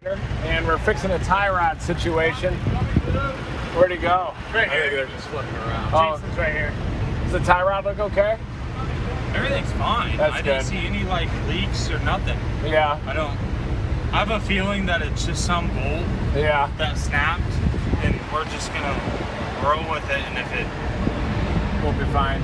And we're fixing a tie rod situation. Where'd he go? Right here. They're just flipping around. Oh. Jason's right here. Does the tie rod look okay? Everything's fine. That's I good. didn't see any like leaks or nothing. Yeah. I have a feeling that it's just some bolt that snapped, and we're just gonna roll with it, and if it We'll be fine.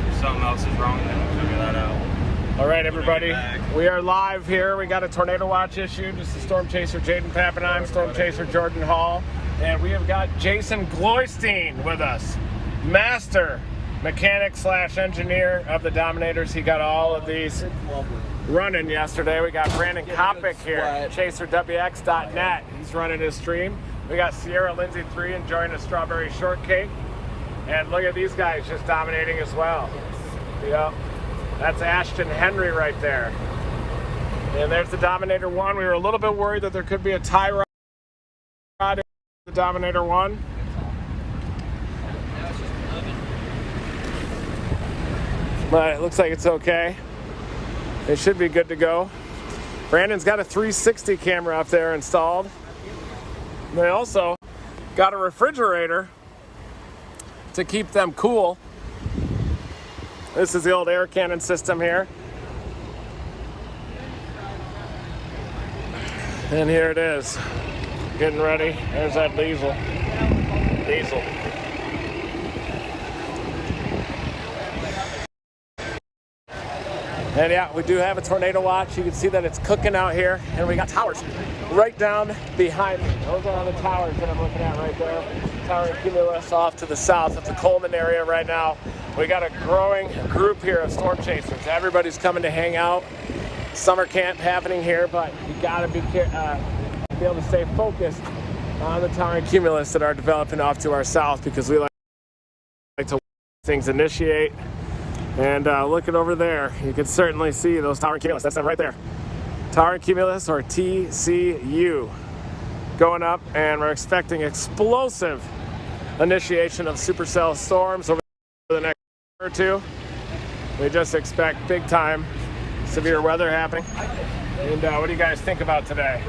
if something else is wrong, then we'll figure that out. All right, everybody. We are live here. We got a tornado watch issued. This is Storm Chaser Jaden Pappenhiem, Storm Chaser Jordan Hall, and we have got Jason Goystein with us, master mechanic / engineer of the Dominators. He got all of these running yesterday. We got Bradon Copic here, chaserwx.net. He's running his stream. We got Sierra Lindsey 3 enjoying a strawberry shortcake. And look at these guys just dominating as well. Yep. That's Ashton Henry right there. And there's the Dominator 1. We were a little bit worried that there could be a tie rod in the Dominator 1. But it looks like it's okay. It should be good to go. Brandon's got a 360 camera up there installed. They also got a refrigerator to keep them cool. This is the old air cannon system here. And here it is. Getting ready. There's that diesel. And yeah, we do have a tornado watch. You can see that it's cooking out here. And we got towers right down behind me. Those are the towers that I'm looking at right there. Tower and Cumulus off to the south of the Coleman area right now. We got a growing group here of storm chasers. Everybody's coming to hang out. Summer camp happening here, but you gotta be able to stay focused on the Tower and Cumulus that are developing off to our south, because we like to things initiate. And look at over there. You can certainly see those Tower and Cumulus. That's them right there. Tower and Cumulus, or TCU, going up, and we're expecting explosive initiation of supercell storms over the next year or two. We just expect big time severe weather happening. And what do you guys think about today?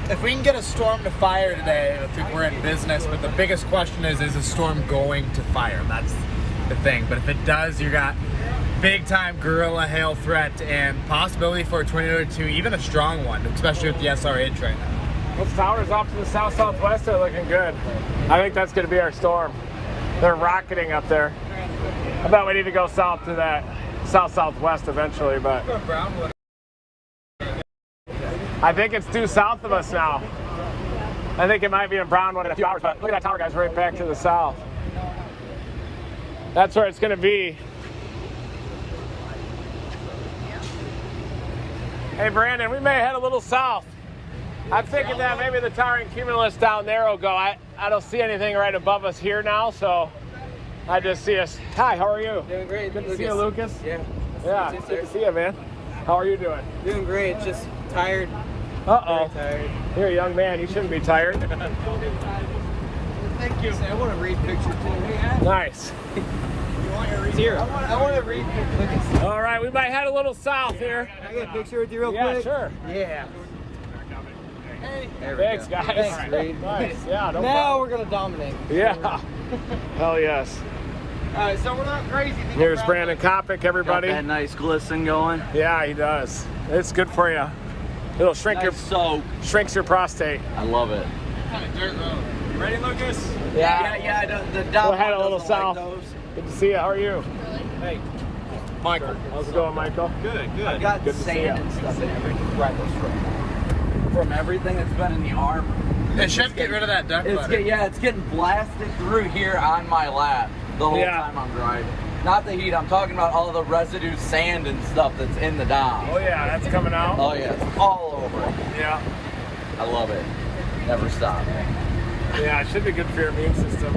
If we can get a storm to fire today, I think we're in business. But the biggest question is the storm going to fire? That's the thing. But if it does, you got big time guerrilla hail threat and possibility for a tornado or two, even a strong one, especially with the SRH right now. Those towers off to the south-southwest are looking good. I think that's going to be our storm. They're rocketing up there. I bet we need to go south to that south-southwest eventually, but I think it's due south of us now. I think it might be in Brownwood in a few hours, but look at that tower, guys, right back to the south. That's where it's going to be. Hey, Brandon, we may head a little south. I'm thinking that maybe the Tower and Cumulus down there will go. I don't see anything right above us here now, so I just see us. Hi, how are you? Doing great. Good to see you, Lucas. Yeah. Yeah, good to see you, man. How are you doing? Doing great. Just tired. Uh-oh. Very tired. You're a young man. You shouldn't be tired. Thank you. I want to read pictures too. Nice. You want to read? Here. I want to read pictures. All right, we might head a little south here. Can I get a picture with you real Yeah, quick? sure. Yeah. There we Thanks, go. guys. Thanks, Reed. Nice. Yeah, no Now problem. we're going to dominate. Yeah. Hell yes. Alright, so we're not crazy. Here's Bradon Copic, everybody. Got that nice glisten going. Yeah, he does. It's good for you. It'll shrink shrinks your prostate. I love it. Kind of dirt road. You ready, Lucas? Yeah. The We'll head a little doesn't south. like those. Good to see you. How are you? Hey. Michael. How's it going, Michael? Good, good. I got Good to see sand ya. and stuff in from everything that's been in the arm. It should get rid of that duck butter. It's getting blasted through here on my lap the whole time I'm driving. Not the heat, I'm talking about all the residue sand and stuff that's in the Dom. Oh yeah, that's coming out. Oh yeah, it's all over. Yeah. I love it. Never stop. Yeah, it should be good for your immune system.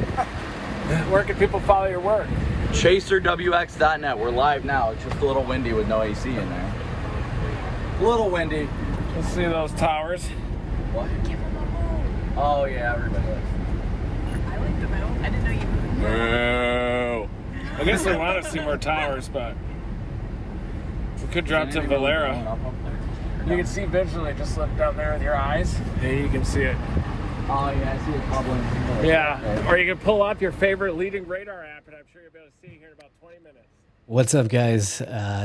Where can people follow your work? chaserwx.net. We're live now. It's just a little windy with no AC in there. A little windy. Let's see those towers. What? Oh yeah, everybody likes them. I like the moon. I didn't know you moved. No. I guess we want to see more towers, but we could drop to Valera. You can see visually, just look down there with your eyes. Yeah, you can see it. Oh yeah, I see it bubbling. Yeah, or you can pull up your favorite leading radar app, and I'm sure you'll be able to see it here in about 20 minutes. What's up, guys?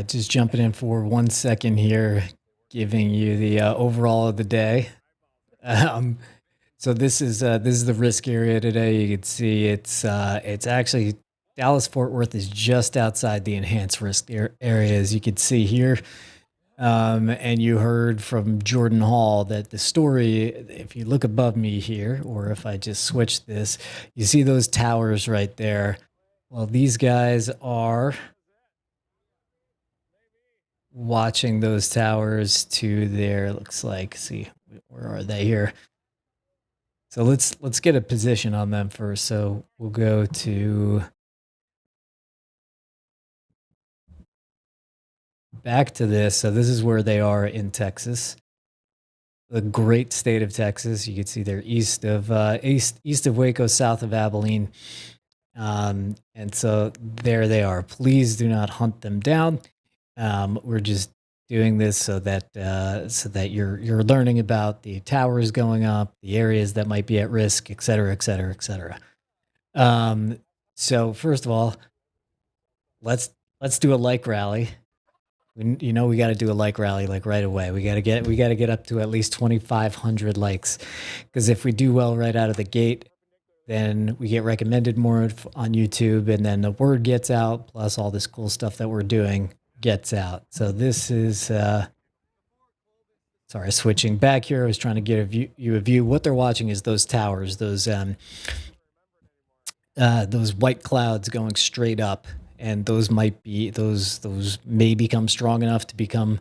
Just jumping in for 1 second here, giving you the overall of the day. So this is the risk area today. You can see it's actually Dallas-Fort Worth is just outside the enhanced risk area, as you can see here. And you heard from Jordan Hall that the story, if you look above me here, or if I just switch this, you see those towers right there. Well, these guys are watching those towers to their, looks like, see, where are they here? So let's get a position on them first. So we'll go to back to this. So this is where they are in Texas, the great state of Texas. You can see they're east of Waco, south of Abilene. And so there they are. Please do not hunt them down. We're just doing this so that you're learning about the towers going up, the areas that might be at risk, et cetera, et cetera, et cetera. So first of all, let's do a like rally. We got to do a like rally like right away. We got to get up to at least 2,500 likes, because if we do well right out of the gate, then we get recommended more on YouTube, and then the word gets out, plus all this cool stuff that we're doing gets out. So this is sorry, switching back here. I was trying to get you a view. What they're watching is those towers, those white clouds going straight up. And those may become strong enough to become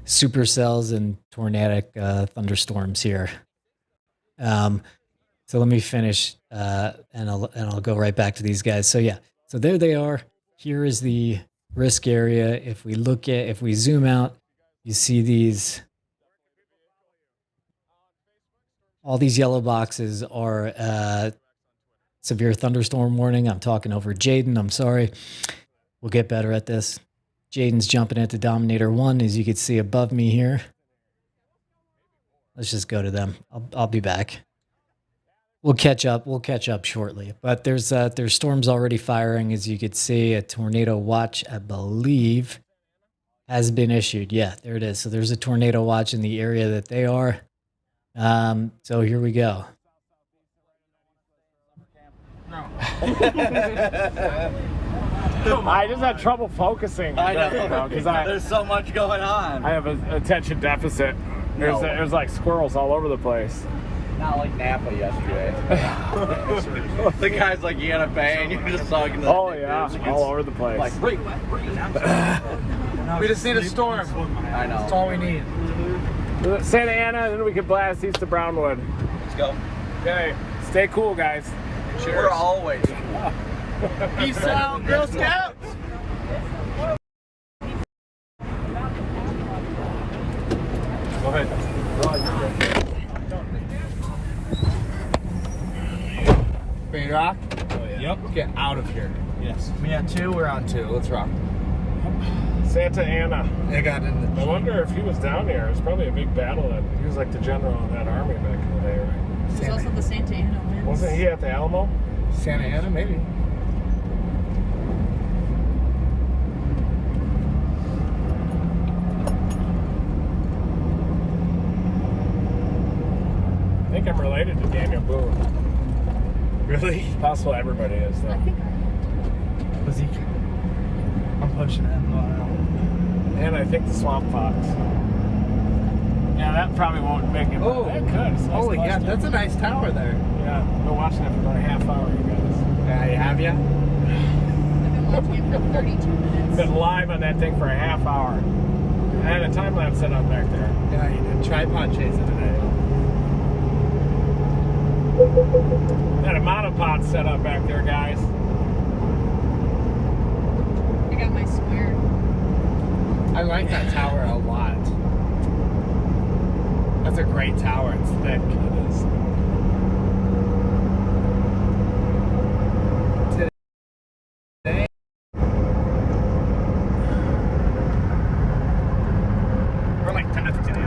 supercells and tornadic thunderstorms here. So let me finish, and I'll go right back to these guys. So yeah, so there they are. Here is the risk area. If we zoom out, you see all these yellow boxes are severe thunderstorm warning. I'm talking over Jaden. I'm sorry. We'll get better at this. Jaden's jumping into Dominator 1, as you can see above me here. Let's just go to them. I'll be back. We'll catch up. We'll catch up shortly. But there's storms already firing, as you can see. A tornado watch, I believe, has been issued. Yeah, there it is. So there's a tornado watch in the area that they are. So here we go. I just had trouble focusing. I know, because there's so much going on. I have an attention deficit. There's like squirrels all over the place. Not like Napa yesterday. The guy's like Yana Bay, and you're just talking to all over the place. Like, breathe. We just need a storm. I know. That's all we need. Santa Ana, and then we can blast east of Brownwood. Let's go. Okay, stay cool, guys. Cheers. We're always. Peace out, Girl Scouts. Go ahead. Ready to rock? Oh, yeah. Yep. Let's get out of here. Yes. We had 2, we're on 2. Let's rock. Santa Ana. I got in the... I wonder if he was down here. It was probably a big battle. He was like the general in that army back in the day, right? There's also the Santa Ana winds. Wasn't he at the Alamo? Santa Ana, maybe. I think I'm related to Daniel Boone. Really? It's possible everybody is, though. Ezekiel. I'm pushing it. And I think the Swamp Fox. Yeah, that probably won't make it. Oh, that could. It's a nice holy yeah, cluster. that's a nice tower there. Yeah, I've been watching it for about a half hour, you guys. Yeah, you have ya? I've been watching it for 32 minutes. Been live on that thing for a half hour. I had a time lapse set up back there. Yeah, you did tripod chasing today. Had a monopod set up back there, guys. I got my square. I like that tower a lot. That's a great tower. It's thick. It is. Today. We're like 10 minutes today.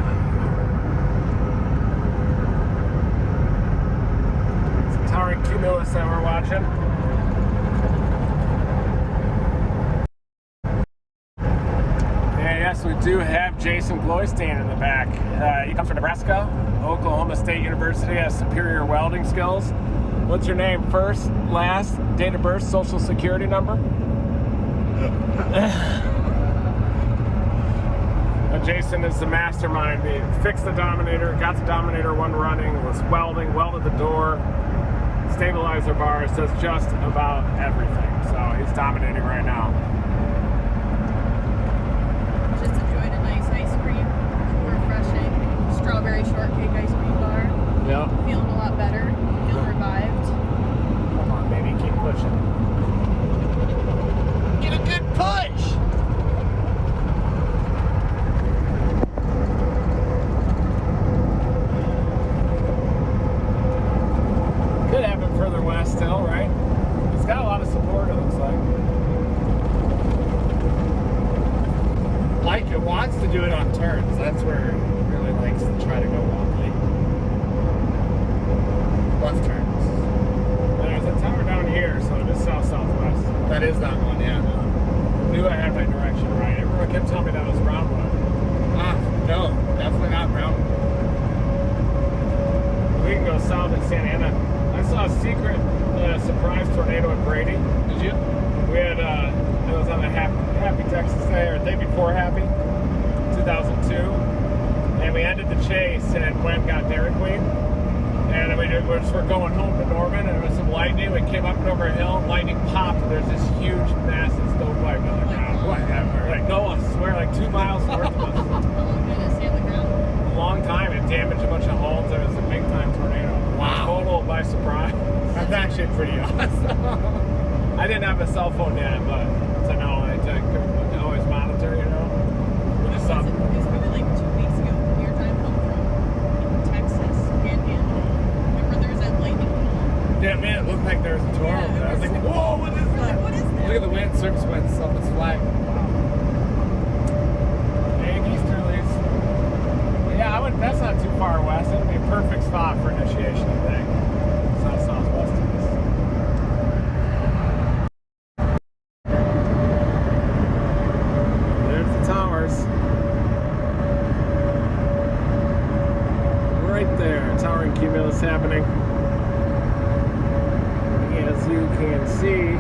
cumulus that we're watching. And yes, we do have Jason Goystein in the back. He comes from Nebraska, Oklahoma State University, has superior welding skills. What's your name? First, last, date of birth, social security number? Jason is the mastermind. He fixed the Dominator, got the Dominator 1 running, was welding, welded the door, stabilizer bars, does just about everything. So he's dominating right now. Just enjoyed a nice ice cream, refreshing strawberry shortcake ice cream bar. Yep. Feeling a lot better, feeling revived. Come on, baby, keep pushing. Get a good push! Could have him further west still, right? He's got a lot of support, it looks like. Like it wants to do it on turns. That's where it really likes to try to go wobbly. Left turns. There's a tower down here, so it is south-southwest. That is that one, yeah. Knew I had my direction right. Everyone kept telling me that was Brownwood. Ah, no, definitely not Brownwood. We can go south in Santa Ana. I saw a secret surprise tornado in Brady. Did you? We had, it was on a Happy Texas Day, or day before Happy, 2002. And we ended the chase, and Gwen got Dairy Queen. And we're going home to Norman, and there was some lightning. We came up and over a hill, and lightning popped, and there's this huge, massive stovepipe on the ground. Whatever. Like, no, I swear, like 2 miles north of us. How long did it stay on the ground? A long time. It damaged a bunch of homes. It was a big time tornado. Wow. Total by surprise. That's actually pretty awesome. I didn't have a cell phone yet, but to know, I could always monitor, you know. We just saw. It was probably like 2 weeks ago. We were driving home from Texas, Panhandle. Remember there was that lightning? Yeah, man, it looked like there was a tornado. Yeah, I was like, whoa, what is Like, that? what is that? Look at the wind, surface winds on this flag. Big easterlies. Yeah, that's not too far west. It'd be a perfect spot for initiation, I think. South-southwest of us. There's the towers. Right there, towering cumulus happening. As you can see.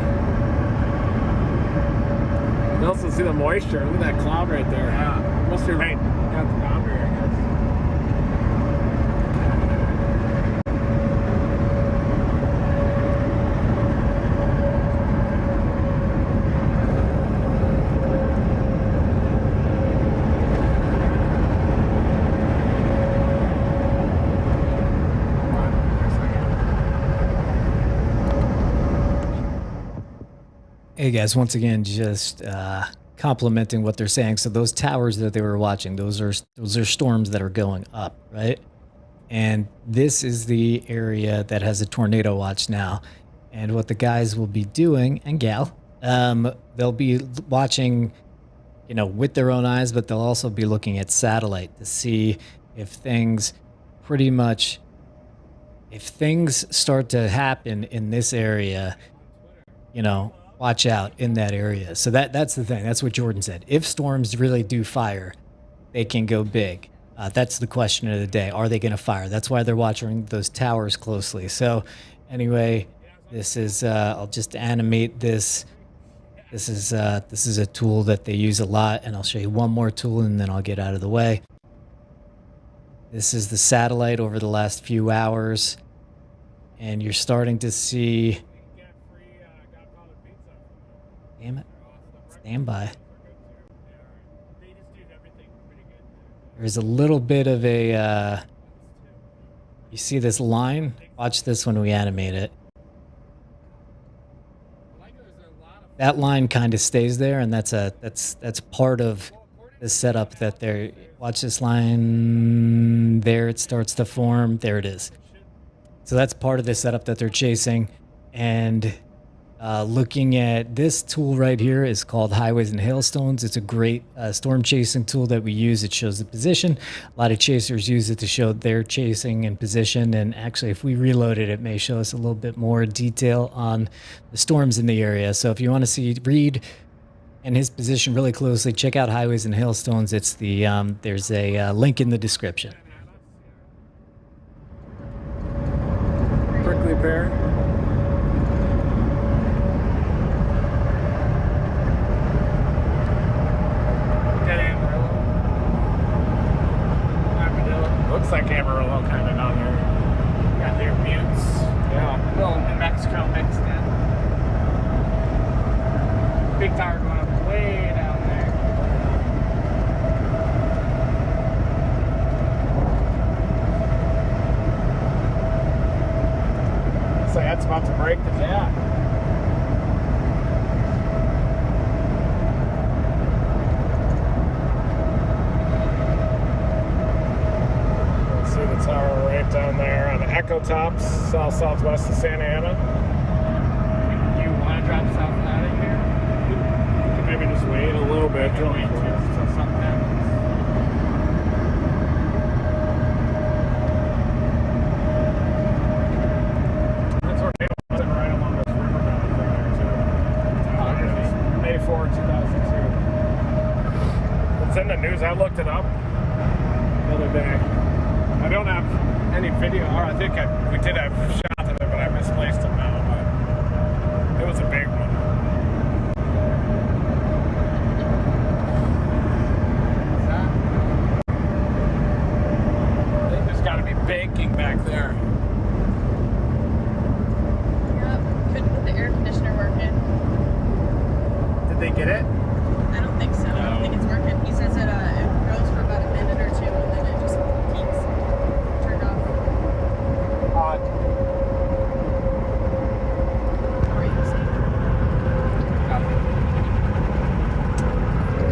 You also see the moisture. Look at that cloud right there. Yeah. Must be rain. Got the boundary, I guess. Hey guys, once again, just complimenting what they're saying. So those towers that they were watching, those are storms that are going up, right? And this is the area that has a tornado watch now. And what the guys will be doing, and gal, they'll be watching, you know, with their own eyes, but they'll also be looking at satellite to see if things start to happen in this area, you know, watch out in that area. So that's the thing. That's what Jordan said. If storms really do fire, they can go big. That's the question of the day. Are they going to fire? That's why they're watching those towers closely. So anyway, this is, I'll just animate this. This is a tool that they use a lot, and I'll show you one more tool and then I'll get out of the way. This is the satellite over the last few hours, and you're starting to see. Damn it. Stand by. There's a little bit of a, you see this line? Watch this when we animate it. That line kind of stays there, and that's part of the setup that they're, watch this line, there it starts to form, there it is. So that's part of the setup that they're chasing, and Looking at this tool right here is called Highways and Hailstones. It's a great storm chasing tool that we use. It shows the position. A lot of chasers use it to show their chasing and position. And actually, if we reload it, it may show us a little bit more detail on the storms in the area. So if you want to see Reed and his position really closely, check out Highways and Hailstones. It's the there's a link in the description. Prickly pear. Looks like Amarillo kind of down there. Got their buttes. Yeah. Little New Mexico mixed in. Big tower going up way down there. So that's about to break the jet. See the tower right down there on the Echo Tops, southwest of Santa Ana. You want to drop south out of here? You can maybe just wait a little bit. Till something happens. That's where Dale was right along this river valley thing there too. May 4, 2002. It's in the news. I looked it up the other day. I don't have any video, or I think we did have shots of it, but I misplaced them now. But it was a big one. They just got to be baking back there. Yep. Couldn't get the air conditioner working. Did they get it? I don't think so. I don't think it's working. He says it goes for about a minute or two and then it just keeps turned off. Odd.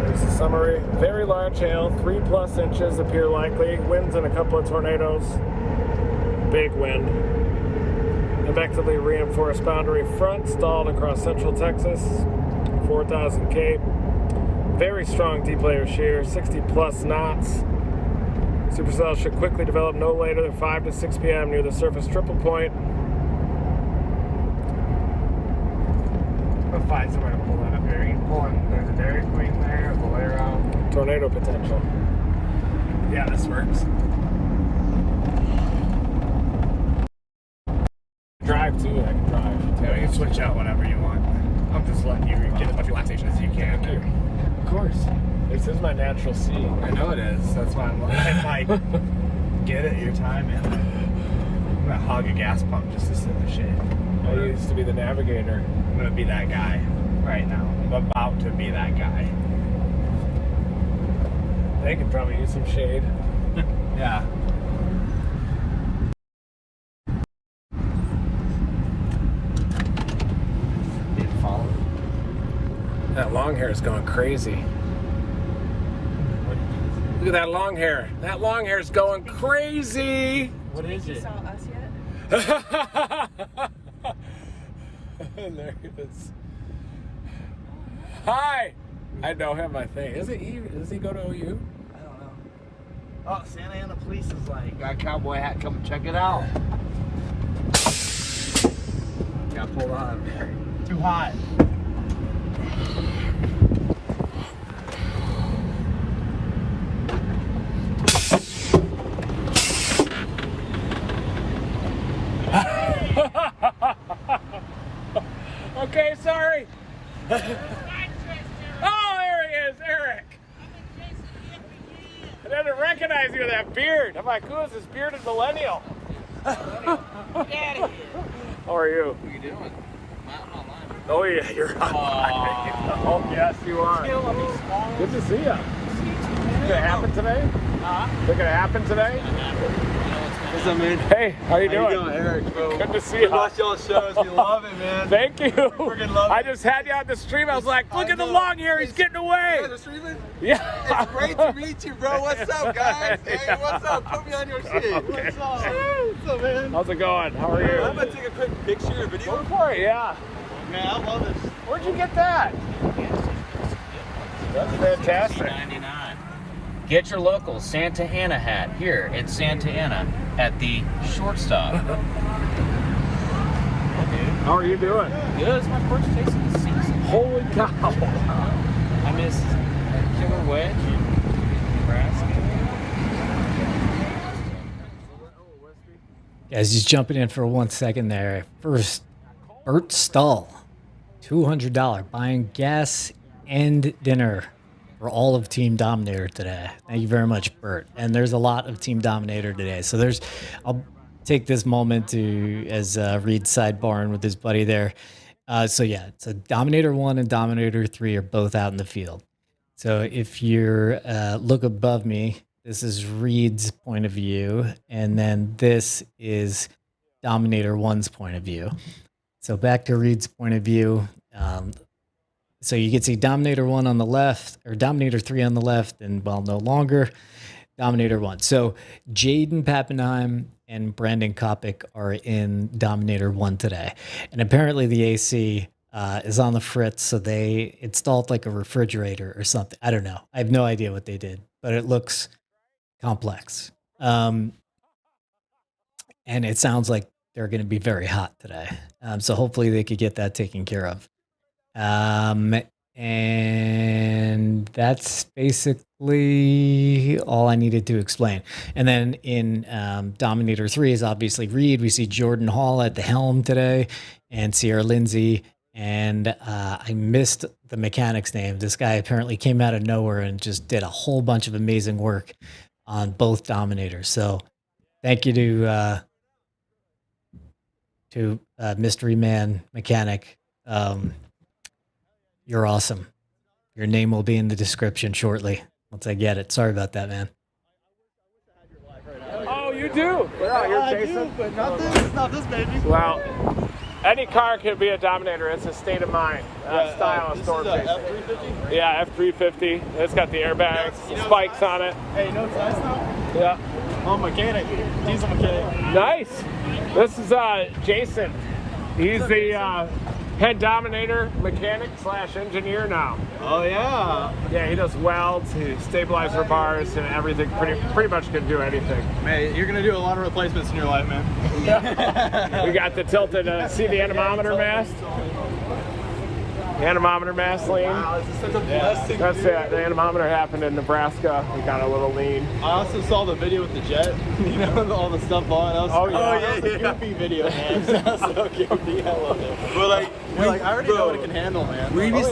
Here's the summary. Very large hail, 3+ inches appear likely. Winds and a couple of tornadoes. Big wind. Effectively reinforced boundary front stalled across central Texas. 4,000 Cape. Very strong deep layer shear, 60+ knots. Supercell should quickly develop no later than 5 to 6 p.m. near the surface triple point. We'll find somewhere to pull that up here. You can pull in, there's a Dairy Queen there, a Bolero. Tornado potential. Yeah, this works. Drive too, I can drive. Yeah, you can switch out whenever you want. I'm just letting you get as much relaxation as you can. Thank you. Of course. This is my natural seat. I know it is. That's why I'm like, get it, your time, man. I'm gonna hog a gas pump just to sit in the shade. I used to be the navigator. I'm gonna be that guy right now. I'm about to be that guy. They could probably use some shade. Yeah. That long hair is going crazy. Look at that long hair. That long hair is going crazy. What is You it? saw us yet? There he is. Hi. I know him, I think. Does he go to OU? I don't know. Oh, Santa Ana Police is like, got a cowboy hat, come check it out. Got pulled on. Too hot. Okay, sorry. Oh, there he is, Eric. I didn't recognize you with that beard. I'm like, who is this bearded millennial? How are you? What are you doing? I'm online. Oh yeah, you're online. Oh yes, you are. Good to see you. Did it happen today? Did it happen today? What's up, man? Hey, how you doing? How you doing, Eric, bro? Good to see We you. watch y'all's shows. We love it, man. Thank you. Freaking love it. I just had you on the stream. I was like, look I at the know. long hair. He's getting away. You guys are streaming? Yeah. It's great to meet you, bro. What's up, guys? Hey, what's up? Put me on your shit. Okay. What's up? What's up, man? How's it going? How are you? I'm gonna take a quick picture or video. Go for it, yeah. Man, I love this. Where'd you get that? That's fantastic. $3.99. Get your local Santa Ana hat here at Santa Ana at the shortstop. How are you doing? Good. It's my first taste of the season. Holy cow. I missed a killer wedge in Nebraska. Guys, just jumping in for 1 second there. First, Bert Stull, $200 buying gas and dinner for all of Team Dominator today. Thank you very much, Bert. And there's a lot of Team Dominator today. So I'll take this moment to, as Reed's sidebarring with his buddy there. So Dominator 1 and Dominator 3 are both out in the field. So if you look above me, this is Reed's point of view, and then this is Dominator 1's point of view. So back to Reed's point of view. So you can see Dominator 1 on the left, or Dominator 3 on the left, and well, no longer Dominator 1. So Jaden Pappenhiem and Bradon Copic are in Dominator 1 today. And apparently the AC is on the fritz, so they installed like a refrigerator or something. I don't know. I have no idea what they did, but it looks complex. And it sounds like they're going to be very hot today. So hopefully they could get that taken care of. And that's basically all I needed to explain. And then in Dominator 3 is obviously Reed. We see Jordan Hall at the helm today and Sierra Lindsey. And I missed the mechanic's name. This guy apparently came out of nowhere and just did a whole bunch of amazing work on both Dominators. So thank you to Mystery Man Mechanic. You're awesome. Your name will be in the description shortly once I get it. Sorry about that, man. Oh, you do? Yeah, you're Jason. Do, but not this. It's not this, baby. Well, any car can be a Dominator. It's a state of mind style of storm chaser. F350? Yeah, F350. It's got the airbags, spikes on it. Hey, you know what's nice now? Yeah. I'm a mechanic. Diesel mechanic. Nice. This is Jason. He's the head Dominator mechanic / engineer now. Oh, yeah. Yeah, he does welds, he stabilizer bars, and everything. Pretty much can do anything. Man, you're going to do a lot of replacements in your life, man. We got the tilted, see the anemometer mast? The anemometer mast lean. Wow, this is such a blessing. That's it. The anemometer happened in Nebraska. We got a little lean. I also saw the video with the jet, you know, all the stuff on. That was, that was a goofy video, man. That was so goofy. I love it. But like, I already know what it can handle, man. we be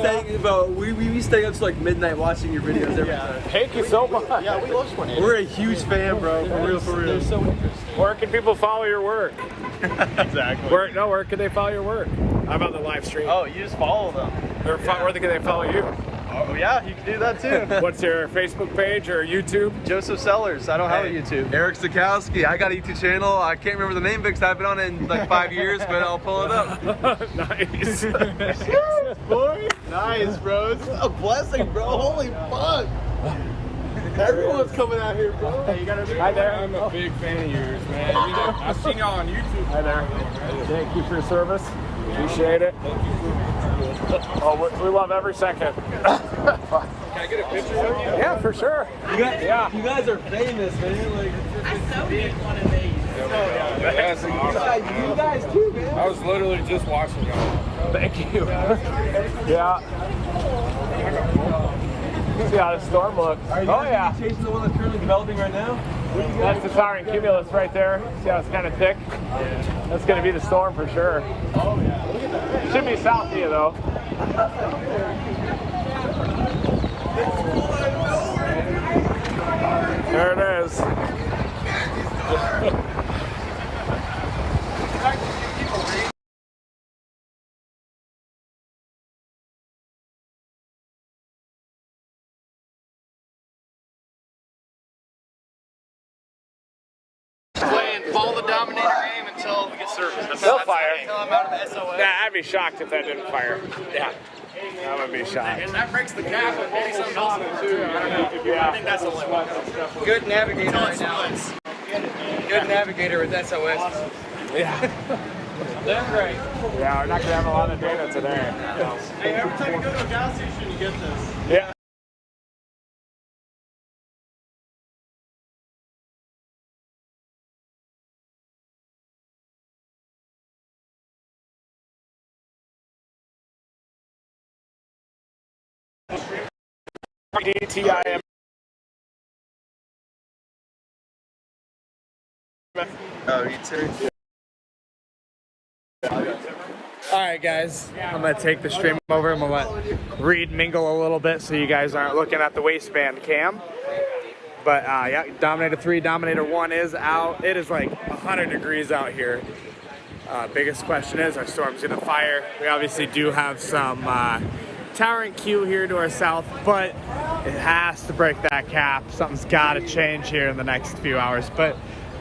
staying up to like midnight watching your videos every time. Thank you so much. Yeah, we love Tornado. We're a huge fan, bro. For real. They're so interesting. Where can people follow your work? Exactly. Where can they follow your work? How about the live stream? Oh, you just follow them. Where can they follow you? Oh, yeah, you can do that too. What's your Facebook page or YouTube? Joseph Sellers. I don't have a YouTube. Eric Stokowski. I got a YouTube channel. I can't remember the name because I've been on it in like 5 years, but I'll pull it up. Nice. Boy. Nice, bro. It's a blessing, bro. Holy fuck. Everyone's coming out here, bro. Hey, you gotta be Hi there. I'm a big fan of yours, man. I've seen y'all on YouTube. Hi there. Thank you for your service. Appreciate it. Oh, we love every second. Can I get a picture of you? Yeah, for sure. You guys are famous, man. Like, I so need one of these. That's awesome. you guys too, man. I was literally just watching y'all. Thank you. Yeah. See how the storm looks. Are you guys chasing the one that's currently developing right now? That's the towering cumulus right there. See how it's kind of thick? That's going to be the storm for sure. Oh, yeah. Look at that. Should be south of you, though. There it is. Follow the Dominator game until we get service. They'll fire. Until I'm out of the SOS. Yeah, I'd be shocked if that didn't fire. Yeah. I would be shocked. And that breaks the cap, but maybe something else will too. I don't know. Yeah. I think that's only one. Good navigator right now. Good navigator with SOS. Yeah. Doing great. Yeah, we're not gonna have a lot of data today. Hey, every time you go to a gas station, you get this. Yeah. DTIM. Oh, you too. Alright guys, I'm going to take the stream over. I'm going to let Reed mingle a little bit so you guys aren't looking at the waistband cam. But yeah, Dominator 3, Dominator 1 is out. It is like 100 degrees out here. Biggest question is, our storm's going to fire. We obviously do have some towering queue here to our south, but it has to break that cap. Something's got to change here in the next few hours. But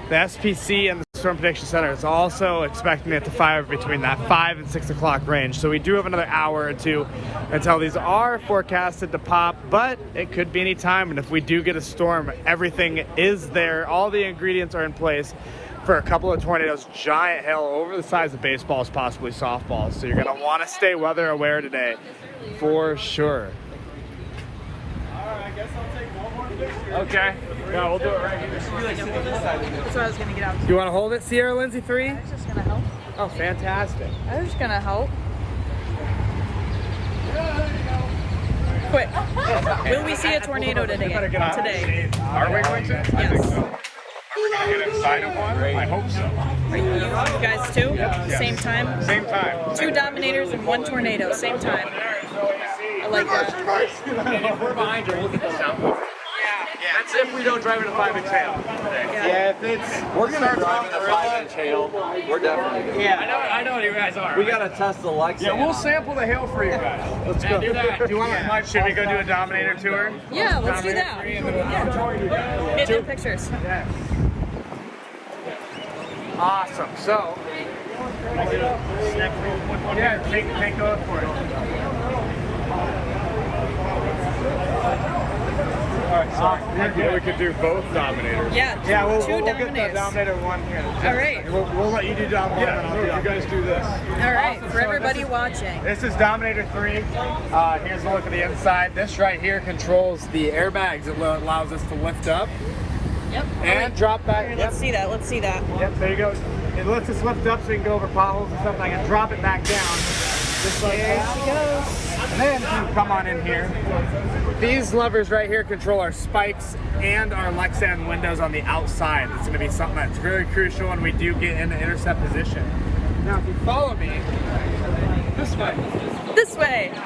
the SPC and the Storm Prediction Center is also expecting it to fire between that 5 and 6 o'clock range. So we do have another hour or two until these are forecasted to pop, but it could be any time. And if we do get a storm, everything is there. All the ingredients are in place for a couple of tornadoes, giant hail over the size of baseballs, possibly softballs. So you're gonna wanna stay weather aware today, for sure. All right, I guess I'll take one more picture. Okay. Yeah, we'll do it right here. That's what I was gonna get out to. You wanna hold it, Sierra Lindsey 3? I was just gonna help. Oh, fantastic. I was just gonna help. Quick. Will we see a tornado today? Are we going to? Yes. I think so. Are we going to get inside of one? I hope so. Are you guys too? Yes. Same time? Same time. 2 Dominators and 1 tornado, same time. I like that. And if we're behind you, we'll get the sound. Yeah. That's if we don't drive in a 5-inch hail. Yeah, if it's We're gonna drive in a 5-inch hail. We're definitely gonna. Yeah, I know you guys are. We gotta test the Lexan. Yeah, we'll sample the hail for you guys. Let's go. Do that. Do you want to? Should we go do a Dominator tour? Yeah, let's do that. Get the pictures. Yeah. Awesome. So, yeah, take over for it. Alright, so we could do both Dominators. Yeah, we'll 2 get the Dominators. Dominator 1 here. Alright. We'll let you do Dominator. Yeah, you guys do this. Alright, for everybody watching. This is Dominator 3. Here's a look at the inside. This right here controls the airbags. It allows us to lift up Yep. and drop back. Here, let's see that. Let's see that. Yep, there you go. It lets us lift up so we can go over potholes and stuff. And I can drop it back down. Just like There that. she goes. And then you come on in here. These levers right here control our spikes and our Lexan windows on the outside. It's going to be something that's very crucial when we do get into intercept position. Now, if you follow me this way. This way. You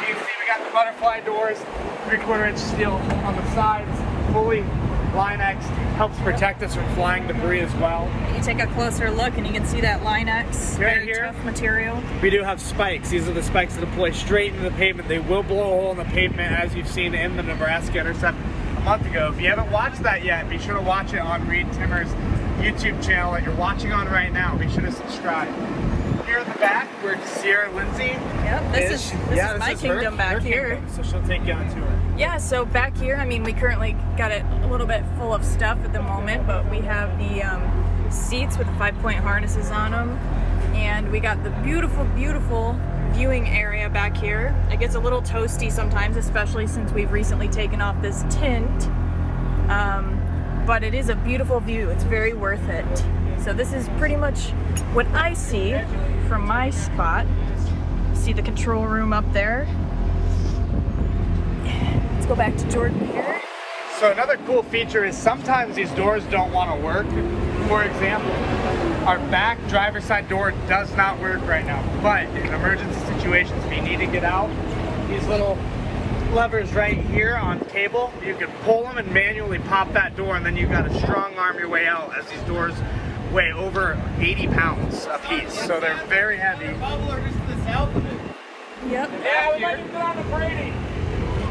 can see we got the butterfly doors, 3/4 inch steel on the sides, fully Line-X, helps protect us from flying debris as well. You take a closer look and you can see that Line-X, very here. tough material. We do have spikes. These are the spikes that deploy straight into the pavement. They will blow a hole in the pavement, as you've seen in the Nebraska Intercept a month ago. If you haven't watched that yet, be sure to watch it on Reed Timmer's YouTube channel that you're watching on right now. Be sure to subscribe. Here at the back, we're Sierra Lindsey. Yep, this is my kingdom back here. Kingdom, so she'll take you on a tour. Yeah, so back here, I mean, we currently got it a little bit full of stuff at the moment, but we have the seats with the 5-point harnesses on them, and we got the beautiful, beautiful viewing area back here. It gets a little toasty sometimes, especially since we've recently taken off this tint, but it is a beautiful view. It's very worth it. So this is pretty much what I see from my spot. See the control room up there. Let's go back to Jordan here. So another cool feature is sometimes these doors don't want to work. For example, our back driver's side door does not work right now, but in emergency situations, if you need to get out, these little levers right here on cable, you can pull them and manually pop that door, and then you've got to strong arm your way out, as these doors weigh over 80 pounds a piece, so they're very heavy. Yep. Yeah, we'd like to put on the Brady.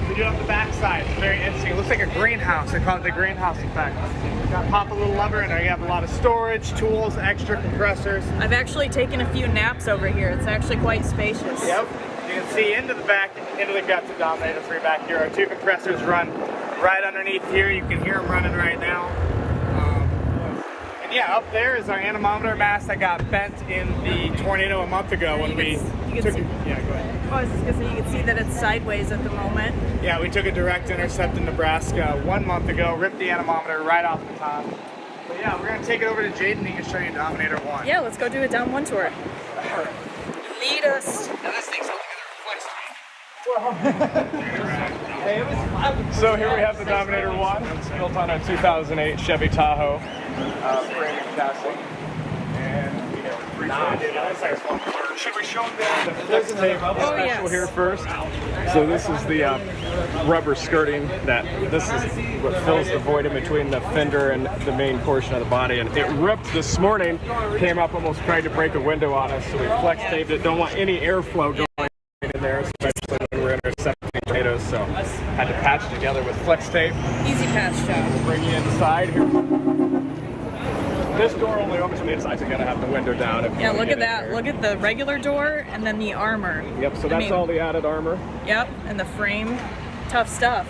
We do have the back side. It's very interesting. It looks like a greenhouse. They call it the greenhouse effect. You got to pop a little lever in there. You have a lot of storage, tools, extra compressors. I've actually taken a few naps over here. It's actually quite spacious. Yep. You can see into the back, into the guts of Dominator 3 back here. Our 2 compressors run right underneath here. You can hear them running right now. And yeah, up there is our anemometer mast that got bent in the tornado a month ago when we took it. Yeah, go ahead. Oh, I was just gonna say, you can see that it's sideways at the moment. Yeah, we took a direct intercept in Nebraska 1 month ago, ripped the anemometer right off the top. But yeah, we're gonna take it over to Jaden. He can show you Dominator 1. Yeah, let's go do a down 1 tour. Lead us. Now this thing's only gonna reflect me. So here we have the Dominator 1. It's built on a 2008 Chevy Tahoe framing chassis. And we have a 3 Should we show them the flex tape special here first? So this is the rubber skirting this is what fills the void in between the fender and the main portion of the body. And it ripped this morning, came up, almost tried to break a window on us. So we flex taped it. Don't want any airflow going in there, especially when we're intercepting tornadoes. So had to patch together with flex tape. Easy patch job. We'll bring you inside here. This door only opens on the inside, so you gotta have the window down. Yeah, look at that. Look at the regular door and then the armor. Yep, so that's all the added armor. Yep, and the frame. Tough stuff.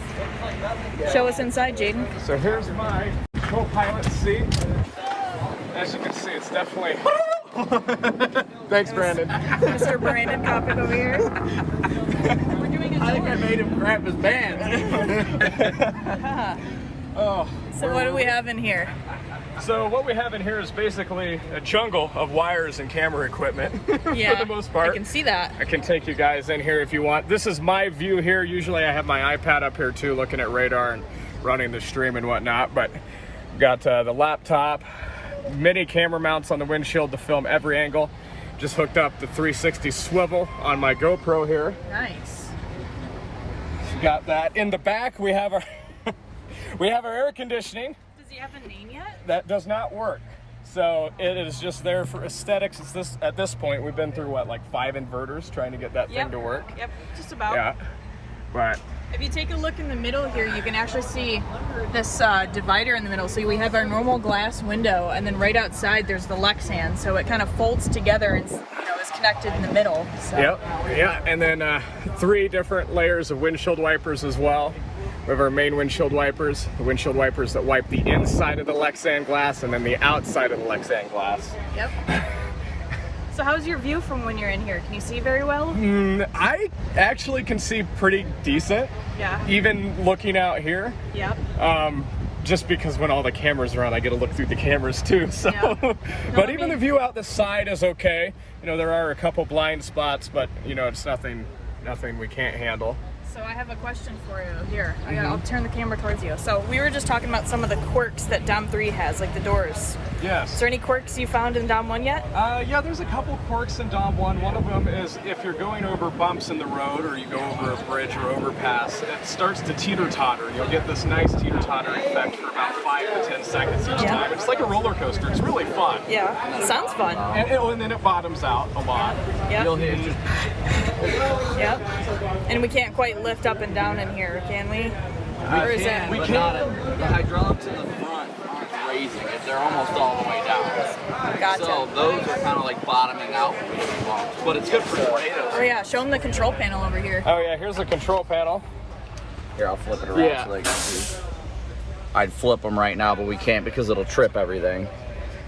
Show us inside, Jaden. So here's my co-pilot seat. As you can see, it's definitely... Thanks, Brandon. Mr. Bradon Copic over here. We're doing a tour. I think I made him grab his band. Oh. So what do we have in here? So what we have in here is basically a jungle of wires and camera equipment. Yeah, for the most part. I can see that. I can take you guys in here if you want. This is my view here. Usually I have my iPad up here too, looking at radar and running the stream and whatnot. But got the laptop, mini camera mounts on the windshield to film every angle. Just hooked up the 360 swivel on my GoPro here. Nice. Got that. In the back we have our we have our air conditioning. Does he have a name yet? That does not work. So it is just there for aesthetics. It's at this point we've been through what, like 5 inverters trying to get that thing to work. Yep, just about. Yeah. But if you take a look in the middle here, you can actually see this divider in the middle. So we have our normal glass window, and then right outside there's the Lexan. So it kind of folds together and is connected in the middle. So. Yep. Yeah, and then 3 different layers of windshield wipers as well. We have our main windshield wipers, the windshield wipers that wipe the inside of the Lexan glass and then the outside of the Lexan glass. Yep. So how's your view from when you're in here? Can you see very well? I actually can see pretty decent. Yeah. Even looking out here. Yep. Just because when all the cameras are on, I get to look through the cameras too. So, yeah. But even the view out the side is okay. There are a couple blind spots, but it's nothing we can't handle. So I have a question for you here. I'll turn the camera towards you. So we were just talking about some of the quirks that Dom 3 has, like the doors. Yes. Is there any quirks you found in Dom 1 yet? Yeah, there's a couple quirks in Dom 1. One of them is if you're going over bumps in the road or you go over a bridge or overpass, it starts to teeter-totter. You'll get this nice teeter-totter effect for about 5 to 10 seconds each time. It's like a roller coaster. It's really fun. Yeah, it sounds fun. And then it bottoms out a lot. Yep. You'll hear just... Yep. And we can't quite lift up and down in here, can we? Or is that? We can. The hydraulics in the front aren't raising it. They're almost all the way down. Gotcha. So those are kind of like bottoming out. But it's good for tornadoes. Oh yeah, show them the control panel over here. Oh yeah, here's the control panel. Here, I'll flip it around so they can see. I'd flip them right now, but we can't because it'll trip everything.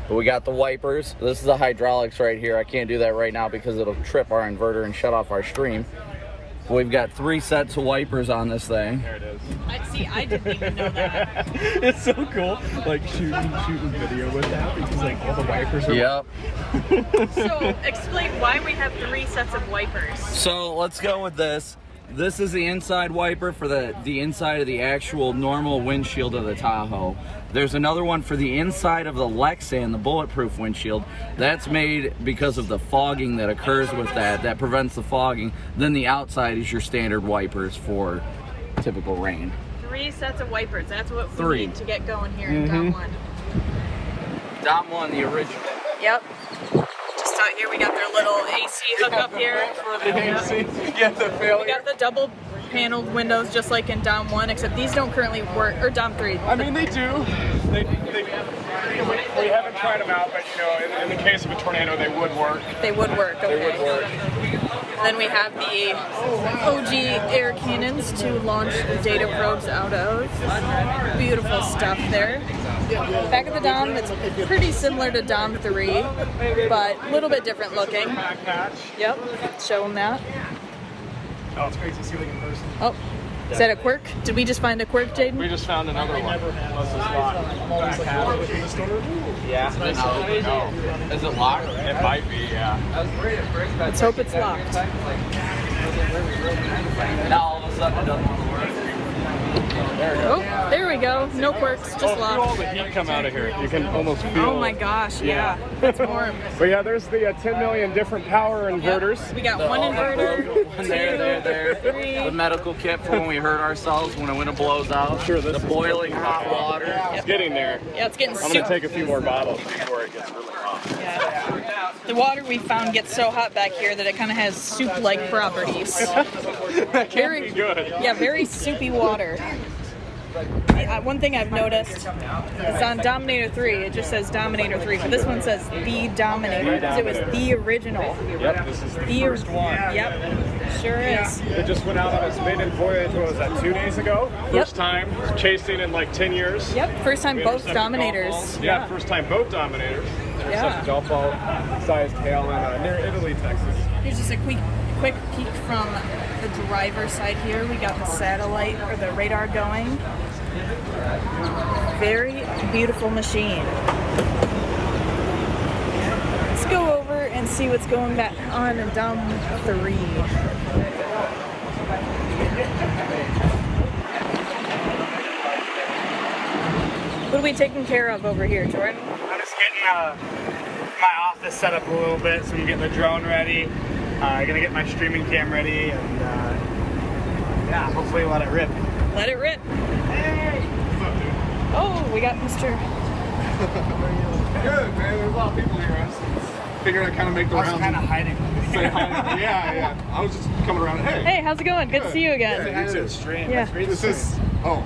But we got the wipers. This is the hydraulics right here. I can't do that right now because it'll trip our inverter and shut off our stream. But we've got 3 sets of wipers on this thing. There it is. I didn't even know that. It's so cool, like shooting video with that because like all the wipers are. Yep. So explain why we have 3 sets of wipers. So let's go with this. This is the inside wiper for the inside of the actual normal windshield of the Tahoe. There's another one for the inside of the Lexan, the bulletproof windshield. That's made because of the fogging that occurs with that prevents the fogging. Then the outside is your standard wipers for typical rain. 3 sets of wipers, that's what we need to get going here in Dom 1. Dom 1, the original. Yep. Just out here we got their little AC hookup here. For the AC, yeah, the failure. We got the double paneled windows just like in Dom 1, except these don't currently work, or Dom 3. I mean, they do. We haven't tried them out, but in the case of a tornado, they would work. They would work, okay. They would work. Then we have the OG air cannons to launch the data probes out of. Beautiful stuff there. Back of the Dom, it's pretty similar to Dom 3, but a little bit different looking. Yep, show them that. Oh, it's great to see like in person. Oh, is that a quirk? Did we just find a quirk, Jaden? We just found another one. Yeah. No. Is it locked? It might be, yeah. Let's hope it's locked. Now all of a sudden it doesn't want to work. Oh, there we go. No quirks, just Feel all locked. the heat come out of here. You can almost feel. Oh my gosh, yeah. That's warm. But yeah, there's the 10 million different power inverters. We got one inverter. There. Three. The medical kit for when we hurt ourselves, when the window blows out. Sure, this the is boiling hot water. It's getting there. Yeah, it's getting I'm going to take a few more bottles before it gets really hot. Yeah. The water we found gets so hot back here that it kind of has soup-like properties. That can be good. Yeah, very soupy water. One thing I've noticed is on Dominator 3, it just says Dominator 3, but this one says The Dominator, because it was the original. Yep, this is the first one. Yep, sure is. It just went out on its maiden voyage, what was that, 2 days ago? First time chasing in like 10 years. Yep, first time both Dominators. Yeah, first time both Dominators. Yeah. Such a golf ball sized hail in near Italy, Texas. Here's just a quick peek from the driver's side here. We got the satellite or the radar going. Very beautiful machine. Let's go over and see what's going back on in Dom 3. What are we taking care of over here, Jordan? I'm just getting my office set up a little bit, so I'm getting the drone ready. Gonna get my streaming cam ready, and yeah, hopefully let it rip. Let it rip. Hey! What's up, dude? Oh, we got Mr. Good, man. There's a lot of people here. I was figuring I'd kind of make the rounds. I was kind of hiding. Say hi. Yeah. I was just coming around. Hey. How's it going? Good to see you again. Yeah, you too. Stream. Yeah. This is. Oh.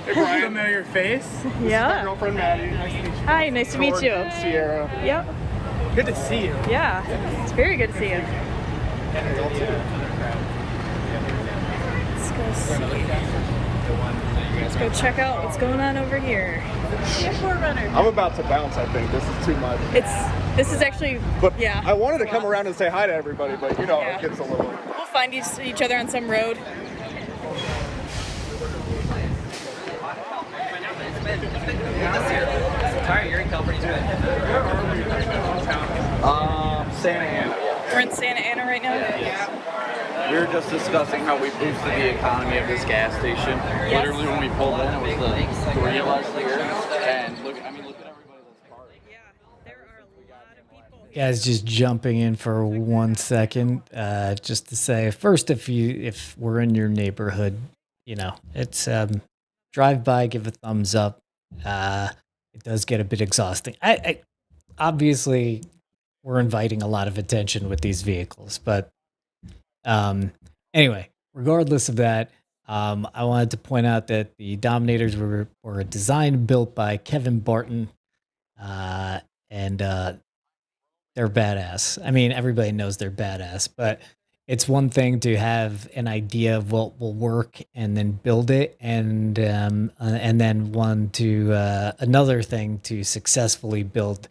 Hey, Brian. Familiar face. Yeah. My girlfriend Maddie. Nice to meet you. Hi, nice to meet you. Sierra. Yep. Good to see you. Yeah. It's very good to see you. Let's go see. Let's go check out what's going on over here. I'm about to bounce, I think. This is too much. This is actually, But yeah. I wanted to come around and say hi to everybody, but you know, Yeah. it gets a little. We'll find each other on some road. Santa Ana. We're in Santa Ana right now. We were just discussing how we boosted the economy of this gas station. Literally, when we pulled in, it was the 3 of us here, and look at everybody that's parked. Yeah, there are a lot of people. Guys, just jumping in for 1 second, just to say, first, if we're in your neighborhood, you know, it's drive by, give a thumbs up. It does get a bit exhausting. I obviously we're inviting a lot of attention with these vehicles, but anyway, regardless of that, I wanted to point out that the Dominators were designed and built by Kevin Barton, and they're badass. I mean, everybody knows they're badass, but it's one thing to have an idea of what will work and then build it, and then another thing to successfully build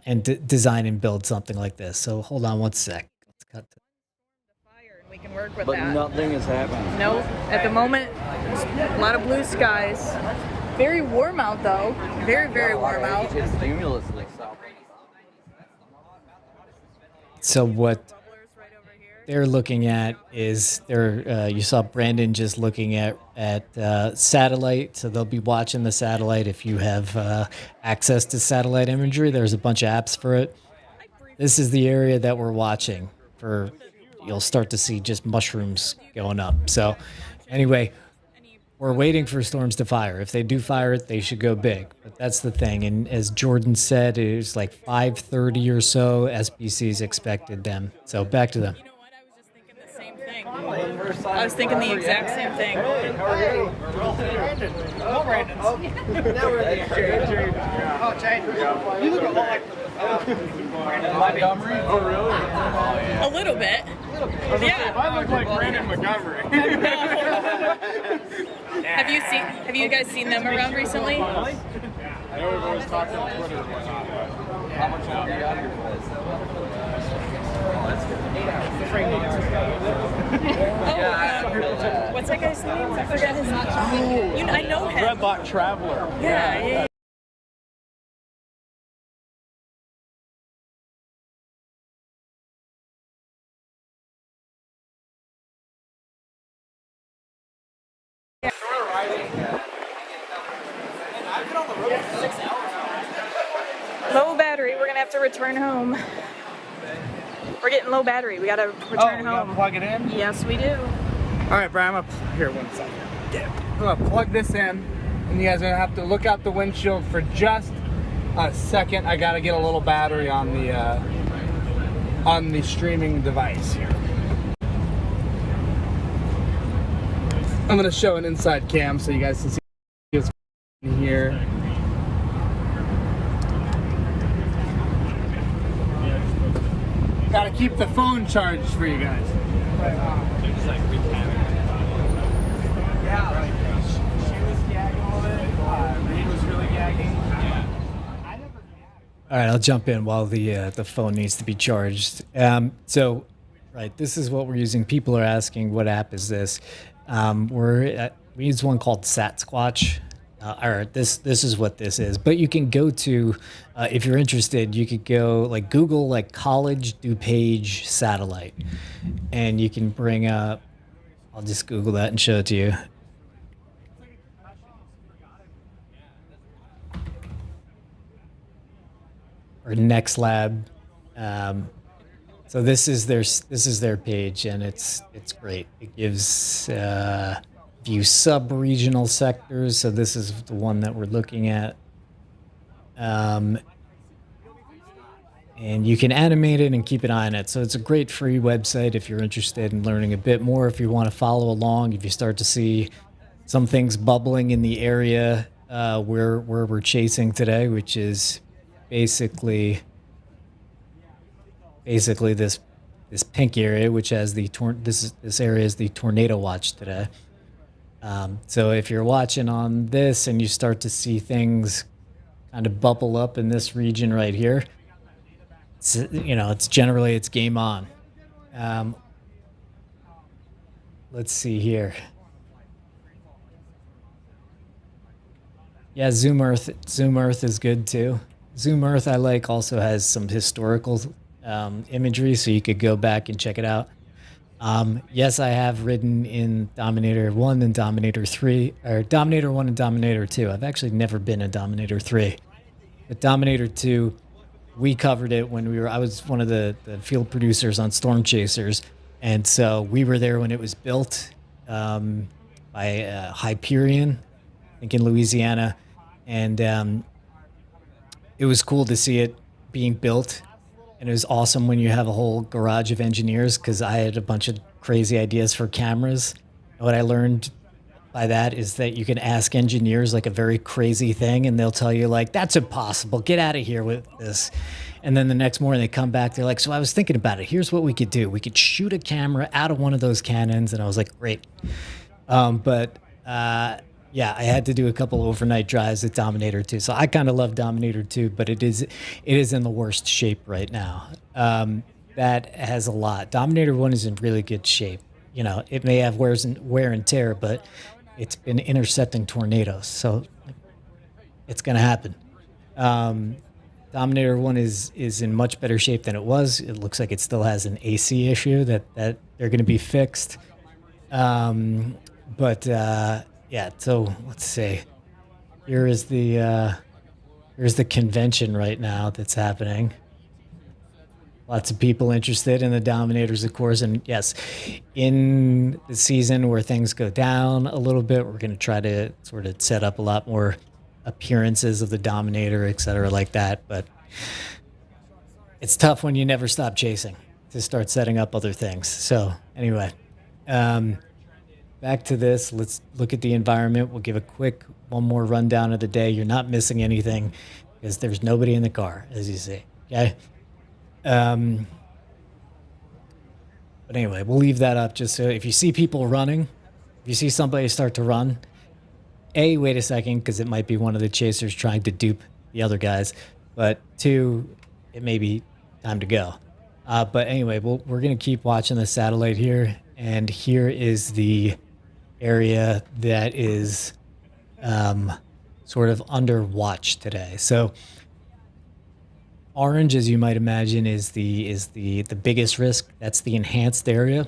and design and build something like this. So hold on 1 sec. Let's cut to Fire, and we can work with But that. nothing is happening. No, at the moment, a lot of blue skies. Very warm out though. Very, very warm out. It's stimulously so. So what they're looking at is you saw Brandon just looking at satellite, so they'll be watching the satellite. If you have access to satellite imagery, there's a bunch of apps for it. This is the area that we're watching for. You'll start to see just mushrooms going up. So anyway, we're waiting for storms to fire. If they do fire it, they should go big. But that's the thing. And as Jordan said, it was like 5:30 or so. SBCs expected them. So back to them. You know what? I was just thinking the same thing. I was thinking the exact same thing. Now we're at the exchange. Oh, Jane. You look a lot like Montgomery? Oh, really? A little bit. Yeah. I look like Brandon Montgomery. Have you guys seen them around recently? I know we've always talked on Twitter and whatnot, but How much have you got here for this? What's that guy's name? I forgot his name. I know him. Dreadlock Traveler. Yeah. Low battery. We're gonna have to return home. We're getting low battery. We gotta return home. Plug it in? Yes, we do. All right, Brian, I'm up here 1 second. I'm gonna plug this in, and you guys are gonna have to look out the windshield for just a second. I gotta get a little battery on the streaming device here. I'm gonna show an inside cam so you guys can see what's in here. Gotta keep the phone charged for you guys. All right, I'll jump in while the phone needs to be charged. So, right, this is what we're using. People are asking, what app is this? We use one called Sasquatch. This is what this is. But you can go to, if you're interested, you could go like Google like College DuPage satellite, and you can bring up. I'll just Google that and show it to you. Or Next Lab. So this is their page, and it's great. It gives view sub-regional sectors. So this is the one that we're looking at. And you can animate it and keep an eye on it. So it's a great free website if you're interested in learning a bit more. If you want to follow along, if you start to see some things bubbling in the area where we're chasing today, which is basically this pink area, which has this area is the tornado watch today. So if you're watching on this and you start to see things kind of bubble up in this region right here, it's generally game on. Let's see here. Yeah, Zoom Earth is good too. Zoom Earth I like also has some historical imagery, so you could go back and check it out. Yes, I have ridden in Dominator 1 and Dominator 3, or Dominator 1 and Dominator 2. I've actually never been in Dominator 3. But Dominator 2, we covered it when I was one of the field producers on Storm Chasers, and so we were there when it was built by Hyperion, I think in Louisiana, and it was cool to see it being built. And it was awesome when you have a whole garage of engineers, because I had a bunch of crazy ideas for cameras. And what I learned by that is that you can ask engineers like a very crazy thing, and they'll tell you like, that's impossible, get out of here with this. And then the next morning they come back, they're like, so I was thinking about it, here's what we could do. We could shoot a camera out of one of those cannons. And I was like, great. Yeah, I had to do a couple overnight drives at Dominator 2. So I kind of love Dominator 2, but it is in the worst shape right now. That has a lot. Dominator 1 is in really good shape. It may have wear and tear, but it's been intercepting tornadoes. So it's going to happen. Dominator 1 is in much better shape than it was. It looks like it still has an AC issue that they're going to be fixed. Yeah, so let's see. Here's the convention right now that's happening. Lots of people interested in the Dominators, of course, and yes, in the season where things go down a little bit, we're going to try to sort of set up a lot more appearances of the Dominator, etc., like that. But it's tough when you never stop chasing to start setting up other things. So anyway. Back to this, let's look at the environment. We'll give a quick one more rundown of the day. You're not missing anything because there's nobody in the car, as you see, okay? But anyway, we'll leave that up just so if you see people running, if you see somebody start to run, A, wait a second, because it might be one of the chasers trying to dupe the other guys. But 2, it may be time to go. But anyway, we're going to keep watching the satellite here. And here is the area that is sort of under watch today. So orange, as you might imagine, is the biggest risk. That's the enhanced area.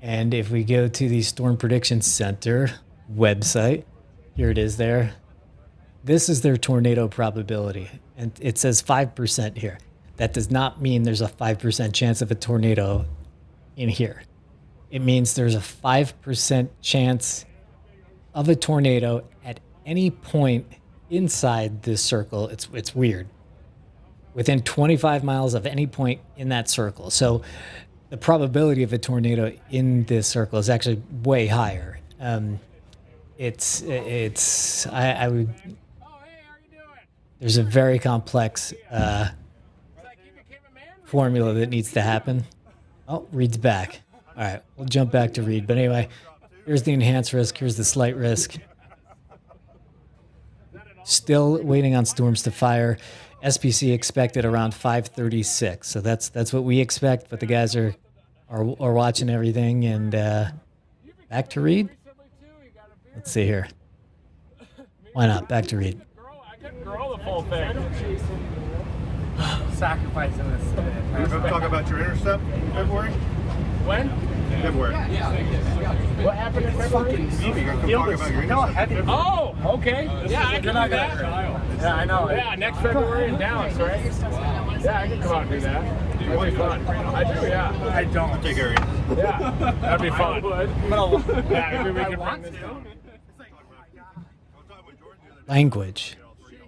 And if we go to the Storm Prediction Center website, here it is there. This is their tornado probability. And it says 5% here. That does not mean there's a 5% chance of a tornado in here. It means there's a 5% chance of a tornado at any point inside this circle. It's weird. Within 25 miles of any point in that circle. So the probability of a tornado in this circle is actually way higher. I would. There's a very complex formula that needs to happen. Oh, Reed's back. All right, we'll jump back to Reed. But anyway, here's the enhanced risk. Here's the slight risk. Still waiting on storms to fire. SPC expected around 5:36. So that's what we expect. But the guys are watching everything. And back to Reed. Let's see here. Why not? Back to Reed. I couldn't grow the full thing. Sacrificing this. You're going to talk about your intercept in February? When? February. What happened in February? You're going to talk about your intercept. Oh, okay. Yeah, I can do that. Yeah, I know. Yeah, next February in Dallas, right? Yeah, I can come out and do that. That'd be fun. I do, yeah. I don't. I'll take care of you. Yeah, that'd be fun. Yeah, maybe we can bring this down. Language.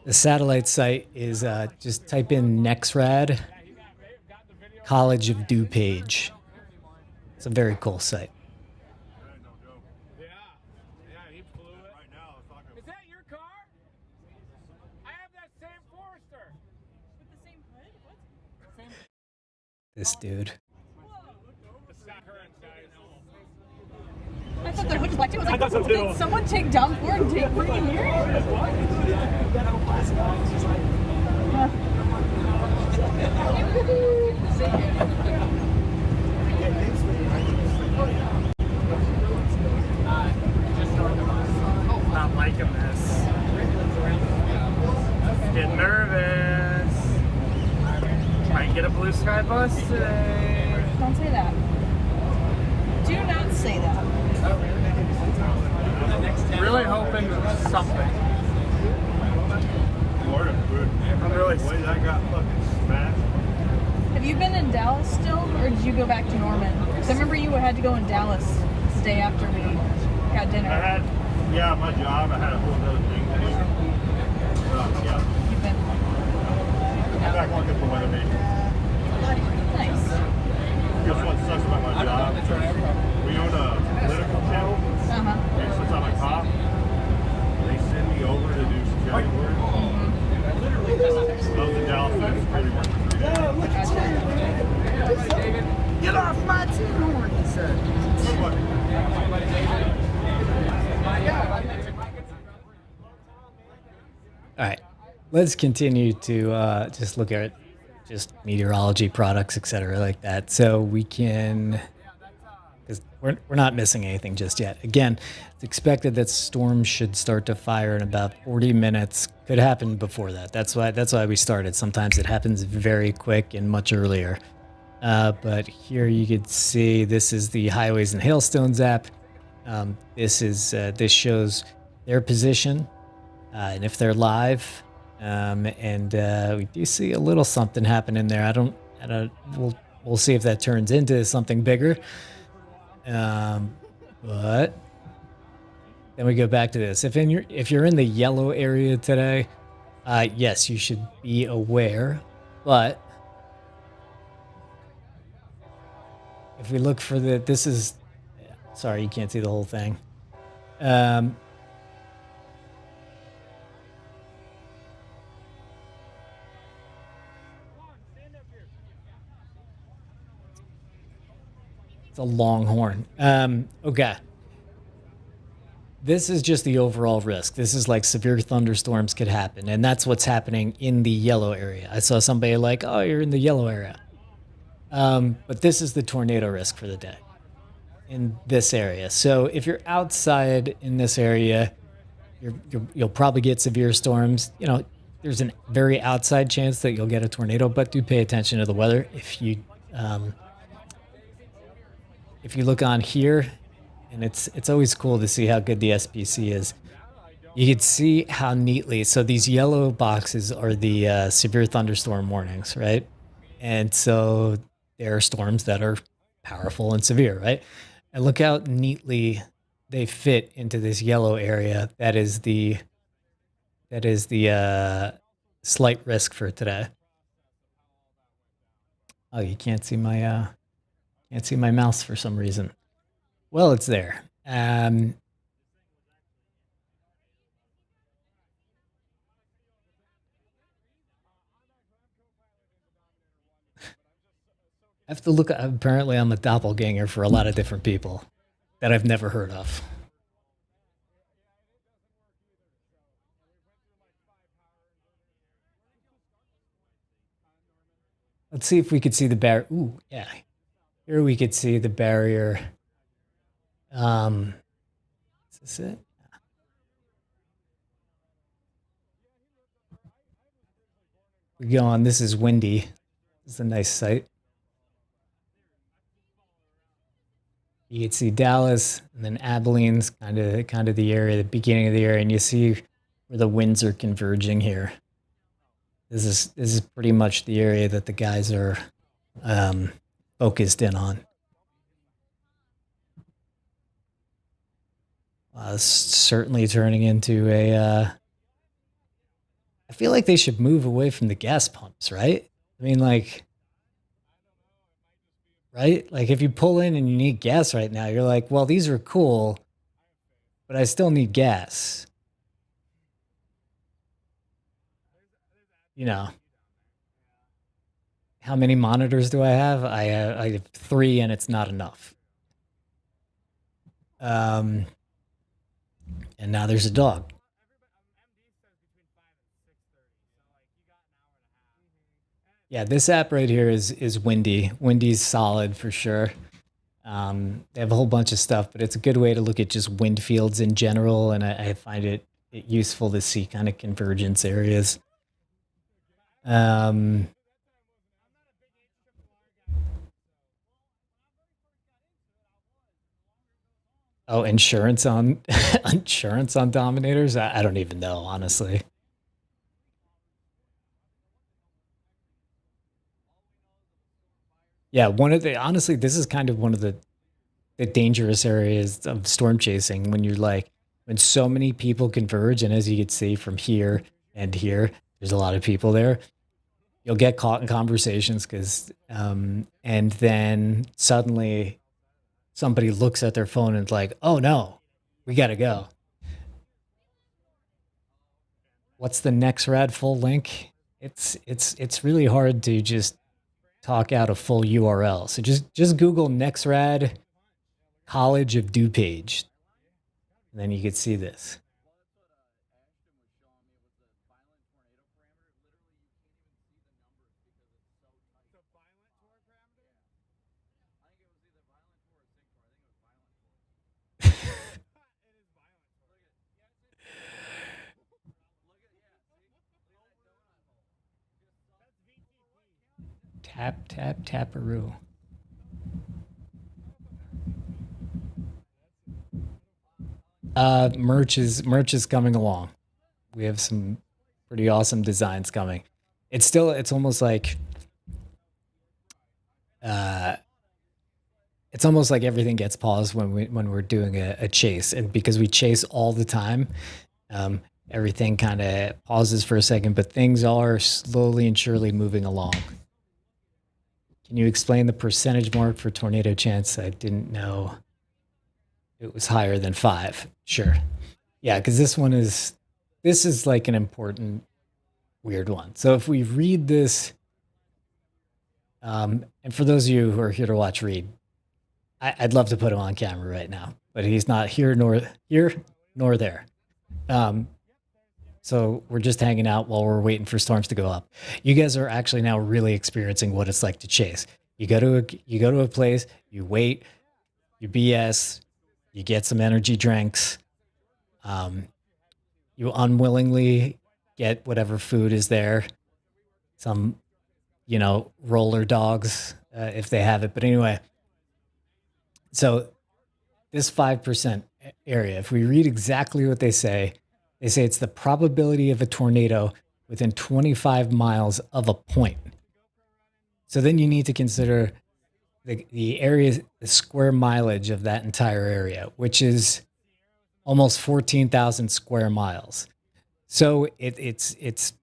The satellite site is just type in NexRad College of DuPage. It's a very cool site. Yeah, he flew it. Is that your car? I have that same Forester. With the same hood? What? This dude. I thought the hood was black too. I was like, did someone take down Ford and bring it here? Not liking this. Getting nervous. Might get a blue sky bus today. Don't say that. Do not say that. Really hoping something. I'm really I got fucking smashed. Have you been in Dallas still, or did you go back to Norman? Because I remember you had to go in Dallas the day after we got dinner. My job. I had a whole other thing to do. Yeah. You've been I'm back working for Weather Nation. nice. That's what sucks about my job. We own a political channel. And since I'm a cop, they send me over to do security work. Those in Dallas fans really work for 3 days. Get off my tin horn, he said. All right, let's continue to just look at just meteorology products, etc., like that. So we can, because we're not missing anything just yet. Again, it's expected that storms should start to fire in about 40 minutes. Could happen before that. That's why we started. Sometimes it happens very quick and much earlier. But here you can see this is the Highways and Hailstones app. This shows their position and if they're live. We do see a little something happening there. We'll see if that turns into something bigger. But then we go back to this. If you're in the yellow area today, yes, you should be aware. But if we look for sorry, you can't see the whole thing. It's a longhorn. Okay. this is just the overall risk. This is like severe thunderstorms could happen, and that's what's happening in the yellow area. I saw somebody like, oh, you're in the yellow area. But this is the tornado risk for the day in this area. So if you're outside in this area, you'll probably get severe storms. You know, there's a very outside chance that you'll get a tornado, but do pay attention to the weather. If you look on here, and it's always cool to see how good the SPC is. You can see how neatly, so these yellow boxes are the severe thunderstorm warnings, right? And so there are storms that are powerful and severe, right? And look how neatly they fit into this yellow area. That is the slight risk for today. Oh, you can't see my mouse for some reason. Well, it's there. I have to look. Apparently, I'm a doppelganger for a lot of different people that I've never heard of. Let's see if we could see the barrier. Ooh, yeah. Here we could see the barrier. Is this it? We go on. This is windy. This is a nice site. You can see Dallas, and then Abilene's kind of the area, the beginning of the area, and you see where the winds are converging here. This is pretty much the area that the guys are focused in on. It's certainly turning into a. I feel like they should move away from the gas pumps, right? I mean, like. Right? Like if you pull in and you need gas right now, you're like, well, these are cool, but I still need gas. You know, how many monitors do I have? I have 3 and it's not enough. And now there's a dog. Yeah, this app right here is Windy. Windy's solid for sure. They have a whole bunch of stuff, but it's a good way to look at just wind fields in general, and I find it useful to see kind of convergence areas. Oh, insurance on insurance on Dominators? I don't even know, honestly. Yeah, honestly, this is kind of one of the dangerous areas of storm chasing when so many people converge, and as you can see from here and here, there's a lot of people there. You'll get caught in conversations and then suddenly somebody looks at their phone and it's like, oh no, we gotta go. What's the next rad full link? It's really hard to just talk out a full URL. So just Google Nexrad College of DuPage. And then you could see this. Taparoo. Merch is coming along. We have some pretty awesome designs coming. It's almost like everything gets paused when we're doing a chase, and because we chase all the time, everything kind of pauses for a second, but things are slowly and surely moving along. Can you explain the percentage mark for tornado chance? I didn't know it was higher than 5. Sure. Yeah, because this is like an important, weird one. So if we read this, and for those of you who are here to watch Reed, I'd love to put him on camera right now, but he's not here nor here. nor there. So we're just hanging out while we're waiting for storms to go up. You guys are actually now really experiencing what it's like to chase. You go to a place, you wait, you BS, you get some energy drinks, you unwillingly get whatever food is there, some, roller dogs if they have it. But anyway, so this 5% area, if we read exactly what they say it's the probability of a tornado within 25 miles of a point. So then you need to consider the area, the square mileage of that entire area, which is almost 14,000 square miles. So it's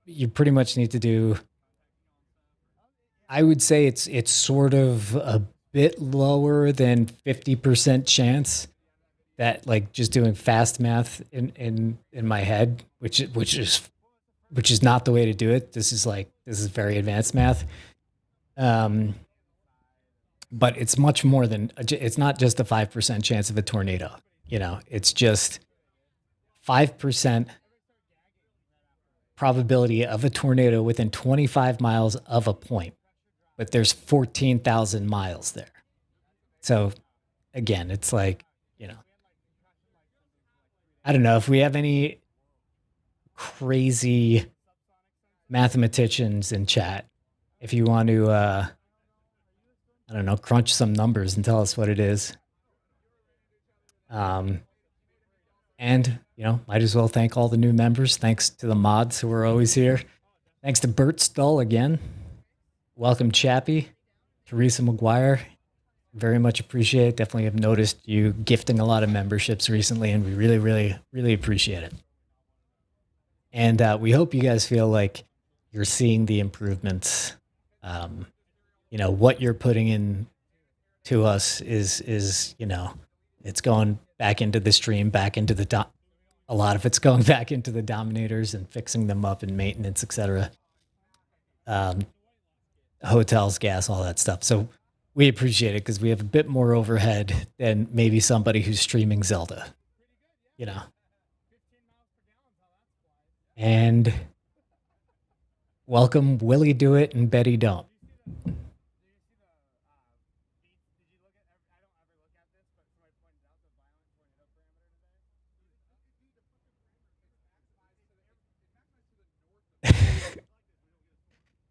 you pretty much need to do, I would say it's sort of a bit lower than 50% chance that, like, just doing fast math in my head, which is not the way to do it. This is very advanced math. But it's much more than, it's not just a 5% chance of a tornado. It's just 5% probability of a tornado within 25 miles of a point. But there's 14,000 miles there. So again, it's like, I don't know if we have any crazy mathematicians in chat. If you want to, I don't know, crunch some numbers and tell us what it is. And, might as well thank all the new members. Thanks to the mods who are always here. Thanks to Bert Stull again. Welcome, Chappie. Teresa McGuire. Very much appreciate it. Definitely have noticed you gifting a lot of memberships recently, and we really, really, really appreciate it. And we hope you guys feel like you're seeing the improvements. What you're putting in to us is it's going back into the stream, back into a lot of it's going back into the Dominators and fixing them up and maintenance, etc. Hotels, gas, all that stuff. So we appreciate it because we have a bit more overhead than maybe somebody who's streaming Zelda, And welcome Willie Do It and Betty Don't.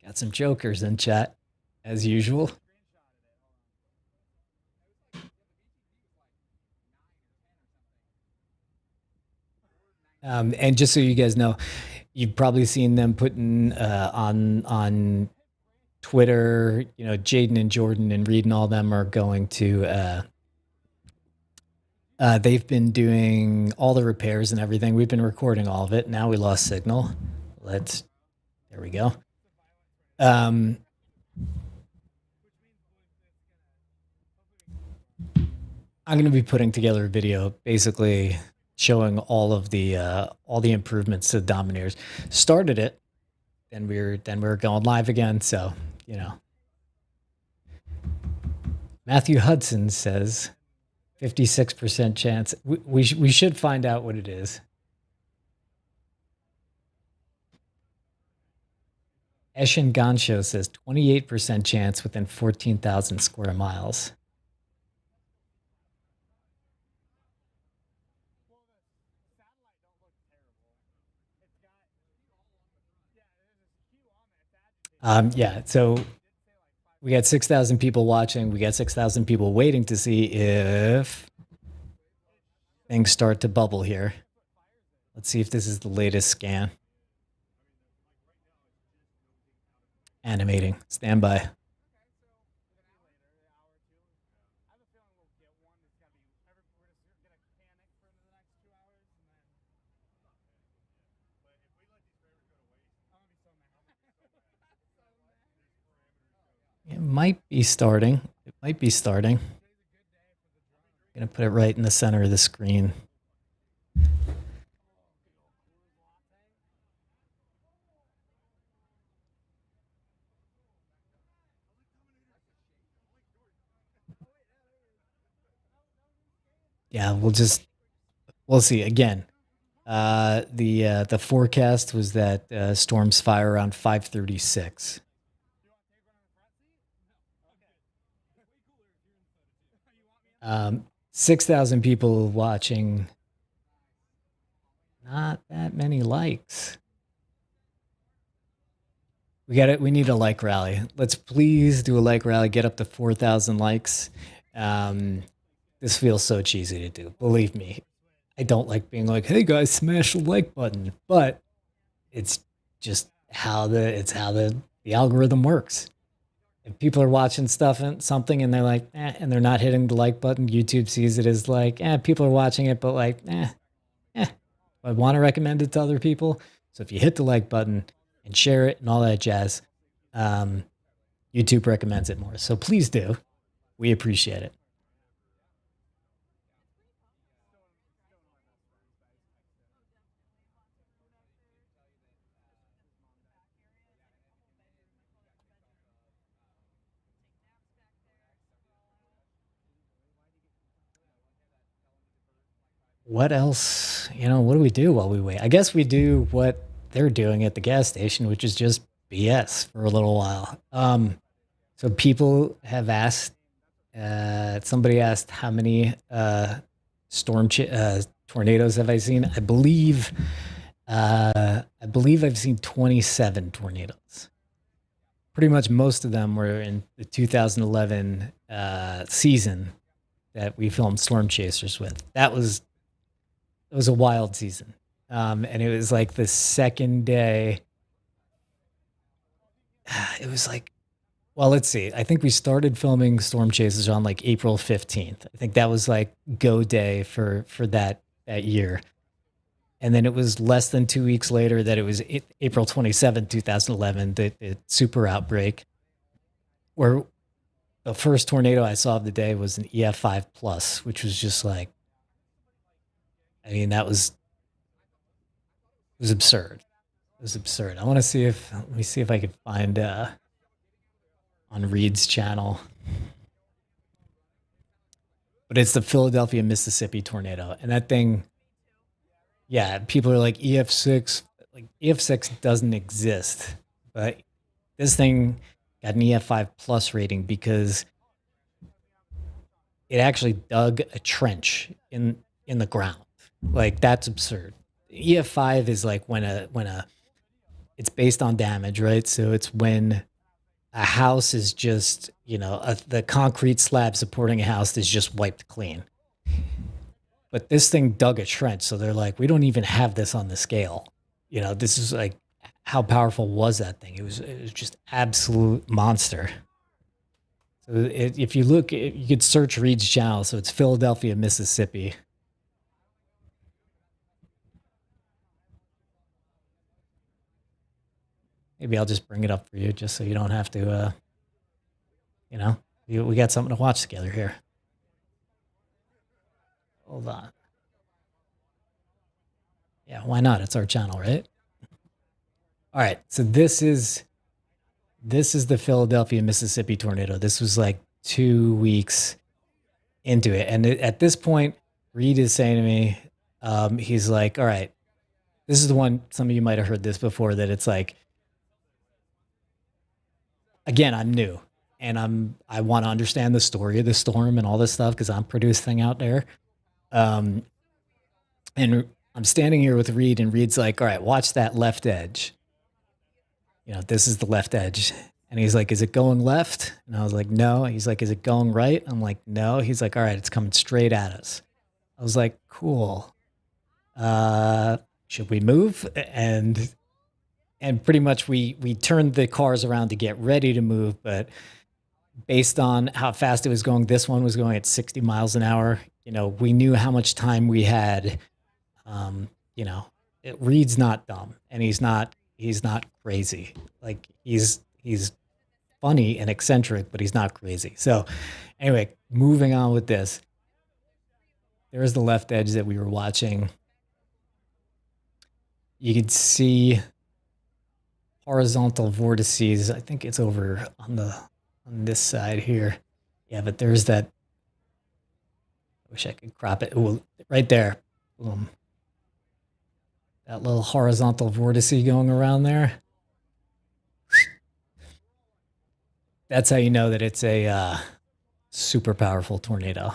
Got some jokers in chat, as usual. And just so you guys know, you've probably seen them putting on Twitter, Jaden and Jordan and Reed and all them are going to, they've been doing all the repairs and everything. We've been recording all of it. Now we lost signal. There we go. I'm going to be putting together a video basically showing all the improvements to the Dominators. Started it, then we're going live again. So, Matthew Hudson says 56% chance. We should find out what it is. Eshin Gansho says 28% chance within 14,000 square miles. Yeah, so we got 6,000 people watching. We got 6,000 people waiting to see if things start to bubble here. Let's see if this is the latest scan. Animating. Stand by. It might be starting. I'm going to put it right in the center of the screen. Yeah, we'll just we'll see. Again, the forecast was that storms fire around 5:36. 6,000 people watching. Not that many likes. We need a like rally. Let's please do a like rally. Get up to 4,000 likes. This feels so cheesy to do. Believe me, I don't like being like, "Hey guys, smash the like button," but it's just how the algorithm works. If people are watching something and they're like, and they're not hitting the like button, YouTube sees it as like, people are watching it, but like, I want to recommend it to other people. So if you hit the like button and share it and all that jazz, YouTube recommends it more. So please do. We appreciate it. What else? What do we do while we wait? I guess we do what they're doing at the gas station, which is just BS for a little while. So people have asked, somebody asked how many tornadoes have I seen? I believe I've seen 27 tornadoes. Pretty much most of them were in the 2011 season that we filmed Storm Chasers with. It was a wild season. And it was like the second day. It was like, well, let's see. I think we started filming Storm Chasers on like April 15th. I think that was like go day for that year. And then it was less than 2 weeks later that it was April 27th, 2011, the super outbreak, where the first tornado I saw of the day was an EF5 plus, which was just like, I mean, it was absurd. It was absurd. Let me see if I could find on Reed's channel. But it's the Philadelphia, Mississippi tornado. And that thing, yeah, people are like EF6. Like EF6 doesn't exist. But this thing got an EF5 plus rating because it actually dug a trench in the ground. Like, that's absurd. EF5 is like when it's based on damage, right? So it's when a house is just, the concrete slab supporting a house is just wiped clean. But this thing dug a trench, so they're like, we don't even have this on the scale. This is like, how powerful was that thing? It was just absolute monster. So if you look, you could search Reed's channel. So it's Philadelphia, Mississippi. Maybe I'll just bring it up for you just so you don't have to, we got something to watch together here. Hold on. Yeah, why not? It's our channel, right? All right, so this is the Philadelphia, Mississippi tornado. This was like 2 weeks into it. And at this point, Reed is saying to me, he's like, all right, this is the one, some of you might have heard this before, that it's like, again, I'm new and I want to understand the story of the storm and all this stuff because I'm producing out there. And I'm standing here with Reed and Reed's like, all right, watch that left edge. This is the left edge. And he's like, is it going left? And I was like, no. He's like, is it going right? I'm like, no. He's like, all right, it's coming straight at us. I was like, cool. Should we move? And pretty much we turned the cars around to get ready to move, but based on how fast it was going, this one was going at 60 miles an hour. We knew how much time we had. Reed's not dumb, and he's not crazy. Like he's funny and eccentric, but he's not crazy. So anyway, moving on with this. There's the left edge that we were watching. You could see horizontal vortices. I think it's over on this side here. Yeah, but there's that. I wish I could crop it. Ooh, right there. That little horizontal vortice going around there. That's how you know that it's a super powerful tornado.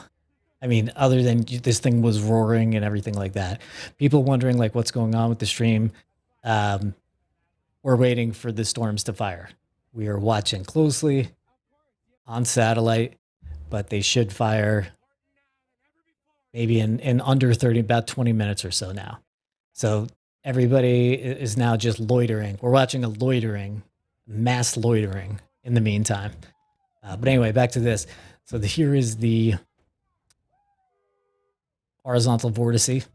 I mean, other than this thing was roaring and everything like that. People wondering like what's going on with the stream. We're waiting for the storms to fire. We are watching closely on satellite, but they should fire maybe in under 30, about 20 minutes or so now. So everybody is now just loitering. We're watching a loitering, mass loitering in the meantime. But anyway, back to this. So here is the horizontal vortice.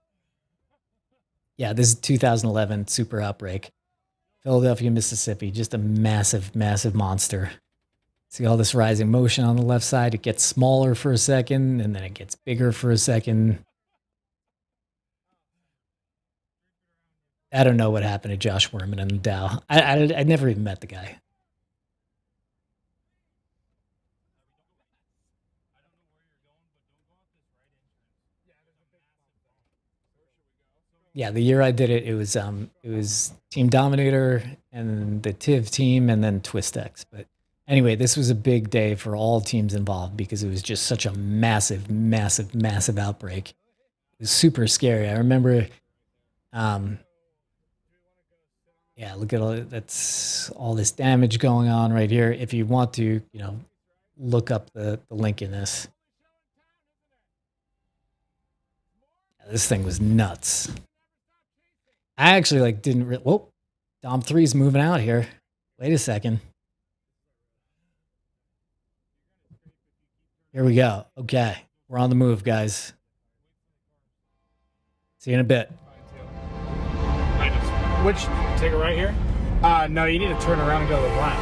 Yeah, this is 2011 super outbreak. Philadelphia, Mississippi, just a massive, massive monster. See all this rising motion on the left side? It gets smaller for a second, and then it gets bigger for a second. I don't know what happened to Josh Werman and Dow. I never even met the guy. Yeah, the year I did it, it was Team Dominator and the TIV team and then TwistX. But anyway, this was a big day for all teams involved because it was just such a massive, massive, massive outbreak. It was super scary. I remember, yeah, look at that's all this damage going on right here. If you want to, look up the link in this. Yeah, this thing was nuts. I actually didn't. Whoa, Dom 3's moving out here. Wait a second. Here we go. Okay, we're on the move, guys. See you in a bit. Take it right here? No, you need to turn around and go to the left.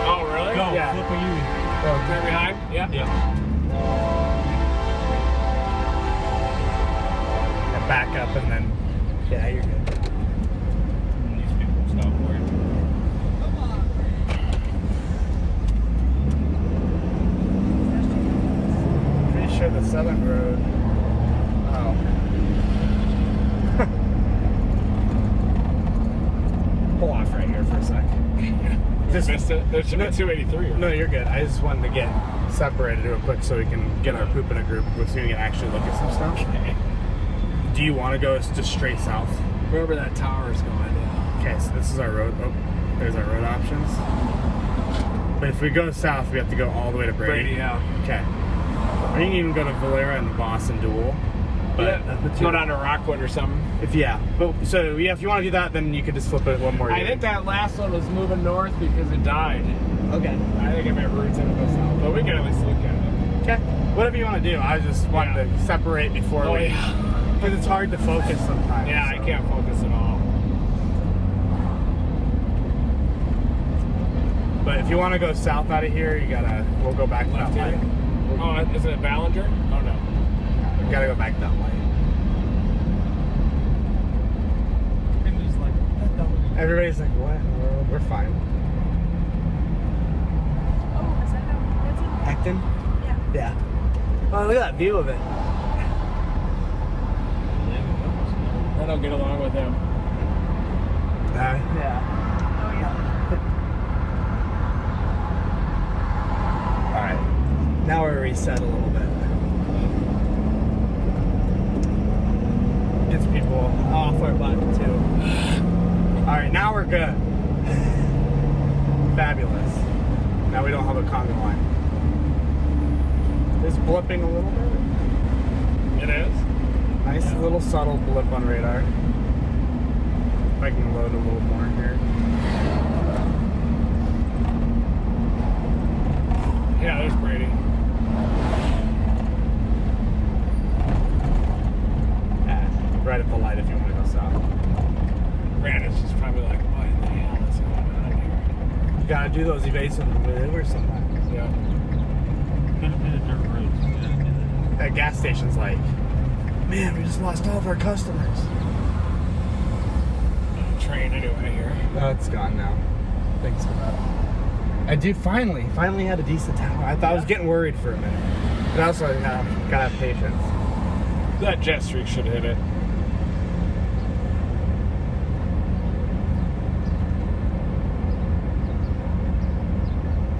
Oh, really? Go. Yeah. Flip you. Clear behind? Yeah. Yeah. And back up and then. Yeah, you're good. These people will stop for you. Pretty sure the southern road. Oh. Pull off right here for a sec. Just missed it. There should be 283. No, you're good. I just wanted to get separated real quick so we can get our poop in a group so we can actually look at some stuff. Okay. Do you want to go just straight south? Wherever that tower is going. Okay, so this is our road. Oh, there's our road options. But if we go south, we have to go all the way to Brady. Yeah. Okay. Or you can even go to Valera and the Boston Dual. But go down to Rockwood or something. If you want to do that, then you could just flip it one more. I think that last one was moving north because it died. Okay. I think it may roots into the south, but we can at least look at it. Okay. Whatever you want to do. I just wanted to separate before we. Because it's hard to focus sometimes. Yeah, so. I can't focus at all. But if you want to go south out of here, we'll go back that way. Oh, isn't it Ballinger? Oh, no. We gotta go back that way. Everybody's like, what? We're fine. Oh, is that that's it? Acton? Yeah. Yeah. Oh, look at that view of it. I don't get along with him. Yeah. Oh, yeah. Alright. Now we're reset a little bit. Gets people off our button too. Alright, now we're good. Fabulous. Now we don't have a conga line. It's blipping a little bit. It is? Nice little subtle blip on radar. If I can load a little more here. Yeah, there's Brady. Right at the light if you want to go south. Brandon's just probably like, what in the hell is going on here? You gotta do those evasive maneuvers sometimes. Yeah. That gas station's like, man, we just lost all of our customers. Train anyway here. Oh, it's gone now. Thanks for that. I do finally had a decent tower. I thought I was getting worried for a minute. But also, gotta have patience. That jet streak should hit it.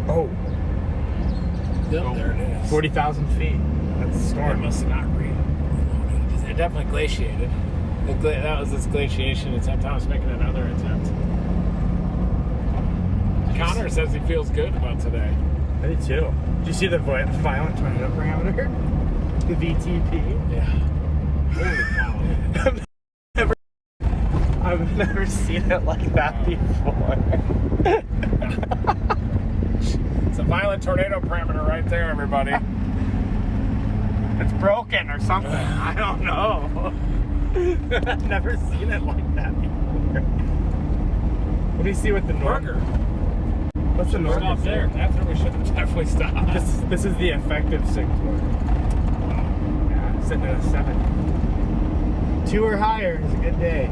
Oh. Yep, there it is. 40,000 feet. That's a It storm. must have not reloaded because it definitely glaciated. That was its glaciation attempt. I was making another attempt. Connor says he feels good about today. I did too. Did you see the violent tornado parameter? The VTP? Yeah. Holy cow. I've never seen it like that before. It's a violent tornado parameter right there, everybody. It's broken or something. I don't know. I've never seen it like that before. What do you see with the Burger. What's the normal? Stop there. That's where we should have definitely stopped. This is the effective sig torque. Yeah, sitting at a 7. 2 or higher is a good day.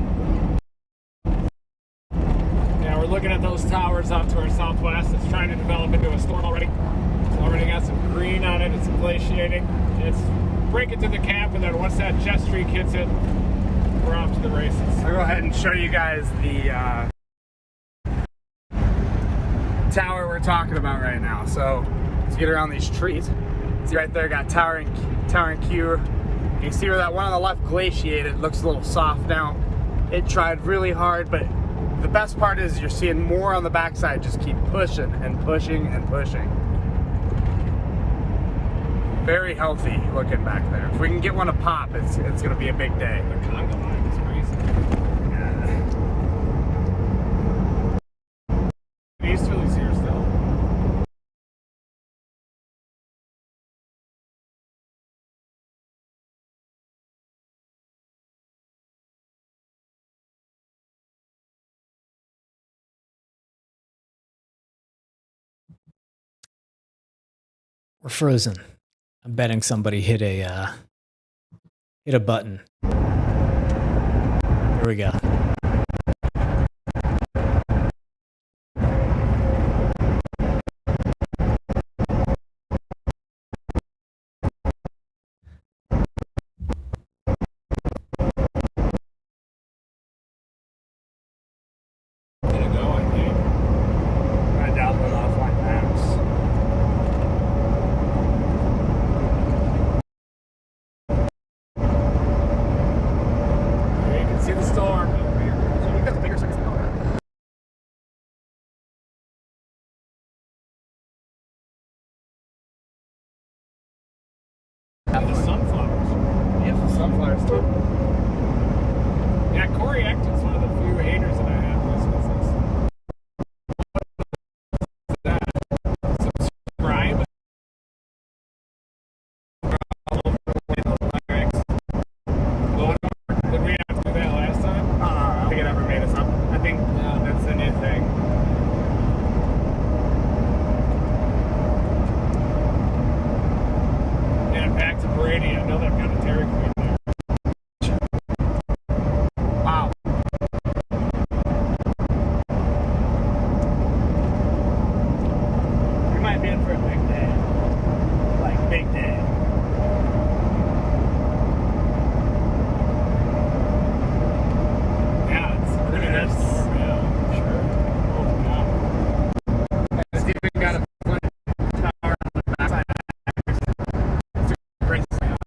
Yeah, we're looking at those towers off to our southwest. It's trying to develop into a storm already. It's already got some green on it. It's glaciating. It's breaking through the cap, and then once that jet streak hits it, we're off to the races. I'll go ahead and show you guys the tower we're talking about right now. So let's get around these trees. See right there, got tower and Q. You can see where that one on the left glaciated. Looks a little soft now. It tried really hard, but the best part is you're seeing more on the backside. Just keep pushing and pushing and pushing. Very healthy looking back there. If we can get one to pop, it's gonna be a big day. The conga line is crazy. Yeah. Easterly's here still. We're frozen. I'm betting somebody hit a button. Here we go. Gonna go, I think. I download offline maps. You can see the storm. So we've got the bigger circus now. The sunflowers. Yeah, sunflowers too. Yeah, Corey Ecton's one of the few haters that I have in this business. Subscribe. Did we have to do that last time? I don't think it ever made us up. I think that's the new thing. And back to Brady. I know they've got a Dairy Queen there. Wow. We might be in for a big day. Like, big day. Yeah, it's a pretty good storm. Yeah, for sure. Oh, God. It's even got a flint tower on the backside. It's a great sound.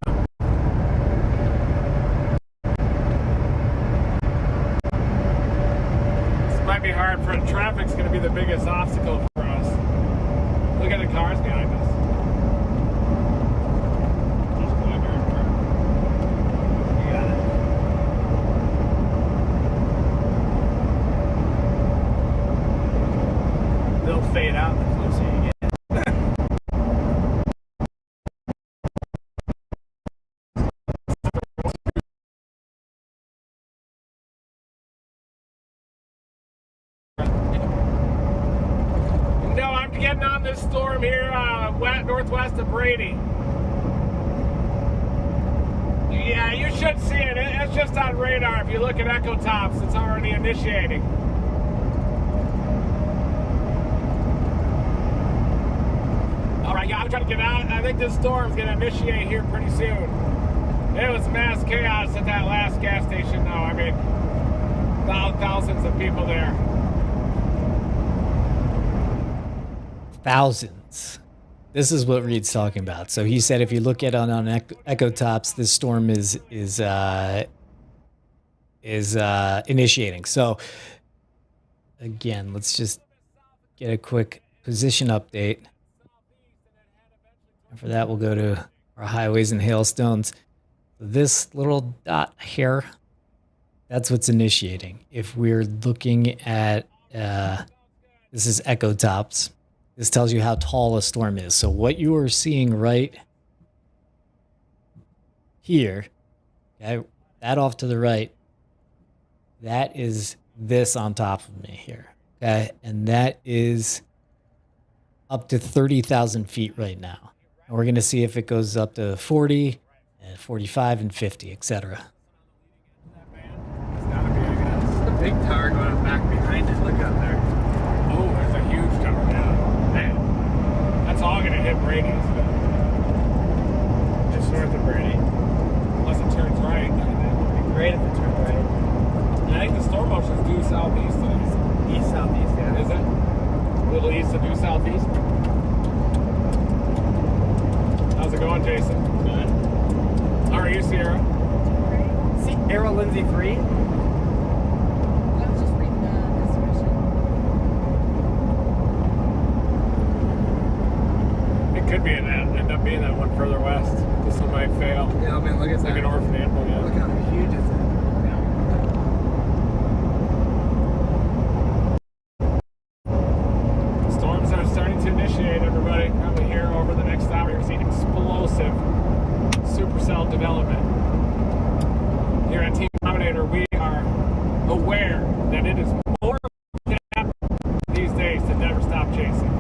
This might be hard for traffic's going to be the biggest obstacle for us. Look at the cars behind us. You got it. They'll fade out the closer you get. No, I'm getting on this storm here northwest of Brady. Yeah, you should see it. It's just on radar. If you look at Echo Tops, it's already initiating. All right, yeah, I'm trying to get out. I think this storm's going to initiate here pretty soon. It was mass chaos at that last gas station, though. I mean, thousands of people there. Thousands. This is what Reed's talking about. So he said if you look at it on Echo Tops, this storm is initiating. So again, let's just get a quick position update. And for that, we'll go to our highways and hailstones. This little dot here, that's what's initiating. If we're looking at, this is Echo Tops. This tells you how tall a storm is. So what you are seeing right here, okay, that off to the right, that is this on top of me here, okay? And that is up to 30,000 feet right now. And we're going to see if it goes up to 40, and 45, and 50, etc. It's gotta be, I guess. The big tower going back behind it. Look out there. Oh, there's a huge tower now. Man, that's all going to hit Brady's, but just north of Brady. Unless it turns right. It would be great if it turned right. And I think the storm motion's due southeast today. East-southeast, yeah. Is it? A little east of due southeast? How's it going, Jason? Good. How are you, Sierra? Sierra Lindsey 3? I was just reading the description. It could be end up being that one further west. This one might fail. Yeah, man, look at It's like that. an orphan animal, yeah. Look how huge it's Storms are starting to initiate, everybody. Probably here over the next hour. You're seeing explosive supercell development. Here at Team Dominator, we are aware that it is more important these days to never stop chasing.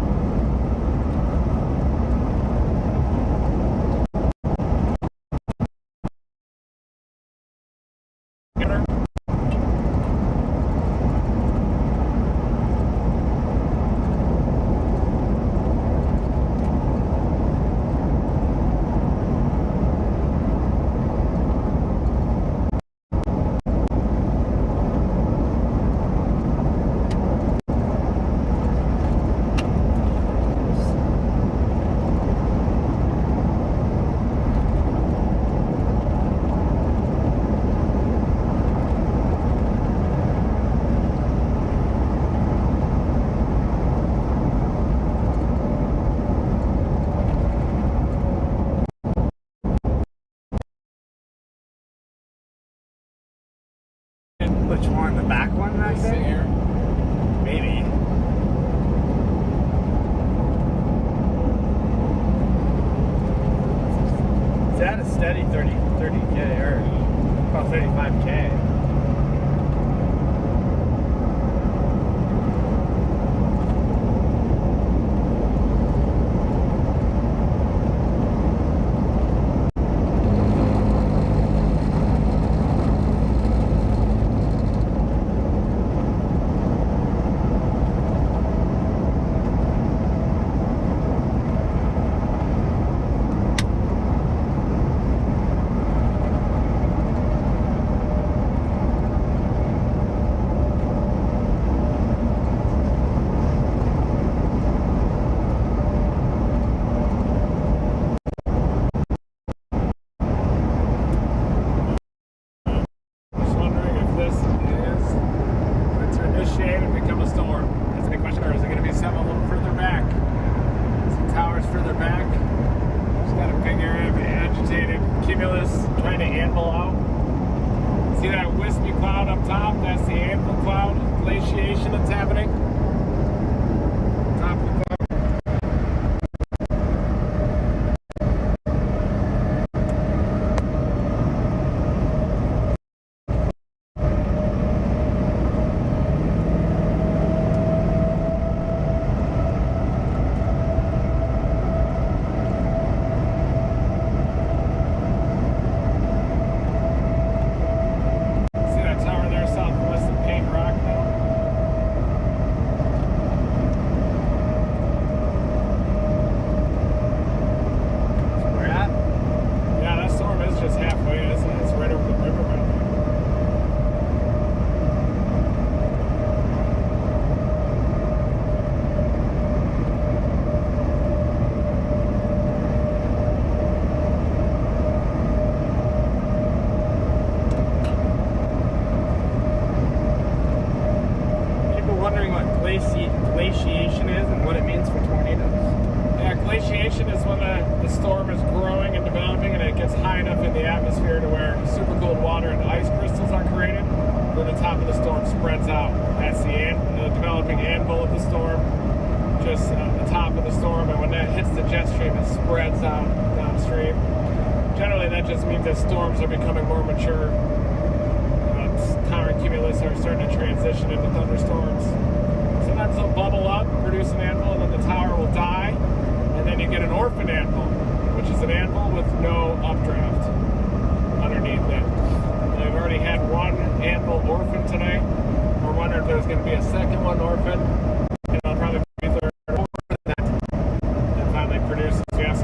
Which one? The back one back there? Maybe. It's at a steady 30K or about 35K. spreads out. That's the developing anvil of the storm, just the top of the storm, and when that hits the jet stream, it spreads out downstream. Generally, that just means that storms are becoming more mature. Tower cumulus are starting to transition into thunderstorms. Sometimes they'll bubble up, produce an anvil, and then the tower will die, and then you get an orphan anvil, which is an anvil with no updraft underneath it. They've already had one anvil orphan today. We're wondering if there's going to be a second one orphan, and it'll probably be third or that, and finally produces yes.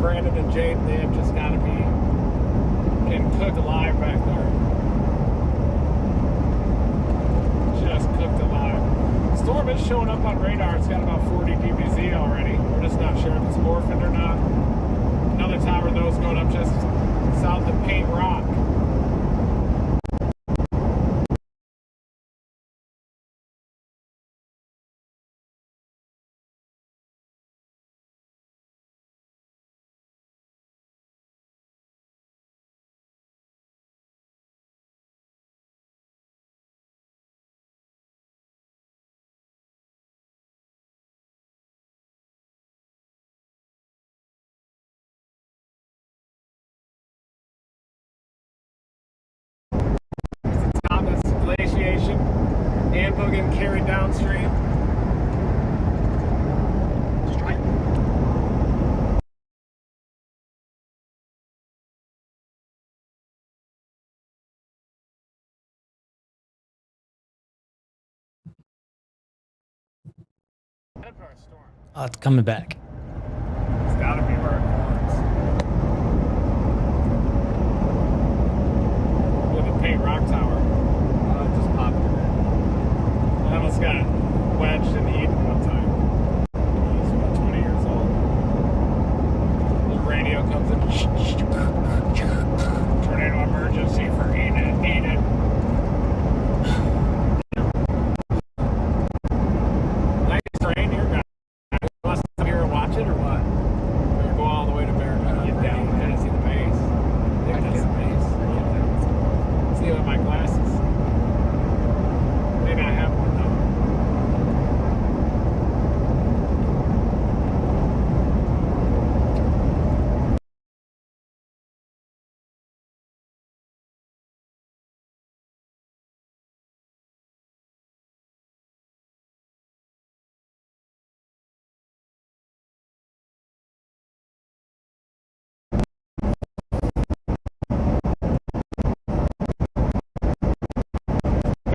Bradon and Jaden, they have just got to be getting cooked alive back there. Just cooked alive. The storm is showing up on radar. It's got about 40 dBz already. We're just not sure if it's orphaned or not. Another tower, though, is going up just south of Paint Rock. Glaciation, anvil getting carried downstream. Just try it. Oh, it's coming back. It's gotta be where it forms. Look at the Paint Rock Tower. Just popped in there. I almost got wedged in Eden one time. He's about 20 years old. The radio comes in. Tornado emergency for Eden. Nice rain here, guys. You want to come here and watch it or what? Or go all the way to Bear? Get down. Kind of see the base. There, that's the base. See with my glasses. Maybe I have one though.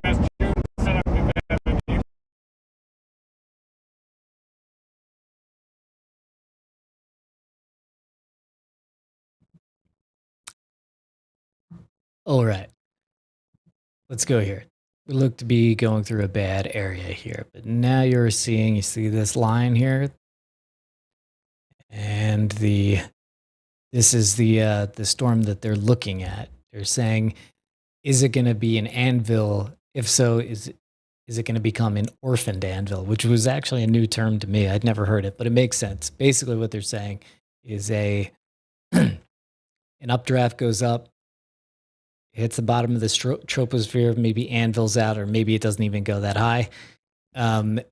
Best June setup we've ever used. All right. Let's go here. We look to be going through a bad area here, but now you see this line here, and this is the storm that they're looking at. They're saying, is it going to be an anvil? If so, is it going to become an orphaned anvil? Which was actually a new term to me. I'd never heard it, but it makes sense. Basically, what they're saying is an updraft goes up, hits the bottom of the troposphere, maybe anvils out, or maybe it doesn't even go that high. And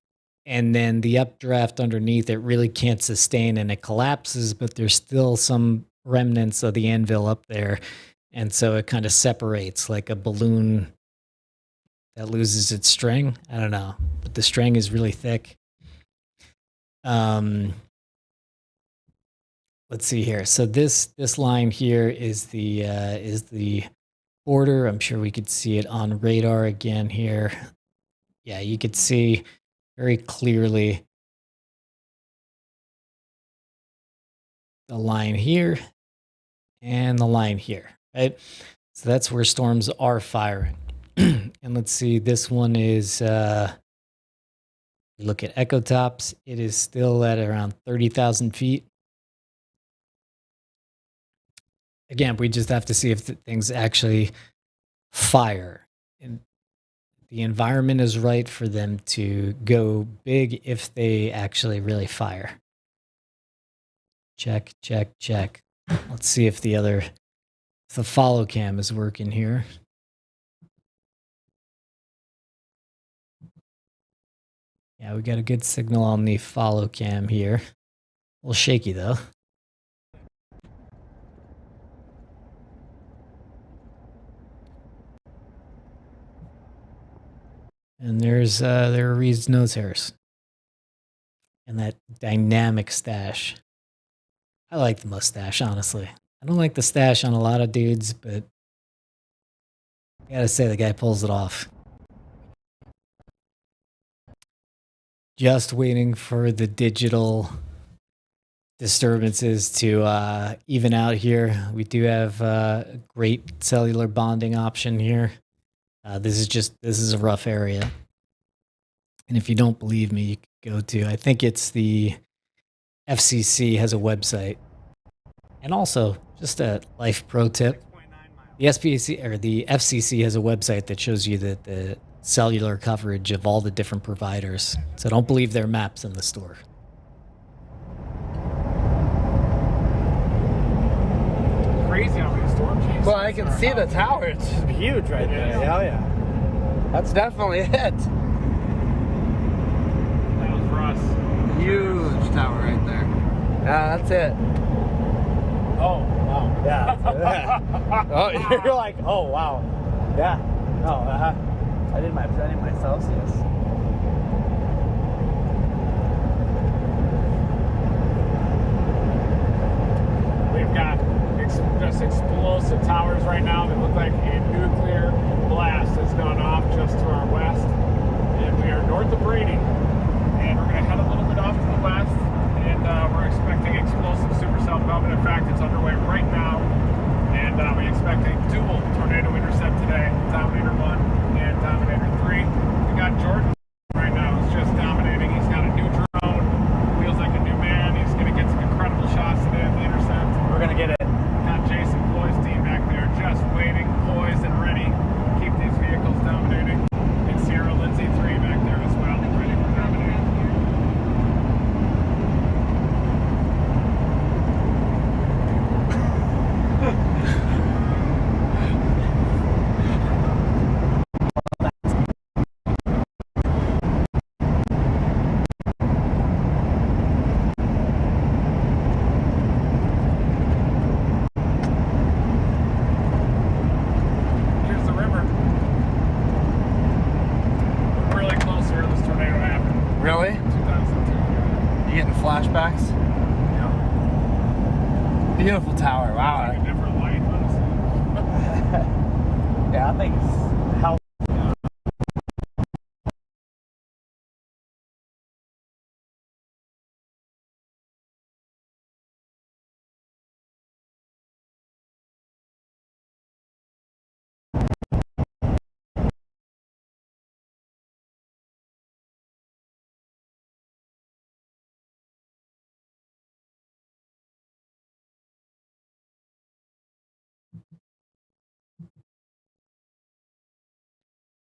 then the updraft underneath it really can't sustain and it collapses, but there's still some remnants of the anvil up there. And so it kind of separates like a balloon that loses its string. I don't know, but the string is really thick. Let's see here. So this line here is the border. I'm sure we could see it on radar again here. Yeah, you could see very clearly the line here and the line here, right? So that's where storms are firing. And let's see, this one is, look at Echo Tops. It is still at around 30,000 feet. Again, we just have to see if things actually fire. And the environment is right for them to go big if they actually really fire. Check, check, check. Let's see if the follow cam is working here. Yeah, we got a good signal on the follow cam here. A little shaky though. And there are Reed's nose hairs. And that dynamic stash. I like the mustache, honestly. I don't like the stash on a lot of dudes, but I gotta say the guy pulls it off. Just waiting for the digital disturbances to even out here. We do have a great cellular bonding option here. This is a rough area. And if you don't believe me, you can go to, I think it's the FCC has a website. And also, just a life pro tip. The FCC has a website that shows you the cellular coverage of all the different providers. So don't believe their maps in the store. Crazy how many storm chasers. Well, I can see the tower. It's just huge right there. Hell yeah. That's definitely it. That was for us. Huge tower right there. Yeah, that's it. Oh, wow. Yeah. Oh, you're like, oh, wow. Yeah. No, I did my Celsius. We've got just explosive towers right now that look like a nuclear blast has gone off just to our west. And we are north of Brady. And we're going to head a little bit off to the west. And we're expecting explosive supercell development. In fact, it's underway right now. And we expect a dual tornado intercept today. Dominator 1 and Dominator 3. We got Jordan right now who's just dominating. He's got a new drone. Feels like a new man. He's going to get some incredible shots today at the intercept. We're going to get it. Got Jason Goystein back there just waiting, poised and ready to keep these vehicles dominating. And Sierra Lindsey 3 back there as well, ready for dominating. Here's the river. We're really close here. This tornado happened Really? in 2002. You getting flashbacks? Yeah. Beautiful tower. Wow. Like a different life, honestly. Yeah, I think it's healthy.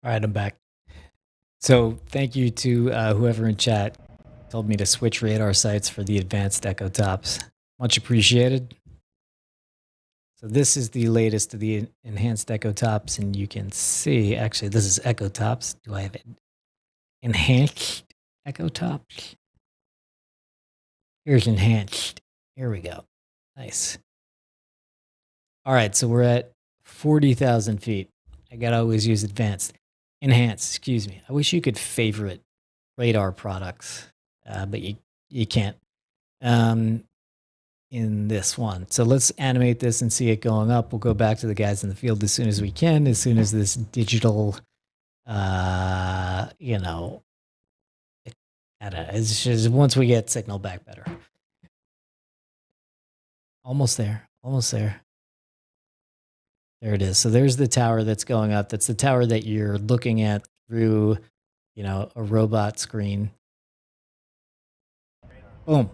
All right, I'm back. So thank you to whoever in chat told me to switch radar sites for the advanced Echo Tops. Much appreciated. So this is the latest of the enhanced Echo Tops, and you can see, actually, this is Echo Tops. Do I have it? Enhanced Echo Tops? Here's enhanced. Here we go. Nice. All right, so we're at 40,000 feet. I gotta always use advanced. Enhanced, excuse me. I wish you could favorite radar products, but you can't in this one. So let's animate this and see it going up. We'll go back to the guys in the field as soon as we can, as soon as this digital, I don't know, it's just once we get signal back better. Almost there, almost there. There it is. So there's the tower that's going up. That's the tower that you're looking at through, you know, a robot screen. Boom.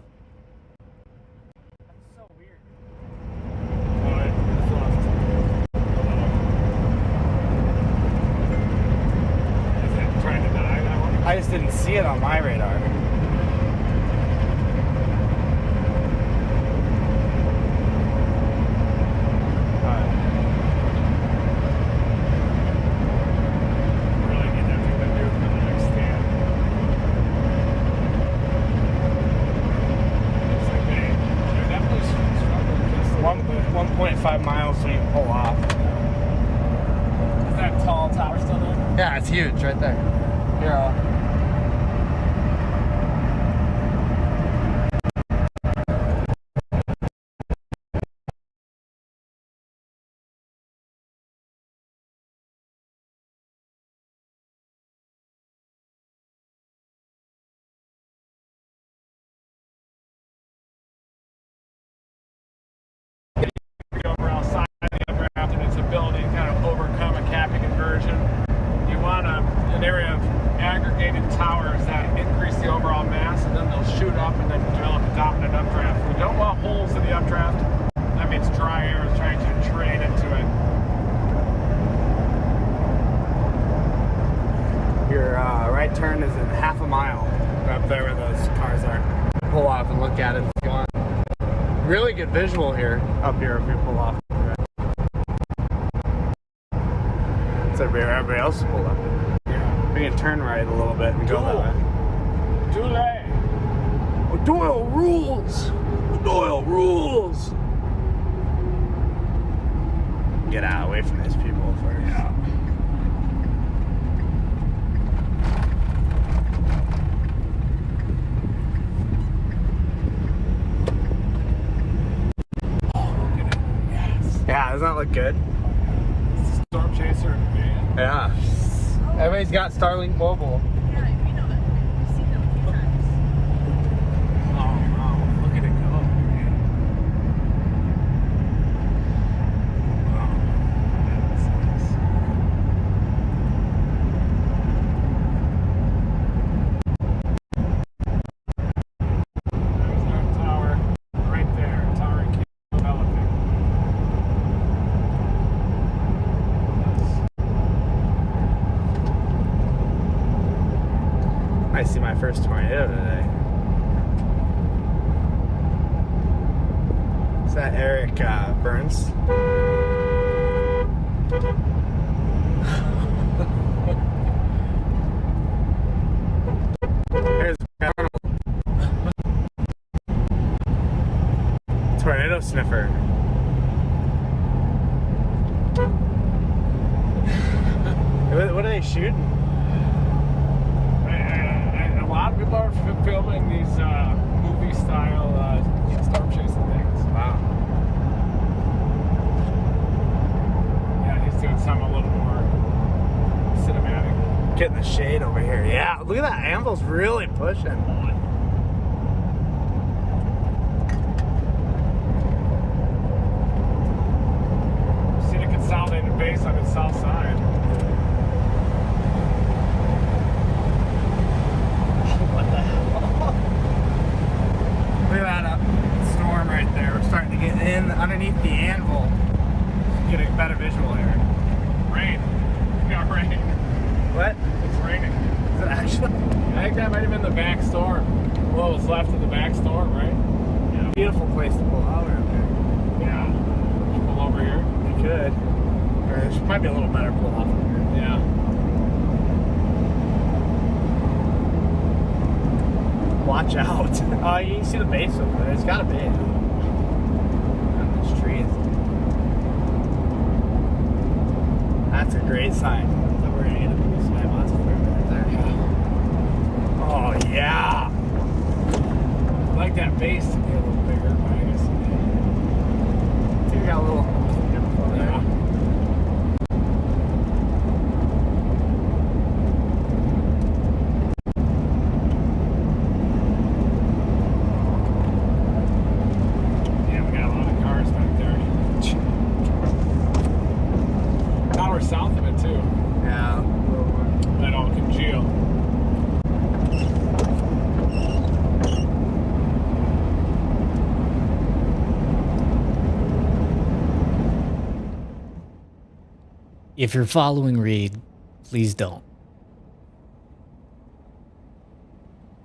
I just didn't see it on my radar. Really need that thing to do for the next stand. It's like they're definitely struggling just a little bit. 1.5 miles so you can pull off. Is that tall tower still there? Yeah, it's huge right there. Here, over outside the updraft and its ability to kind of overcome a capping inversion. You want an area of aggregated towers that increase the overall mass, and then they'll shoot up and then develop a dominant updraft. We don't want holes in the updraft. That means dry air is trying to drain into it. your right turn is in half a mile. Up there where those cars are. Pull off and look at it if you want. Really good visual here, up here if you pull off. So everybody else is pulled up. Yeah. We can turn right a little bit and go that way. Doyle rules! Doyle rules! Get out away from these people first. Yeah. Yeah, doesn't that look good? Storm chaser van. Yeah. Everybody's got Starlink Mobile. Yeah, we know that. We've seen them a few times. Oh, wow. Look at it go. Wow. That's nice. There's our tower right there. Tower keeps developing. I see my first tornado today. Is that Eric Burns? There's Arnold. Tornado sniffer. What are they shooting? A lot of people are filming these movie-style storm chasing things. Wow. Yeah, he's doing something a little more cinematic. Getting the shade over here. Yeah, look at that. Anvil's really pushing. See the consolidated base on its south side. What the hell? Look at that storm right there. We're starting to get in underneath the anvil. Get a better visual here. Rain. We got rain. What? It's raining. Is it actually? I think that might have been the back storm. What was left of the back storm, right? Yeah. Beautiful place to pull out right there. Yeah. Pull over here. You could. Or there might be a little better pull off over here. Yeah. Watch out. Oh, you can see the base over there. It's got a base. On those trees. That's a great sign. So we're going to get a blue sky monster right there. Yeah. Oh, yeah. I'd like that base to be a little bigger, but I guess See, we got a little info there. yeah. Yeah, we got a lot of cars back there. If you're following Reed, please don't.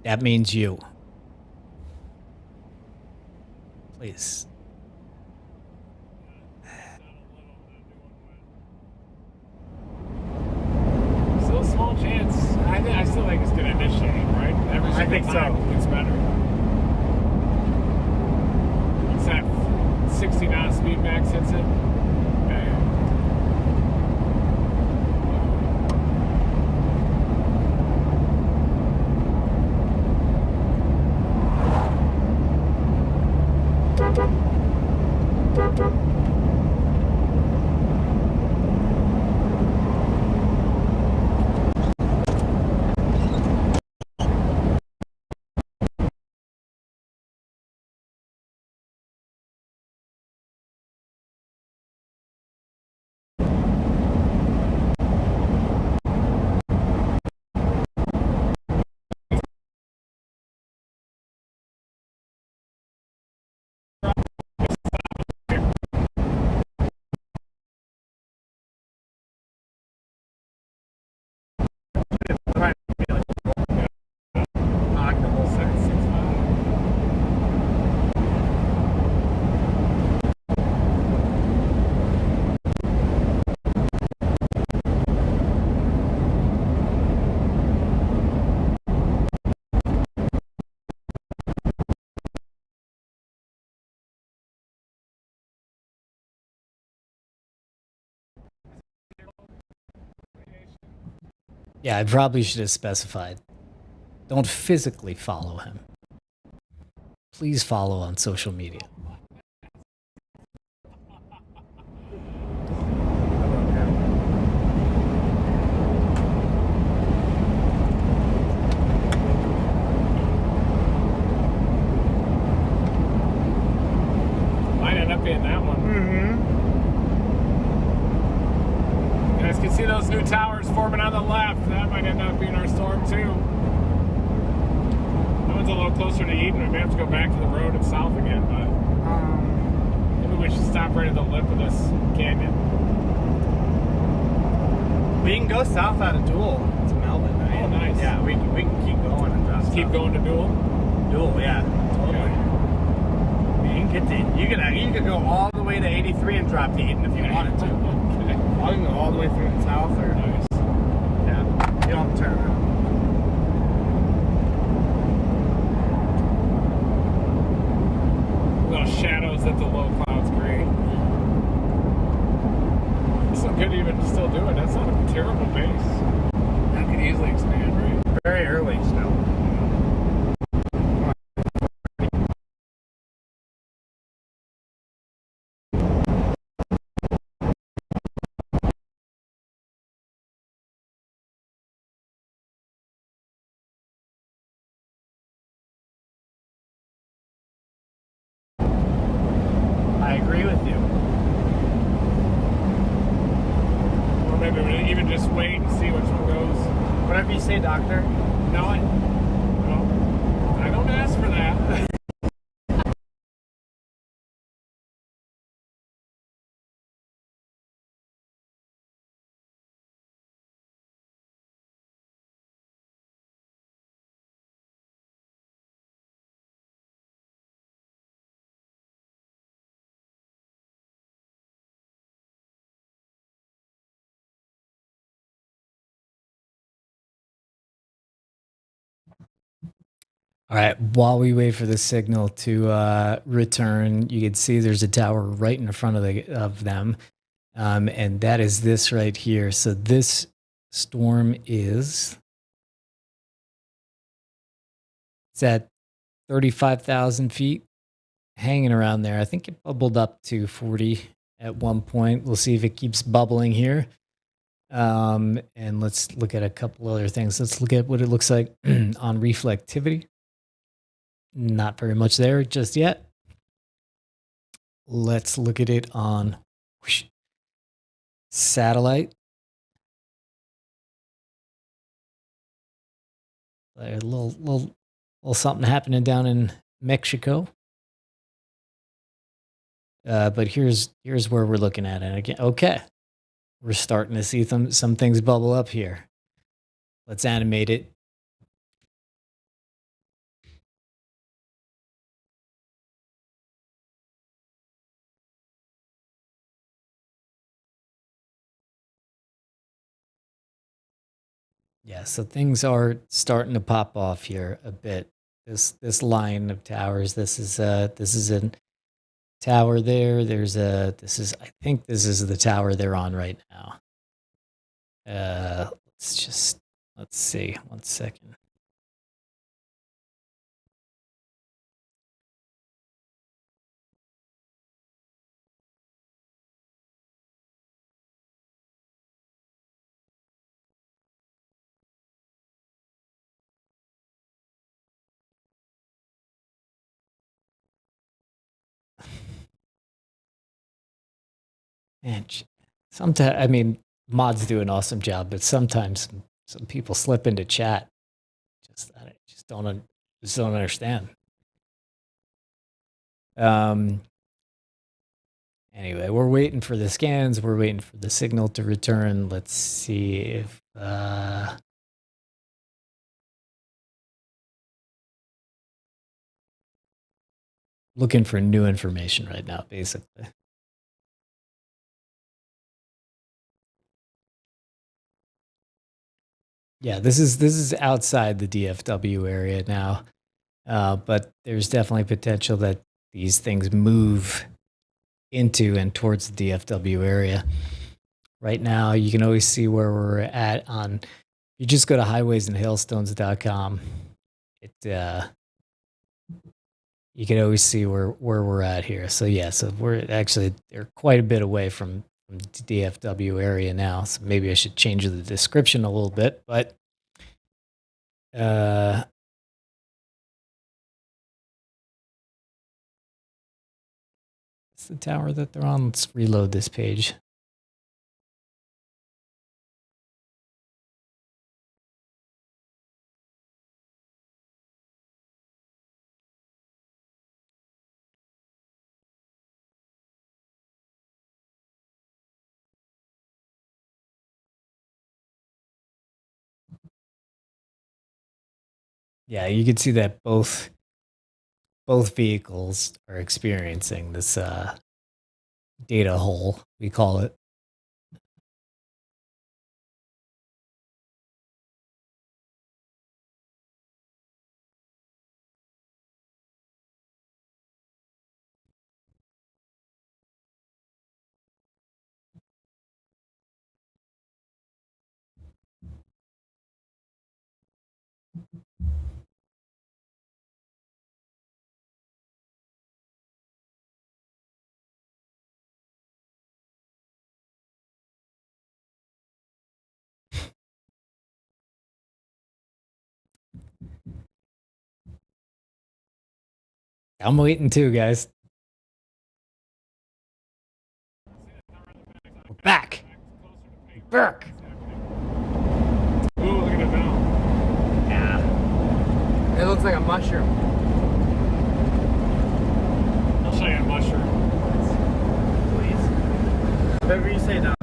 That means you. Please. Still a small chance. I still think it's going to initiate, right? Every single time it gets better. Once that 60 knot speed max hits it, bang. Yeah, I probably should have specified. Don't physically follow him. Please follow on social media. Might end up being that one. You guys can see those new towers forming on the left. That might end up being our storm too. That one's a little closer to Eden. We may have to go back to the road and south again, but maybe we should stop right at the lip of this canyon. We can go south out of Duel to Melvin, right? Oh, nice. Yeah, we can keep going and drop Just keep stuff. going to Duel. Duel, yeah, totally. You can get to, you could go all the way to 83 and drop to Eden if you wanted to. Okay. I can go all the way through the south, or Nice. yeah, you don't have to turn around. Those shadows at the low clouds, great. It's so good to even still do it. That's not a terrible base. That could easily expand, right? Very early still. I agree with you. Or maybe we even just wait and see which one goes. Whatever you say, doctor. No, I don't ask for that. All right, while we wait for the signal to return, you can see there's a tower right in front of them, and that is this right here. So this storm it's at 35,000 feet, hanging around there. I think it bubbled up to 40 at one point. We'll see if it keeps bubbling here. And let's look at a couple other things. Let's look at what it looks like on reflectivity. Not very much there just yet. Let's look at it on satellite. A little something happening down in Mexico. But here's where we're looking at it again. Okay. we're starting to see some things bubble up here. Let's animate it. Yeah, so things are starting to pop off here a bit. This line of towers. This is a tower there. I think this is the tower they're on right now. Let's see. 1 second. Man, sometimes, I mean, mods do an awesome job, but sometimes some people slip into chat. I just don't understand. Anyway, we're waiting for the scans. We're waiting for the signal to return. Let's see if looking for new information right now, basically. Yeah, this is outside the DFW area now, but there's definitely potential that these things move into and towards the DFW area. Right now, you can always see where we're at on. You just go to highwaysandhailstones.com. You can always see where we're at here. So yeah, so they're quite a bit away from the DFW area now. So maybe I should change the description a little bit, but it's the tower that they're on. Let's reload this page. Yeah, you can see that both vehicles are experiencing this data hole, we call it. I'm waiting too, guys. We're back. Burke. Ooh, look at it now. It looks like a mushroom. I'll show you a mushroom. Please. Whatever you say, Doc.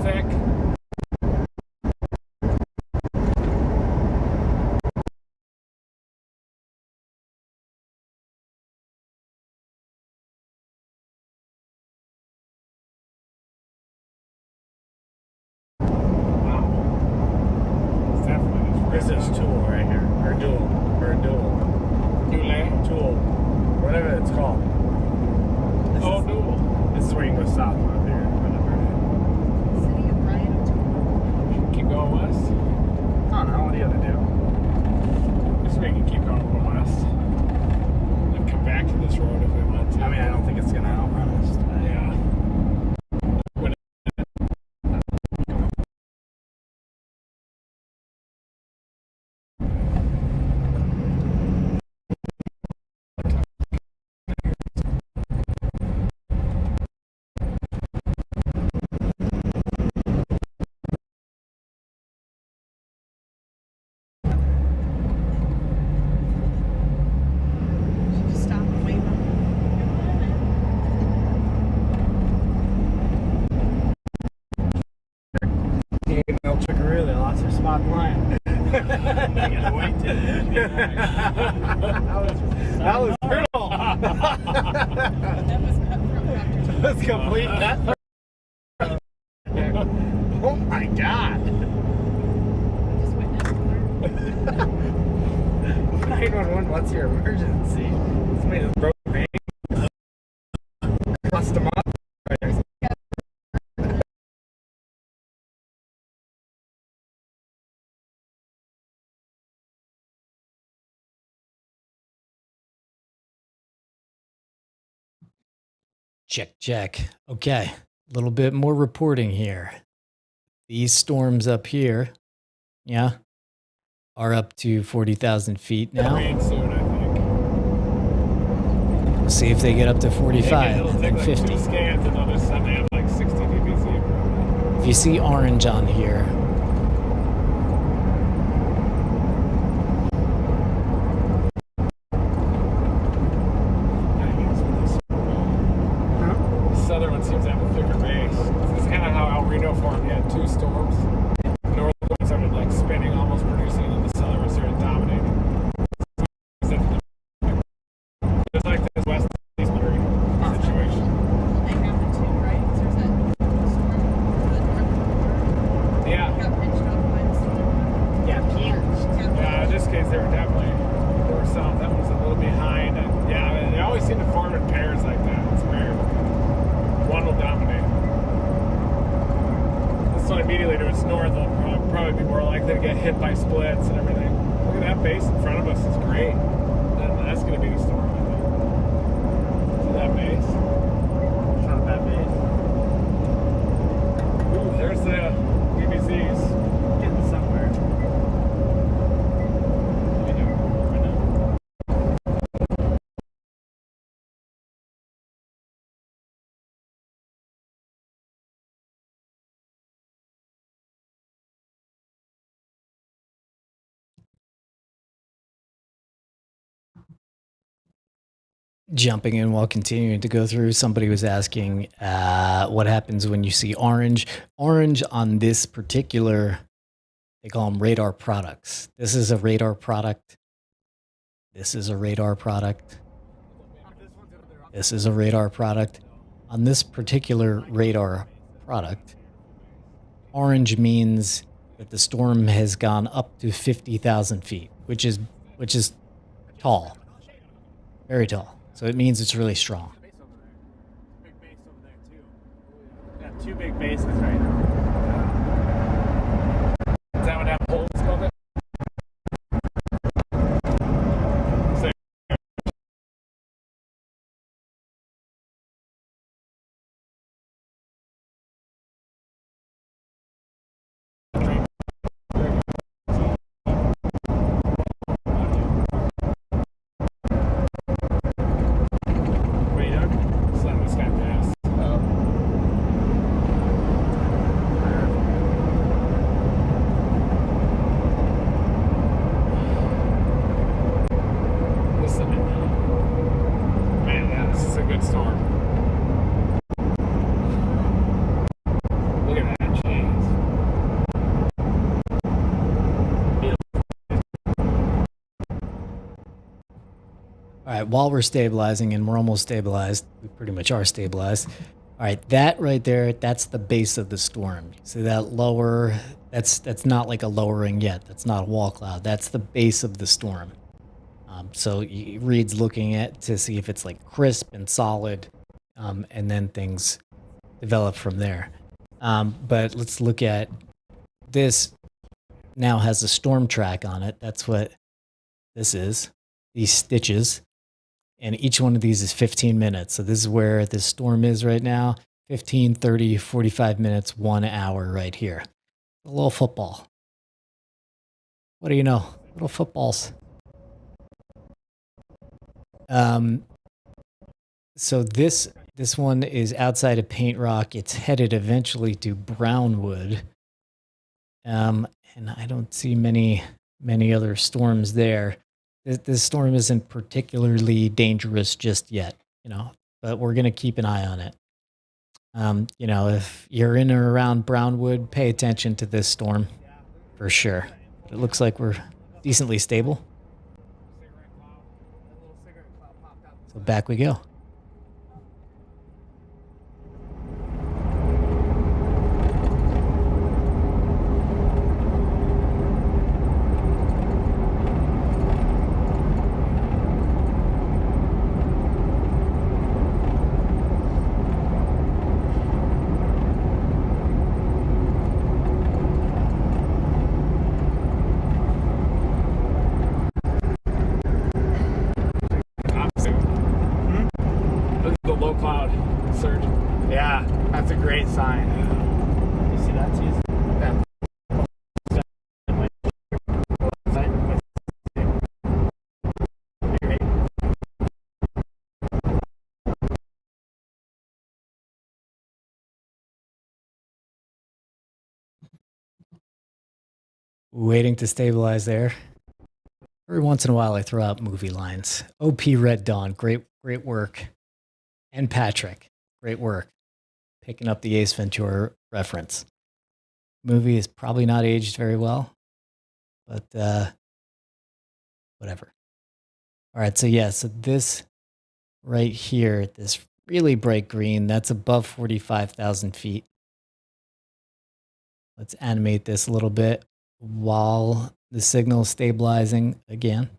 thick. This is Tool right here, or Dual, Tool, whatever it's called. Dual. This is where you go south up here. City of Bryan. Keep going west. I don't know, what do you have to do? This way you can keep going west. And come back to this road if we want to. I mean, I don't think it's gonna outrun us today. Yeah. Just stop and wave them. No trickaroo, they lost their spot in line. They gotta wait till That was brutal. That was cutthroat after That was complete cutthroat. Oh my god. just witnessed. 911, what's your emergency? Somebody just broke the vein. Bust them up. Check. Okay, a little bit more reporting here. These storms up here, yeah, are up to 40,000 feet now. Rain soon, I think. We'll see if they get up to 45 It'll and take then like 50. 2 scans and they'll just suddenly have like 60 dBz improvement. If you see orange on here, This other one seems to have a thicker base. This is kind of how El Reno formed. You had 2 storms. The north one started like spinning, almost producing, and the southern one started dominating. It's like this west east situation. They have the two, right? 'Cause there's that storm to the north. Yeah. Got pinched off by the storm. Yeah, in this case, they were definitely more south. That one's a little behind. And yeah, they always seem to form in pairs like that. It's weird. One will dominate. This one immediately to its north will probably be more likely to get hit by splits and everything. Look at that base in front of us. It's great. That's going to be the storm, I think. See that base? It's not a bad base. Ooh, there's the BBZs. Getting somewhere. jumping in while continuing to go through, somebody was asking what happens when you see orange. Orange on this particular, they call them radar products. This is a radar product. This is a radar product. This is a radar product. On this particular radar product, orange means that the storm has gone up to 50,000 feet, which is tall, very tall. So it means it's really strong. Big base over there too. We got 2 big bases right now. Is that what that hole's called? What are you doing? Just letting this guy pass. All right, while we're stabilizing, and we're almost stabilized, we pretty much are stabilized. All right, that right there, that's the base of the storm. See that lower, that's not like a lowering yet. That's not a wall cloud. That's the base of the storm. So Reed's looking at to see if it's like crisp and solid, and then things develop from there. But let's look at this. Now has a storm track on it. That's what this is. These stitches. And each one of these is 15 minutes. So this is where this storm is right now. 15, 30, 45 minutes, 1 hour right here. A little football. What do you know? Little footballs. So this one is outside of Paint Rock. It's headed eventually to Brownwood. And I don't see many other storms there. This storm isn't particularly dangerous just yet, but we're going to keep an eye on it. If you're in or around Brownwood, pay attention to this storm for sure. But it looks like we're decently stable. So back we go. Low cloud surge. Yeah, that's a great sign. You see that, Susan? Waiting to stabilize there. Every once in a while I throw out movie lines. OP Red Dawn, great work. And Patrick, great work. Picking up the Ace Ventura reference. Movie is probably not aged very well, but whatever. All right, so this right here, this really bright green, that's above 45,000 feet. Let's animate this a little bit while the signal is stabilizing again.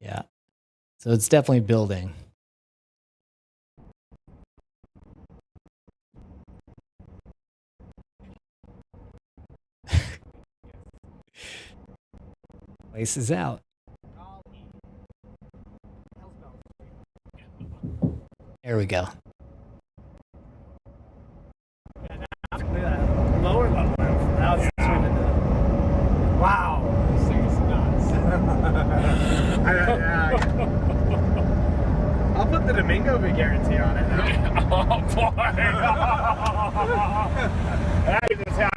Yeah, so it's definitely building. Place is out. There we go. Lower level. Now it's turned into. Wow. This thing is nuts. I'll put the Domingo guarantee on it now. Oh boy. That just happened.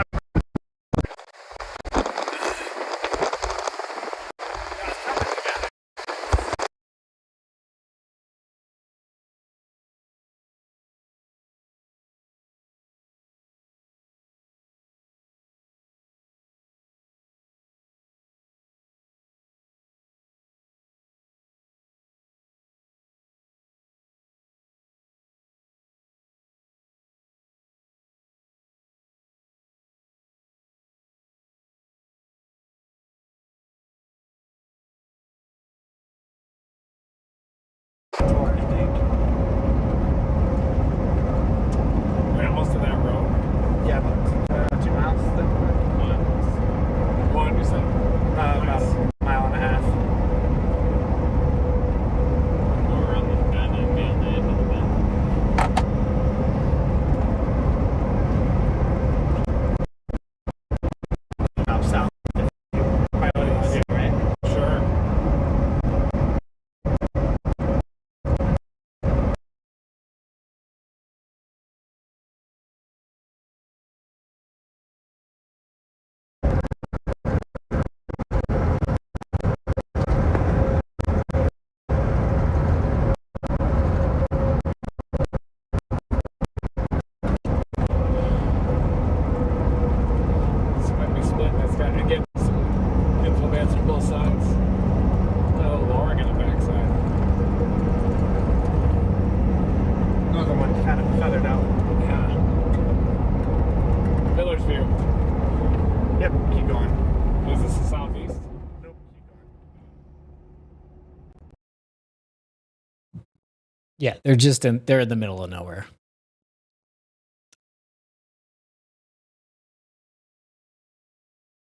Yeah, they're in the middle of nowhere.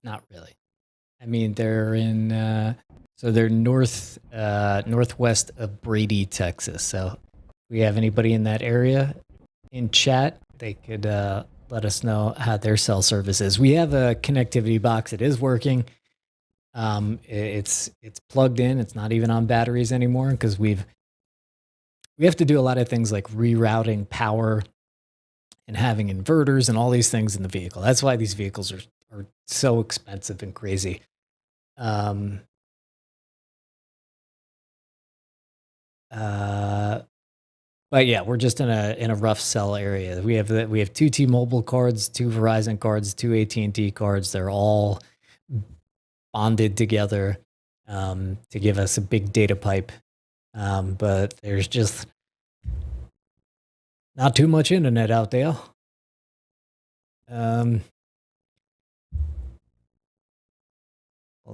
Not really. I mean, they're in so they're northwest of Brady, Texas. So if we have anybody in that area in chat, they could let us know how their cell service is. We have a connectivity box. It is working. It's plugged in. It's not even on batteries anymore because we have to do a lot of things like rerouting power and having inverters and all these things in the vehicle. That's why these vehicles are so expensive and crazy. But yeah, we're just in a rough cell area. We have 2 T-Mobile cards, 2 Verizon cards, 2 AT&T cards. They're all bonded together to give us a big data pipe. But there's just not too much internet out there. Well,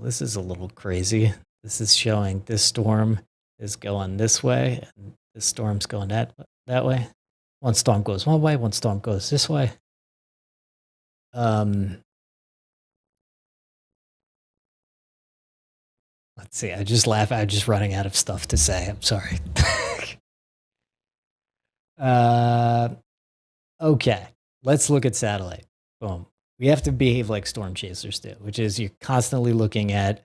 this is a little crazy. This is showing this storm is going this way, and this storm's going that way. One storm goes one way, one storm goes this way. Let's see. I just laugh. I'm just running out of stuff to say. I'm sorry. Okay. Let's look at satellite. Boom. We have to behave like storm chasers do, which is you're constantly looking at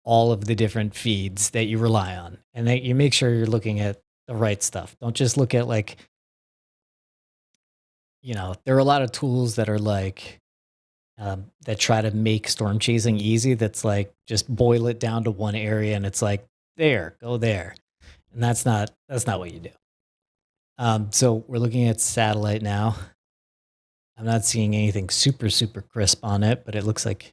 all of the different feeds that you rely on, and that you make sure you're looking at the right stuff. Don't just look at like, there are a lot of tools that are like, that try to make storm chasing easy. That's like, just boil it down to one area and it's like, go there. And that's not what you do. So we're looking at satellite now. I'm not seeing anything super, super crisp on it, but it looks like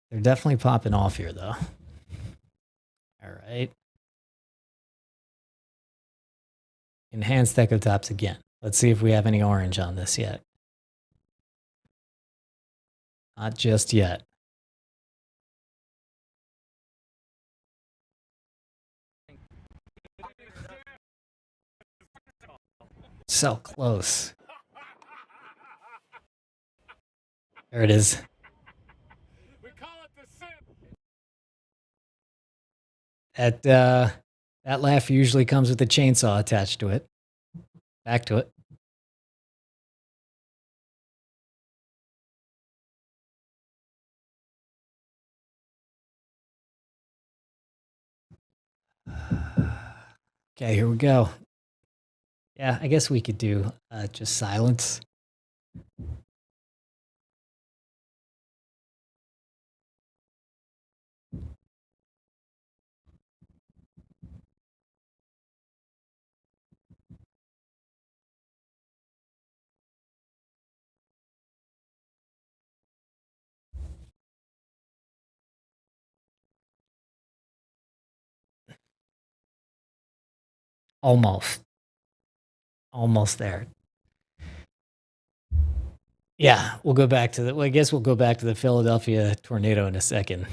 they're definitely popping off here, though. All right. Enhanced echo tops again. Let's see if we have any orange on this yet. Not just yet. So close. There it is. We call it the That laugh usually comes with a chainsaw attached to it. Back to it. Okay, here we go. Yeah, I guess we could do just silence. Almost there. Yeah, we'll go back to the. Well, I guess we'll go back to the Philadelphia tornado in a second.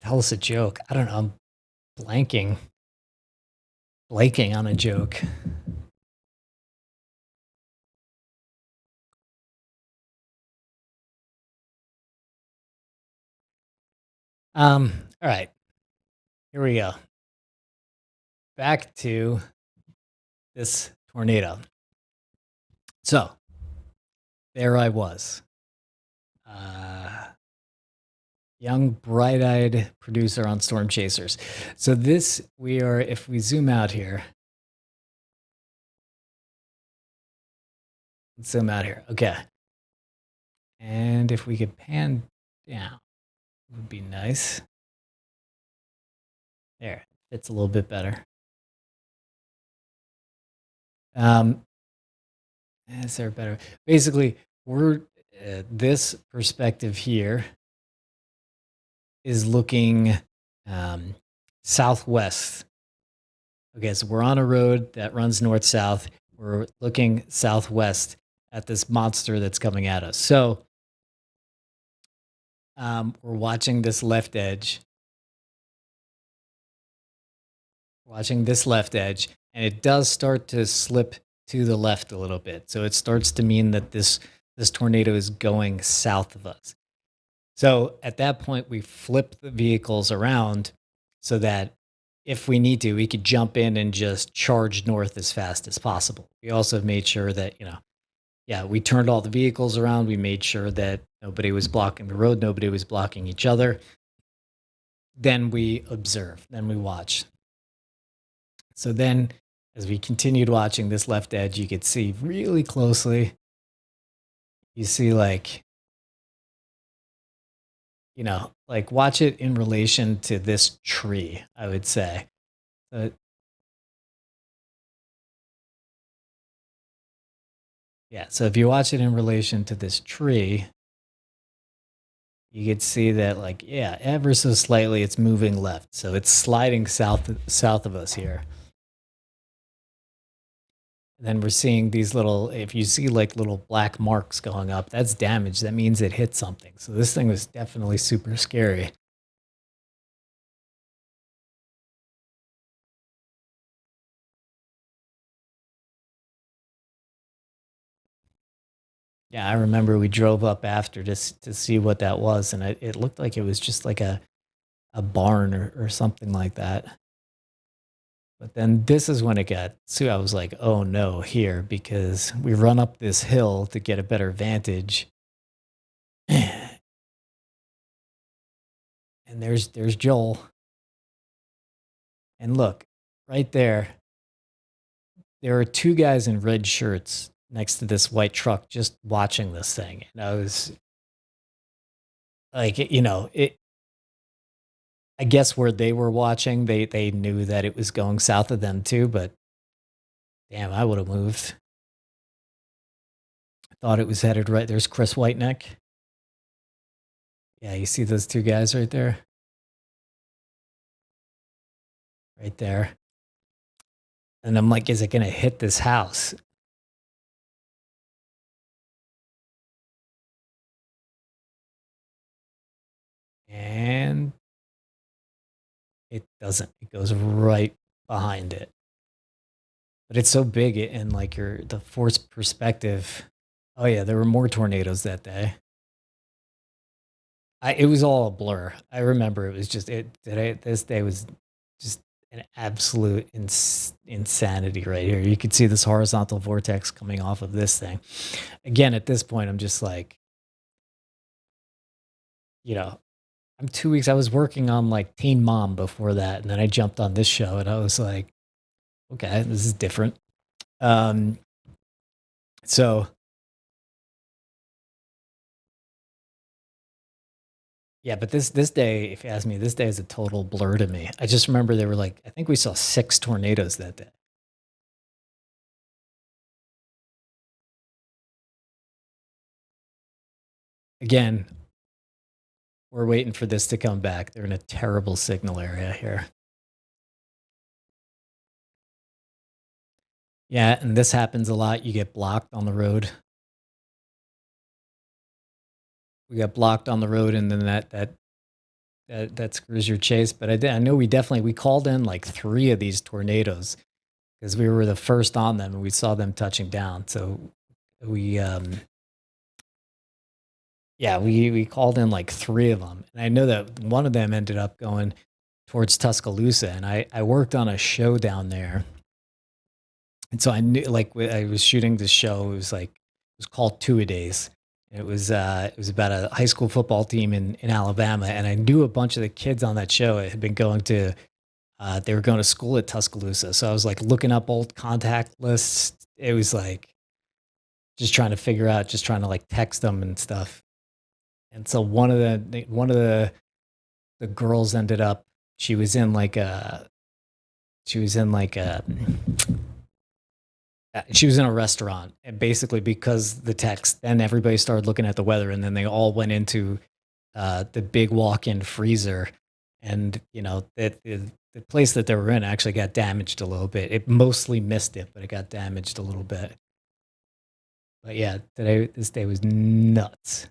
Tell us a joke. I don't know. I'm blanking on a joke. All right. Here we go. Back to this tornado. So, there I was. young, bright-eyed producer on Storm Chasers. So this, if we zoom out here. Let's zoom out here. Okay. And if we could pan down, it would be nice. There, fits a little bit better. Is there better? Basically, we're this perspective here is looking southwest. Okay, so we're on a road that runs north-south. We're looking southwest at this monster that's coming at us. So we're watching this left edge. Watching this left edge, and it does start to slip to the left a little bit. So it starts to mean that this tornado is going south of us. So at that point, we flip the vehicles around so that if we need to, we could jump in and just charge north as fast as possible. We also made sure that, we turned all the vehicles around. We made sure that nobody was blocking the road. Nobody was blocking each other. Then we observe. Then we watch. So then, as we continued watching this left edge, you could see really closely, you see watch it in relation to this tree, I would say. So if you watch it in relation to this tree, you could see that ever so slightly it's moving left. So it's sliding south of us here. And then we're seeing these if you see little black marks going up, that's damage. That means it hit something. So this thing was definitely super scary. Yeah, I remember we drove up after to see what that was, and it looked like it was just like a barn or something like that. But then this is when it got, so I was like, oh no, here, because we run up this hill to get a better vantage. And there's Joel. And look, right there are two guys in red shirts next to this white truck just watching this thing. And I was like, I guess where they were watching, they knew that it was going south of them too, but damn, I would have moved. I thought it was headed right. There's Chris Whiteneck. Yeah, you see those two guys right there? Right there. And I'm like, is it going to hit this house? And it doesn't. It goes right behind it. But it's so big and the force perspective. Oh yeah, there were more tornadoes that day. It was all a blur. I remember it was just this day was just an absolute insanity right here. You could see this horizontal vortex coming off of this thing. Again, at this point, I'm just like, I'm 2 weeks. I was working on Teen Mom before that, and then I jumped on this show, and I was like, okay, this is different. So yeah, but this day, if you ask me, this day is a total blur to me. I just remember there were I think we saw 6 tornadoes that day. Again, we're waiting for this to come back. They're in a terrible signal area here. Yeah, and this happens a lot. You get blocked on the road. We got blocked on the road, and then that screws your chase. But I know we called in 3 of these tornadoes because we were the first on them, and we saw them touching down. So we called in 3 of them, and I know that one of them ended up going towards Tuscaloosa, and I worked on a show down there, and so I knew I was shooting this show. It was called 2-A-Days. It was about a high school football team in Alabama, and I knew a bunch of the kids on that show had been going to they were going to school at Tuscaloosa. So I was like looking up old contact lists. It was like just trying to figure out, just trying to like text them and stuff. And so one of the girls ended up, she was in like a she was in a restaurant, and basically because the text, then everybody started looking at the weather, and then they all went into the big walk-in freezer, and the place that they were in actually got damaged a little bit. It mostly missed it, but it got damaged a little bit. But yeah, this day was nuts.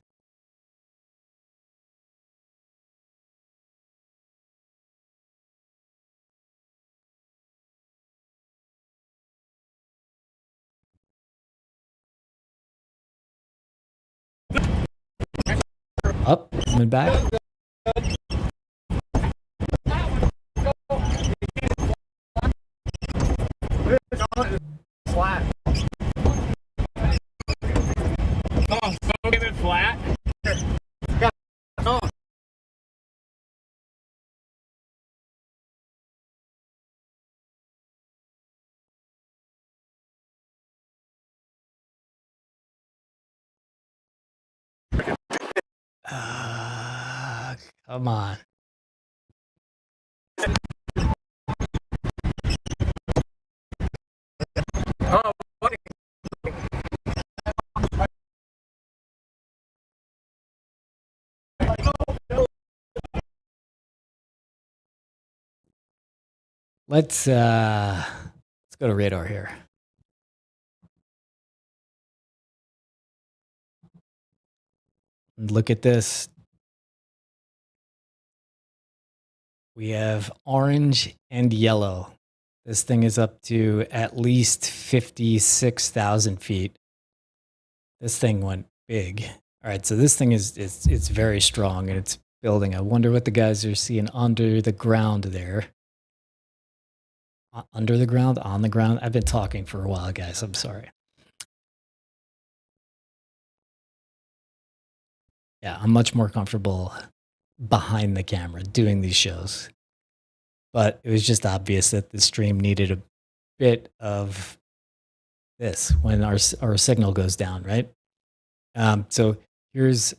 Up, coming back. Flat. Come on, so give it flat. Come on. Come on. Oh, buddy. Let's go to radar here. And look at this. We have orange and yellow. This thing is up to at least 56,000 feet. This thing went big. All right, so this thing it's very strong and it's building. I wonder what the guys are seeing under the ground there. Under the ground, on the ground. I've been talking for a while, guys. I'm sorry. Yeah, I'm much more comfortable behind the camera doing these shows. But it was just obvious that the stream needed a bit of this when our signal goes down, right? So here's,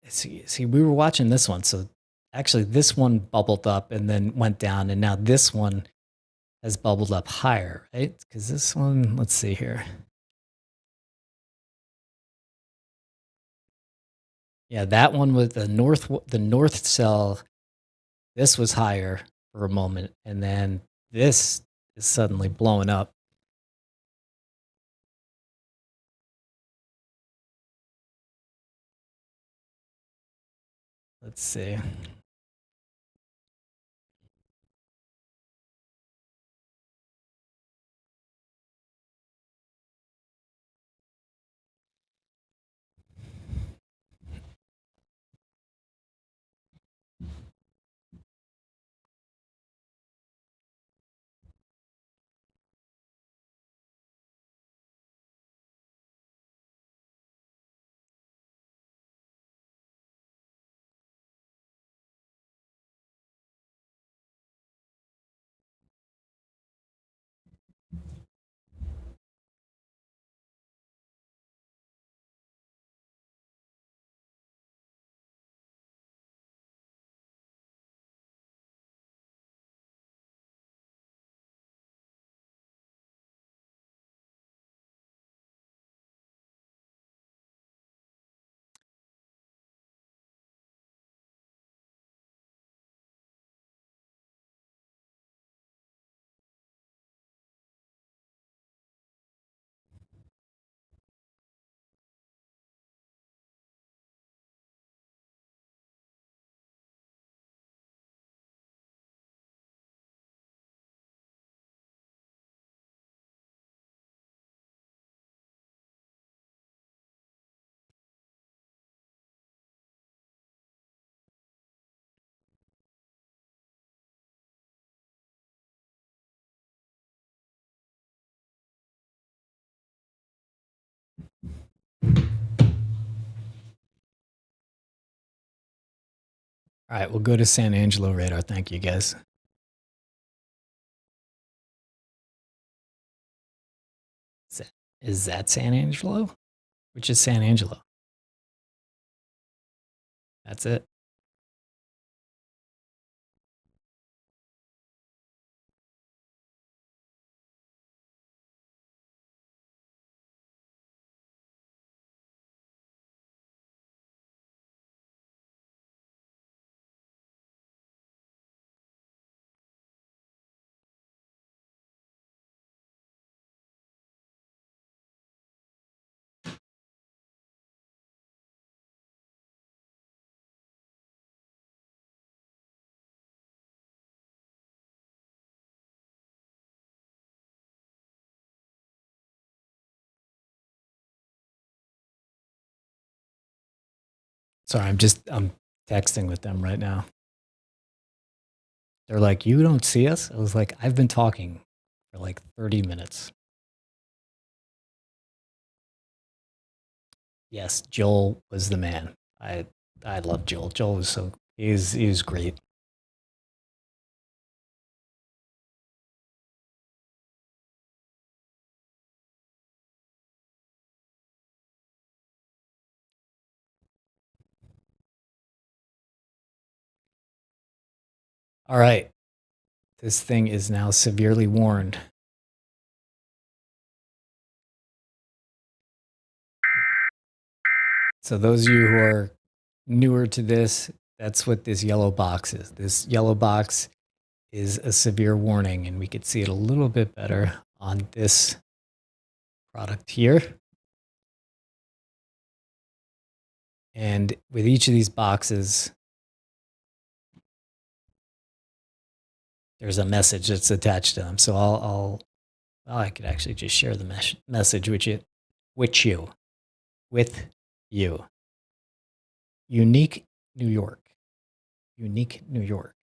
see, we were watching this one. So actually this one bubbled up and then went down, and now this one has bubbled up higher, right? Because this one, let's see here. Yeah, that one with the north cell, this was higher for a moment, and then this is suddenly blowing up. Let's see. All right, we'll go to San Angelo radar. Thank you, guys. Is that San Angelo? Which is San Angelo? That's it. Sorry, I'm texting with them right now. They're like, you don't see us? I was like, I've been talking for like 30 minutes. Yes, Joel was the man. I love Joel. Joel was he was great. All right. This thing is now severely warned. So those of you who are newer to this, that's what this yellow box is. This yellow box is a severe warning, and we could see it a little bit better on this product here. And with each of these boxes, there's a message that's attached to them. So I could actually just share the message with you. Unique New York. Unique New York.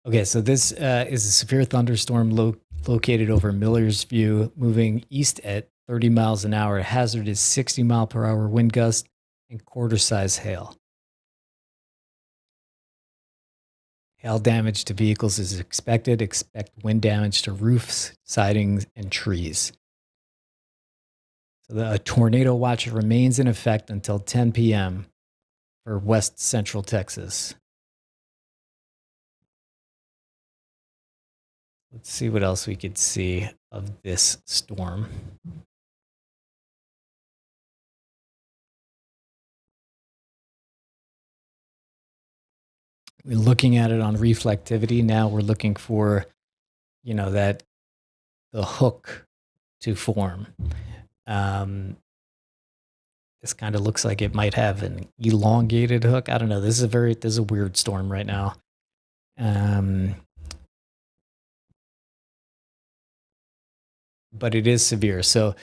Okay, so this is a severe thunderstorm located over Miller's View, moving east at 30 miles an hour. Hazard is 60 mile per hour wind gust and quarter-size hail. Hail damage to vehicles is expected. Expect wind damage to roofs, sidings, and trees. So the tornado watch remains in effect until 10 p.m. for west central Texas. Let's see what else we could see of this storm. We're looking at it on reflectivity. Now we're looking for, the hook to form. This kind of looks like it might have an elongated hook. I don't know. This is a weird storm right now. But it is severe. So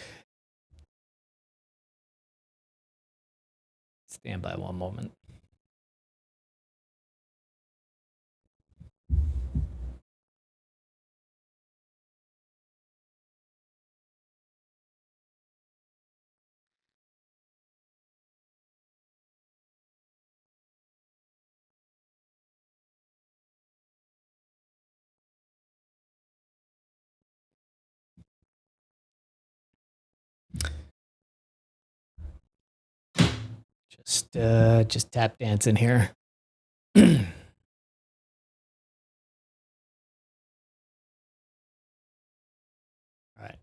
stand by one moment. Just tap dancing here. All right.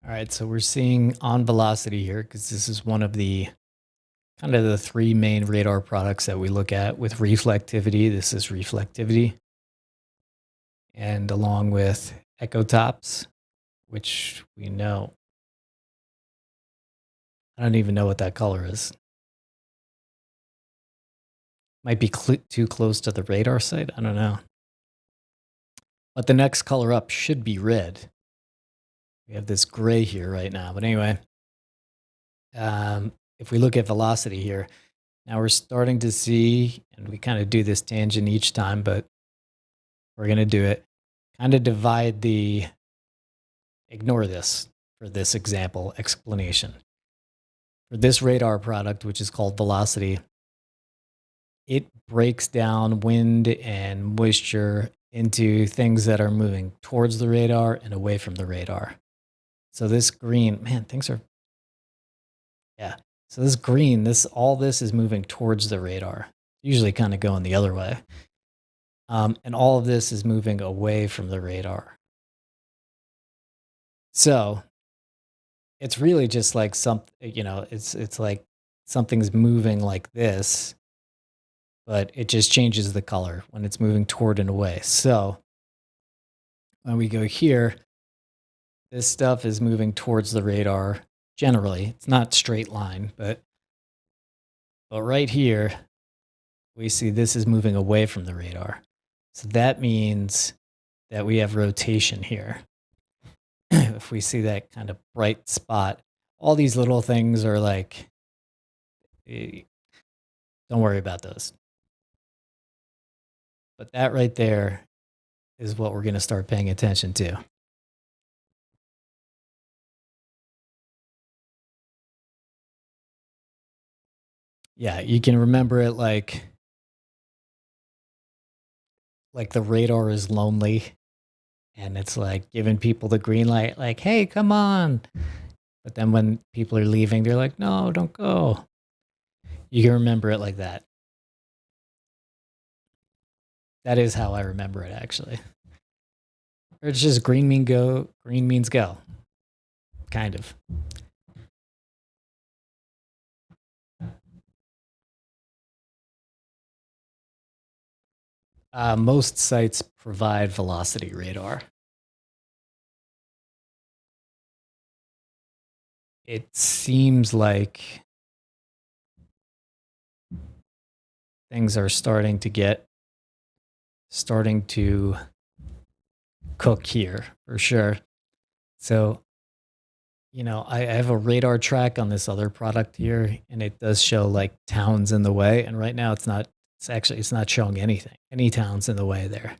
All right, so we're seeing on velocity here because this is one of the kind of the three main radar products that we look at with reflectivity. This is reflectivity. And along with echo tops, which we know. I don't even know what that color is. Might be too close to the radar site. I don't know. But the next color up should be red. We have this gray here right now. But anyway, if we look at velocity here, now we're starting to see, and we kind of do this tangent each time, but we're going to do it. Kind of divide the, ignore this for this example explanation. For this radar product, which is called velocity, it breaks down wind and moisture into things that are moving towards the radar and away from the radar. So this green, man, things are, yeah. So this green, all this is moving towards the radar. Usually kind of going the other way. And all of this is moving away from the radar. So it's really just like it's like something's moving like this, but it just changes the color when it's moving toward and away. So when we go here, this stuff is moving towards the radar. Generally, it's not straight line, but right here, we see this is moving away from the radar. So that means that we have rotation here. If we see that kind of bright spot, all these little things are like, don't worry about those. But that right there is what we're going to start paying attention to. Yeah, you can remember it like the radar is lonely and it's like giving people the green light, like, hey, come on. But then when people are leaving, they're like, no, don't go. You can remember it like that. That is how I remember it, actually. Or it's just green means go. Kind of. Most sites provide velocity radar. It seems like things are starting to cook here for sure. So, I have a radar track on this other product here, and it does show like towns in the way. And right now it's not showing any towns in the way there.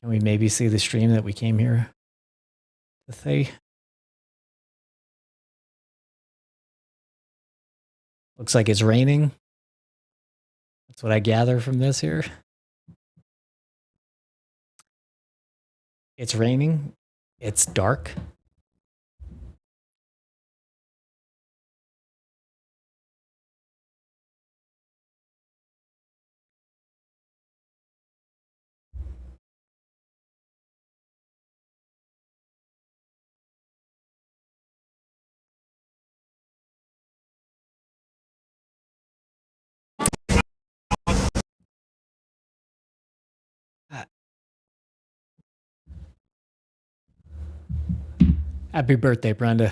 Can we maybe see the stream that we came here to see? Looks like it's raining. That's what I gather from this here. It's raining. It's dark. Happy birthday, Brenda.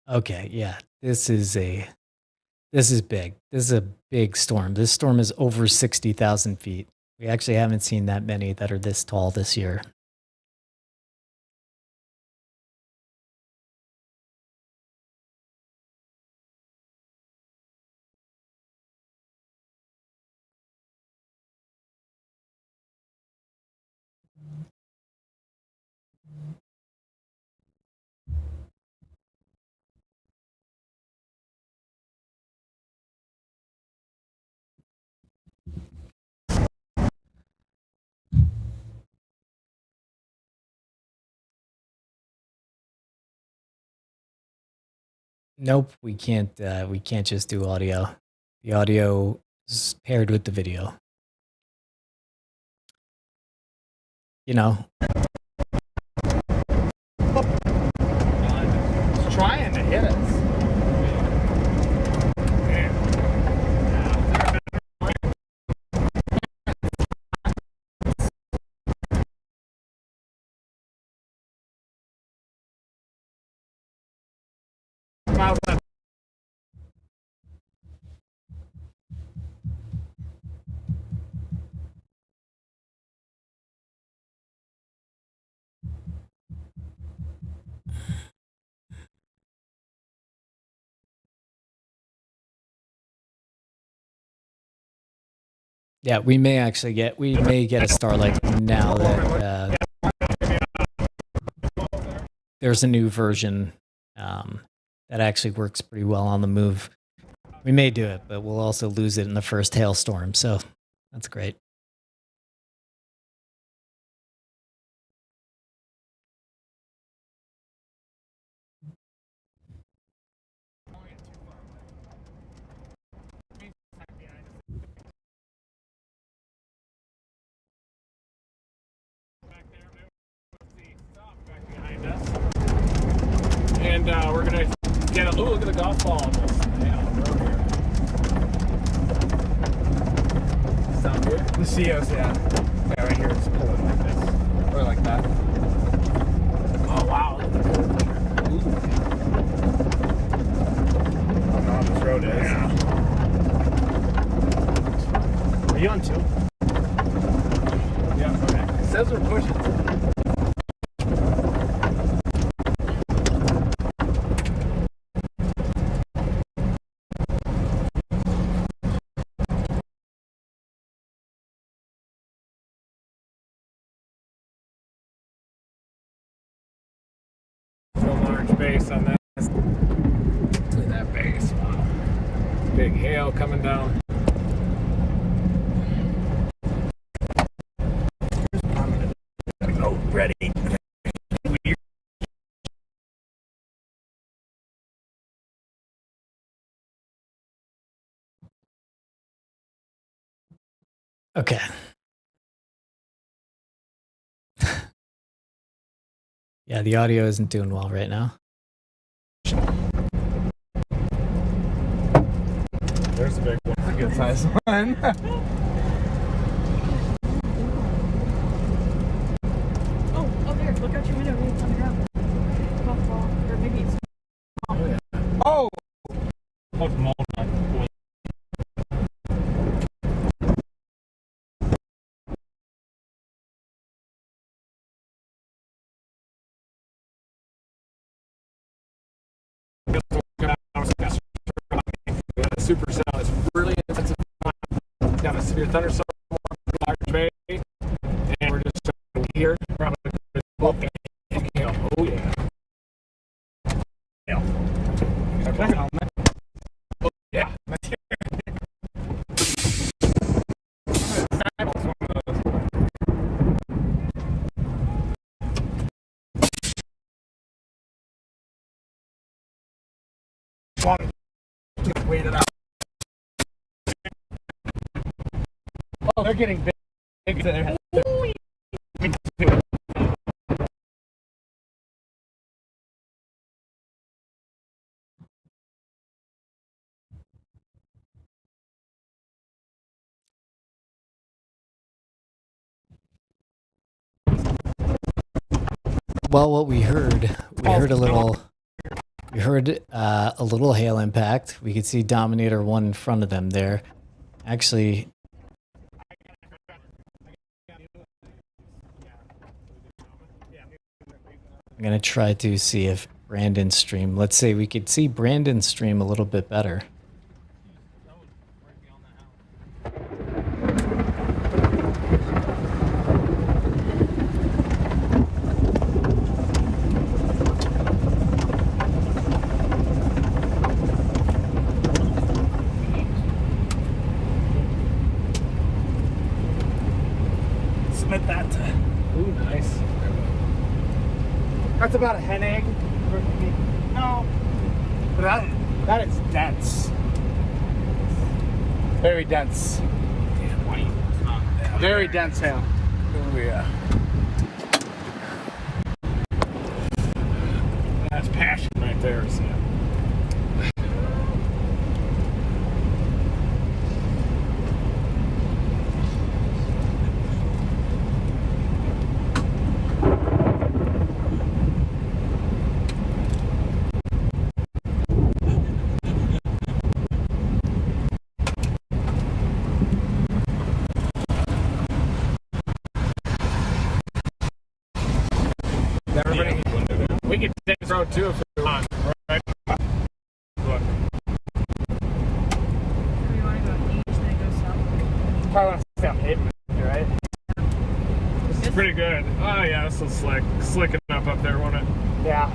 Okay, yeah. This is big. This is a big storm. This storm is over 60,000 feet. We actually haven't seen that many that are this tall this year. Nope, we can't just do audio. The audio is paired with the video. You know. It's trying to hit us. Yeah, we may get a Starlight now that there's a new version that actually works pretty well on the move. We may do it, but we'll also lose it in the first hailstorm, so that's great. And we're gonna get a look at the golf ball on this road here. Sound good? The CO's, yeah. Yeah, right here it's pulling like this. Or like that. Oh wow. I don't know how this road is. Yeah. Are you on 2? Yeah, okay. It says we're pushing. Base on that. Look at that base. Wow. Big hail coming down. Oh, ready. Okay. Yeah, the audio isn't doing well right now. There's a big one. That's a good size one. Oh, there. Look out your window. Maybe it's on the ground. Golf ball. Or maybe it's... Oh! Super cell is really intensive. Got a severe thunderstorm large bay, and we're just here. Probably oh yeah. Yeah. Okay. Oh, yeah. Just wait it out. Oh, they're getting big. Well, what we heard a little hail impact. We could see Dominator 1 in front of them there. Actually, I'm going to try to see if Brandon's stream, let's say we could see Brandon's stream a little bit better. Submit that. Ooh, nice. That's about a hen egg. No. But dense. Very dense. Very dense hail. Oh yeah. That's passion right there, Sam. We can take this road too if we want, right? Look. We want to go east and then go south. Probably want to stay on pavement, right? This is pretty good. Oh yeah, this is slick. Slicking up there, won't it? Yeah.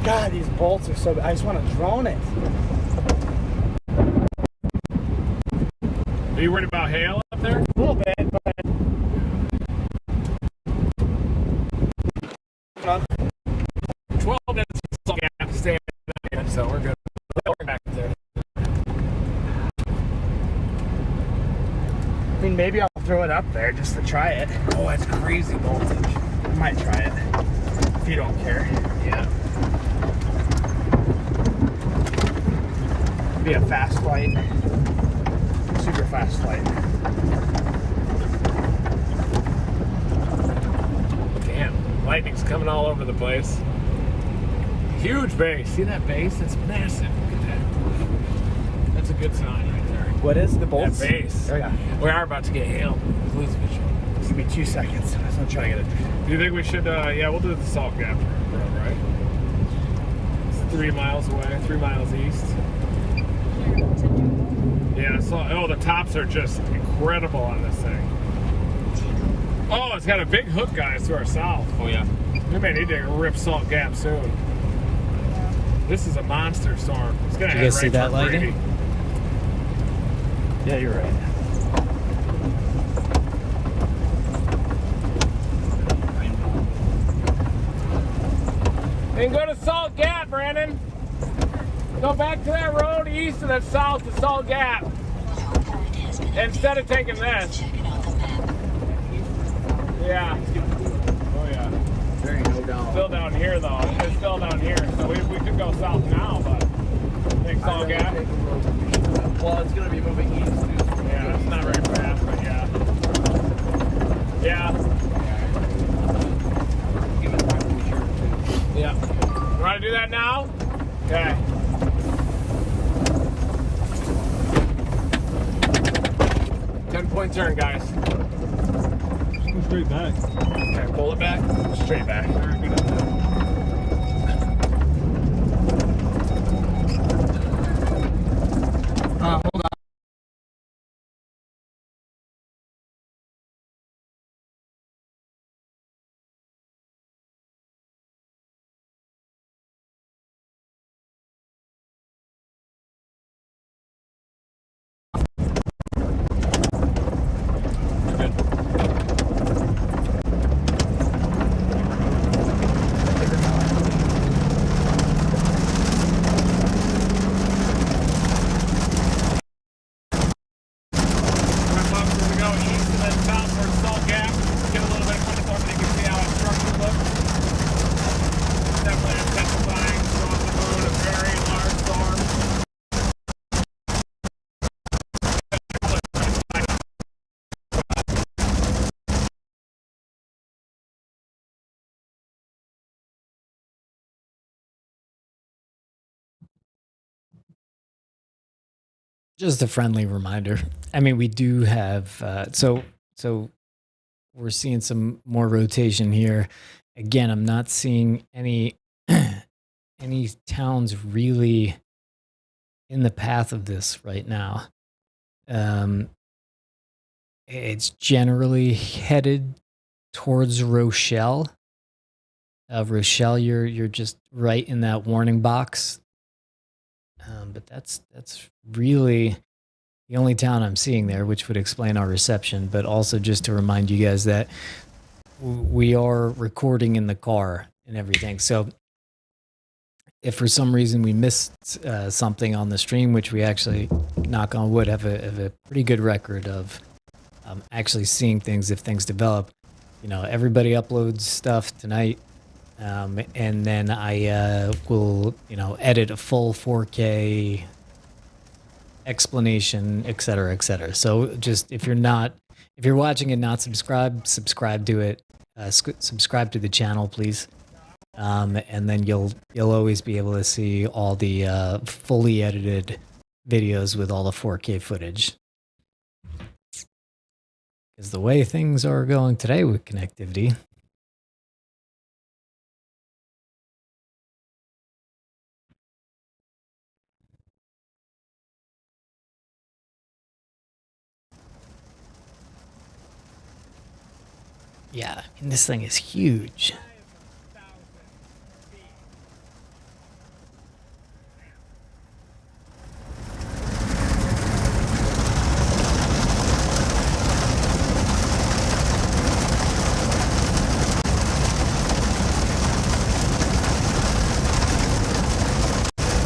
God, these bolts are so. I just want to drone it. Are you worried about hail up there? A little bit, but. 12 minutes of gap to stay in, so we're good. We're back there. I mean, maybe I'll throw it up there just to try it. Oh, that's crazy voltage. I might try it. If you don't care. Yeah. Be a fast flight. Super fast flight. Damn, lightning's coming all over the place. Huge base. See that base? That's massive. Look at that. That's a good sign right there. What is the bolts? That base. Oh, yeah. We are about to get hailed. Lose visual. It's gonna be 2 seconds. I'm just trying to get it. Do you think we should, yeah, we'll do the Salt Gap Road, right? It's 3 miles away, 3 miles east. Yeah, so, oh, the tops are just incredible on this thing. Oh, it's got a big hook, guys, to our south. Oh, yeah. We may need to rip Salt Gap soon. This is a monster storm. It's gonna Did you head guys see right that for lighting? Brady. Yeah, you're right. And go to Salt Gap, Brandon. Go back to that road east and then south to Salt Gap. Instead of taking this. Yeah. Oh yeah. There ain't no doubt. Still down here though. It's still down here. So we could go south now, but take Salt Gap. Well, it's going to be moving east. Yeah, it's not very fast, but yeah. Yeah. Give it time to mature, too. Yeah. You want to do that now? Okay. Ten-point turn, guys. Go straight back. Okay, pull it back. Straight back. Very good at that. Hold on. Just a friendly reminder. I mean, we do have so we're seeing some more rotation here. Again, I'm not seeing any any towns really in the path of this right now. It's generally headed towards Rochelle. Rochelle, you're just right in that warning box. But that's really the only town I'm seeing there, which would explain our reception. But also just to remind you guys that we are recording in the car and everything. So if for some reason we missed something on the stream, which we actually, knock on wood, have a pretty good record of actually seeing things if things develop. You know, everybody uploads stuff tonight, and then I will, you know, edit a full 4K explanation, etc., etc. So just if you're watching and not subscribe to it. Subscribe to the channel, please, and then you'll always be able to see all the fully edited videos with all the 4K footage. Because the way things are going today with connectivity. Yeah, I mean, this thing is huge.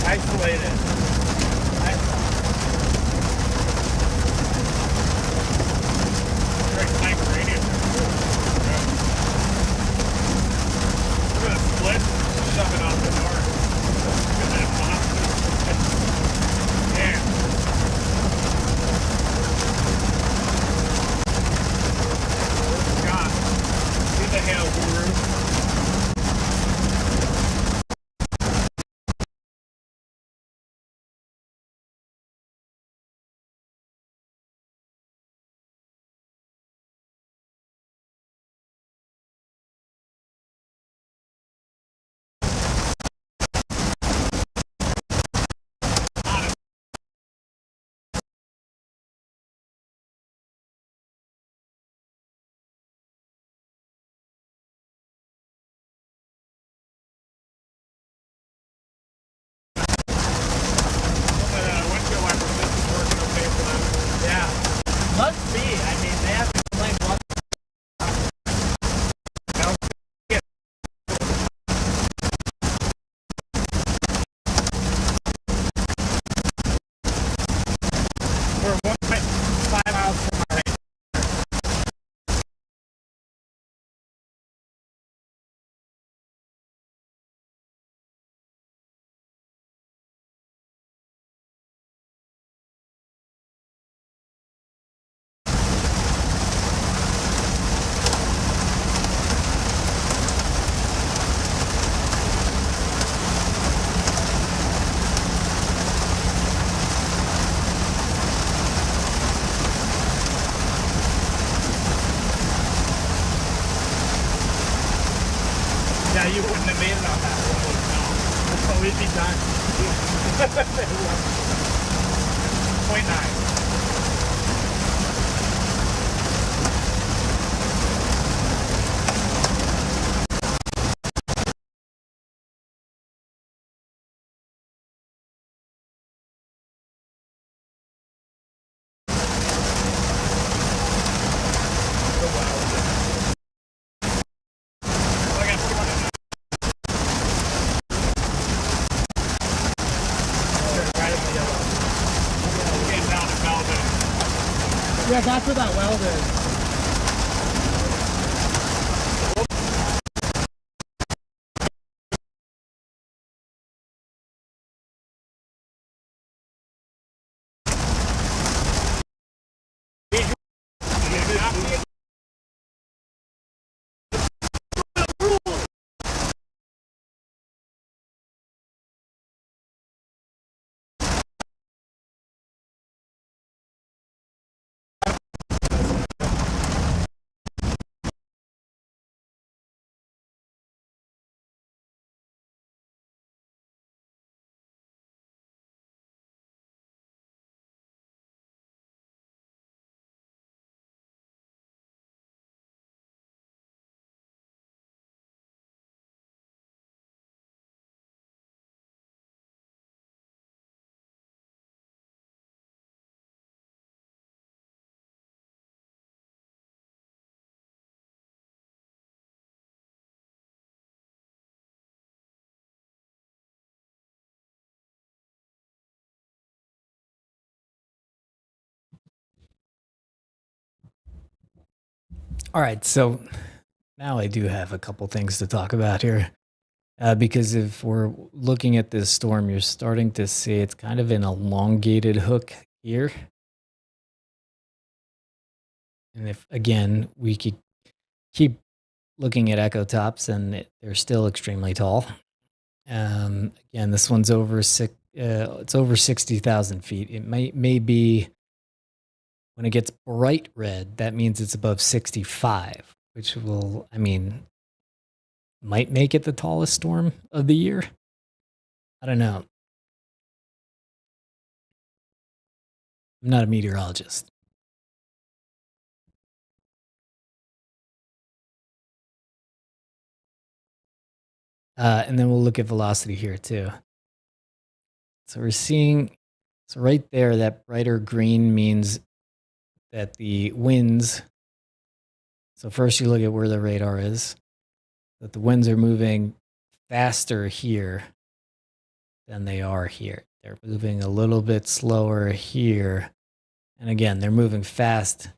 Isolated. Must be. I mean, they have to explain what. We're 1.5 miles from our range. Yeah, you wouldn't have made it on that road. No. So we'd be done. 0.9. Yeah, that's where that weld is. All right, so now I do have a couple things to talk about here. Because if we're looking at this storm, you're starting to see it's kind of an elongated hook here. And if, again, we could keep looking at echo tops, and they're still extremely tall. Again, this one's over it's over 60,000 feet. It may be, when it gets bright red, that means it's above 65, which will, I mean, might make it the tallest storm of the year. I don't know. I'm not a meteorologist. And then we'll look at velocity here too. So we're seeing, so right there, that brighter green means that the winds, so first you look at where the radar is, that the winds are moving faster here than they are here. They're moving a little bit slower here. And again, they're moving fast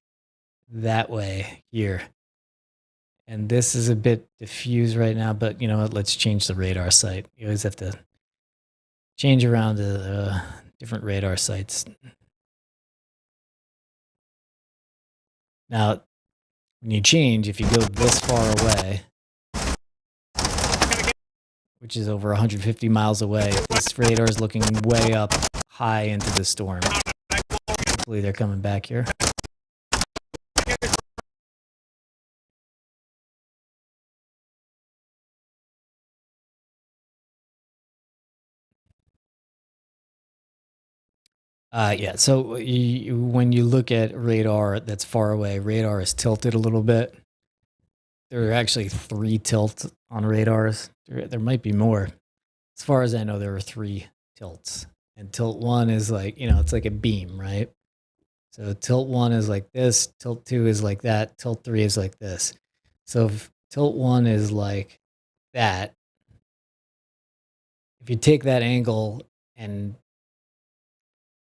that way here. And this is a bit diffused right now, but you know what? Let's change the radar site. You always have to change around to different radar sites. Now, when you change, if you go this far away, which is over 150 miles away, this radar is looking way up high into the storm. Hopefully they're coming back here. Yeah, so when you look at radar that's far away, radar is tilted a little bit. There are actually 3 tilts on radars. There might be more. As far as I know, there are 3 tilts. And tilt 1 is like, you know, it's like a beam, right? So tilt 1 is like this, tilt 2 is like that, tilt 3 is like this. So if tilt 1 is like that, if you take that angle and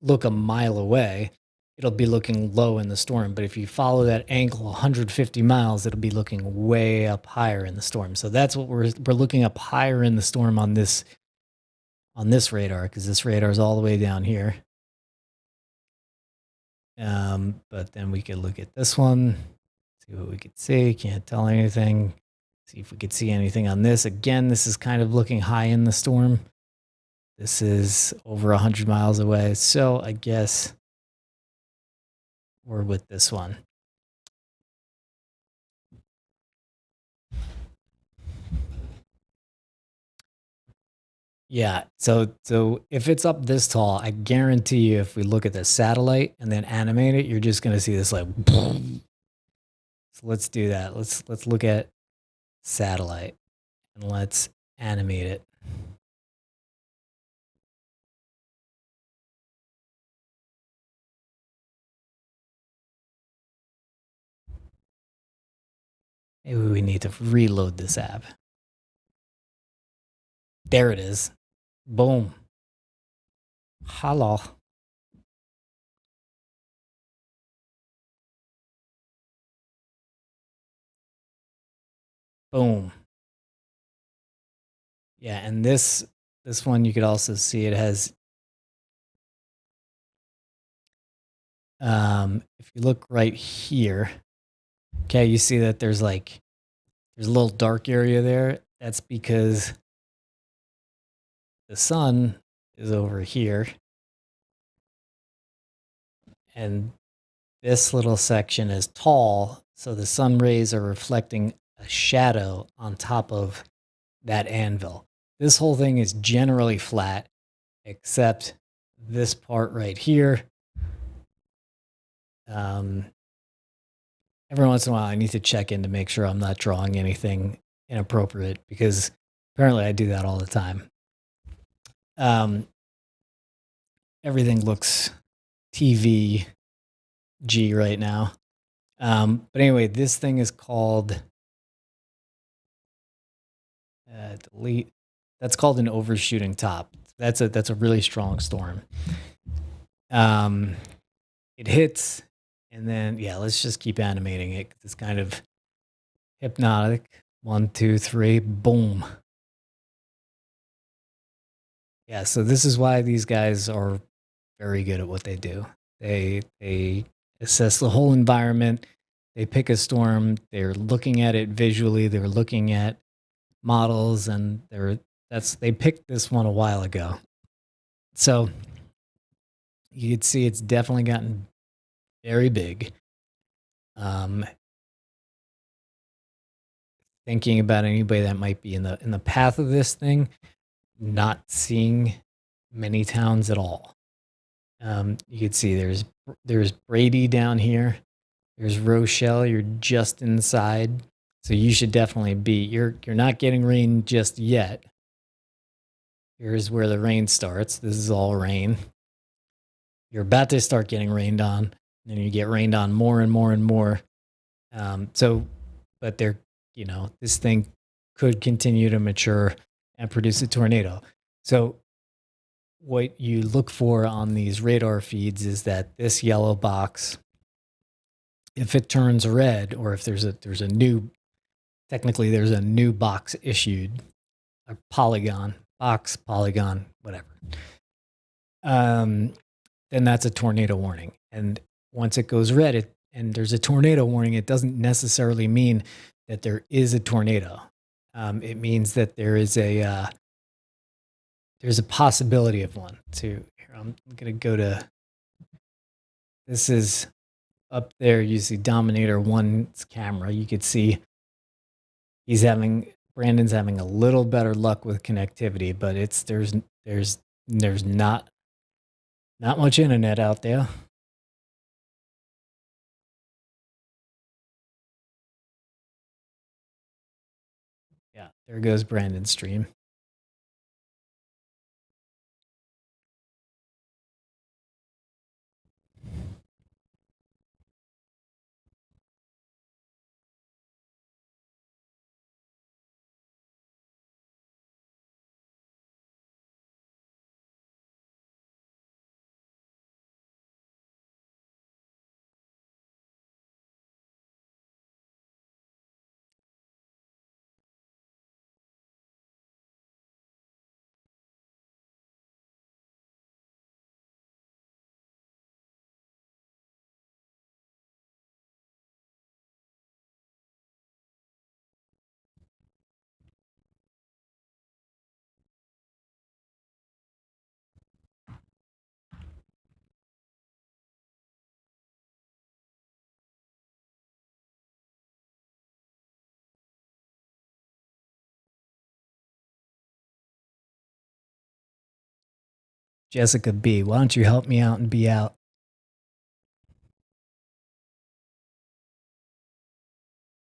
look a mile away, it'll be looking low in the storm. But if you follow that angle 150 miles, it'll be looking way up higher in the storm. So that's what we're looking up higher in the storm on this radar, because this radar is all the way down here. But then we could look at this one, see what we could see. Can't tell anything. See if we could see anything on this. Again, this is kind of looking high in the storm. This is over 100 miles away. So I guess we're with this one. Yeah, so if it's up this tall, I guarantee you if we look at the satellite and then animate it, you're just going to see this like, so let's do that. Let's look at satellite and let's animate it. Maybe we need to reload this app. There it is. Boom. Hello. Boom. Yeah, and this one you could also see it has, if you look right here, okay, you see that there's a little dark area there. That's because the sun is over here. And this little section is tall, so the sun rays are reflecting a shadow on top of that anvil. This whole thing is generally flat, except this part right here. Every once in a while, I need to check in to make sure I'm not drawing anything inappropriate, because apparently I do that all the time. Everything looks TV G right now. But anyway, this thing is called delete. That's called an overshooting top. That's a really strong storm. It hits And then, yeah, let's just keep animating it. It's kind of hypnotic. 1, 2, 3, boom. Yeah, so this is why these guys are very good at what they do. They assess the whole environment. They pick a storm. They're looking at it visually. They're looking at models, and they picked this one a while ago. So you can see it's definitely gotten very big. Thinking about anybody that might be in the path of this thing, not seeing many towns at all. You can see there's Brady down here. There's Rochelle. You're just inside, so you should definitely be. You're not getting rain just yet. Here's where the rain starts. This is all rain. You're about to start getting rained on, and then you get rained on more and more and more. But this thing could continue to mature and produce a tornado. So what you look for on these radar feeds is that this yellow box, if it turns red, or if there's a new box issued, a box, polygon, whatever, then that's a tornado warning. And once it goes red, and there's a tornado warning, it doesn't necessarily mean that there is a tornado. It means that there's a possibility of one. Here, I'm gonna go to. This is up there. You see Dominator 1's camera. You could see Brandon's having a little better luck with connectivity, but there's not much internet out there. Yeah, there goes Brandon's stream. Jessica B, why don't you help me out and be out?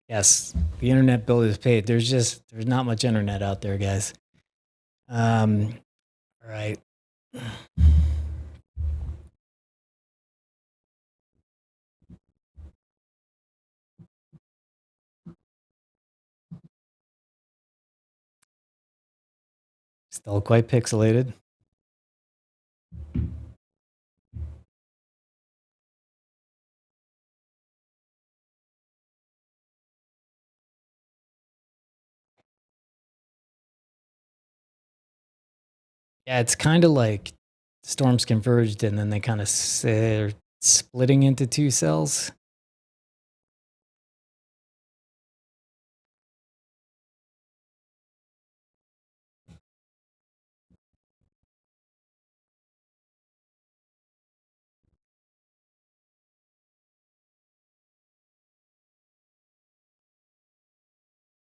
Yes, the internet bill is paid. There's not much internet out there, guys. All right. Still quite pixelated. Yeah, it's kind of like storms converged and then they kind of are splitting into two cells.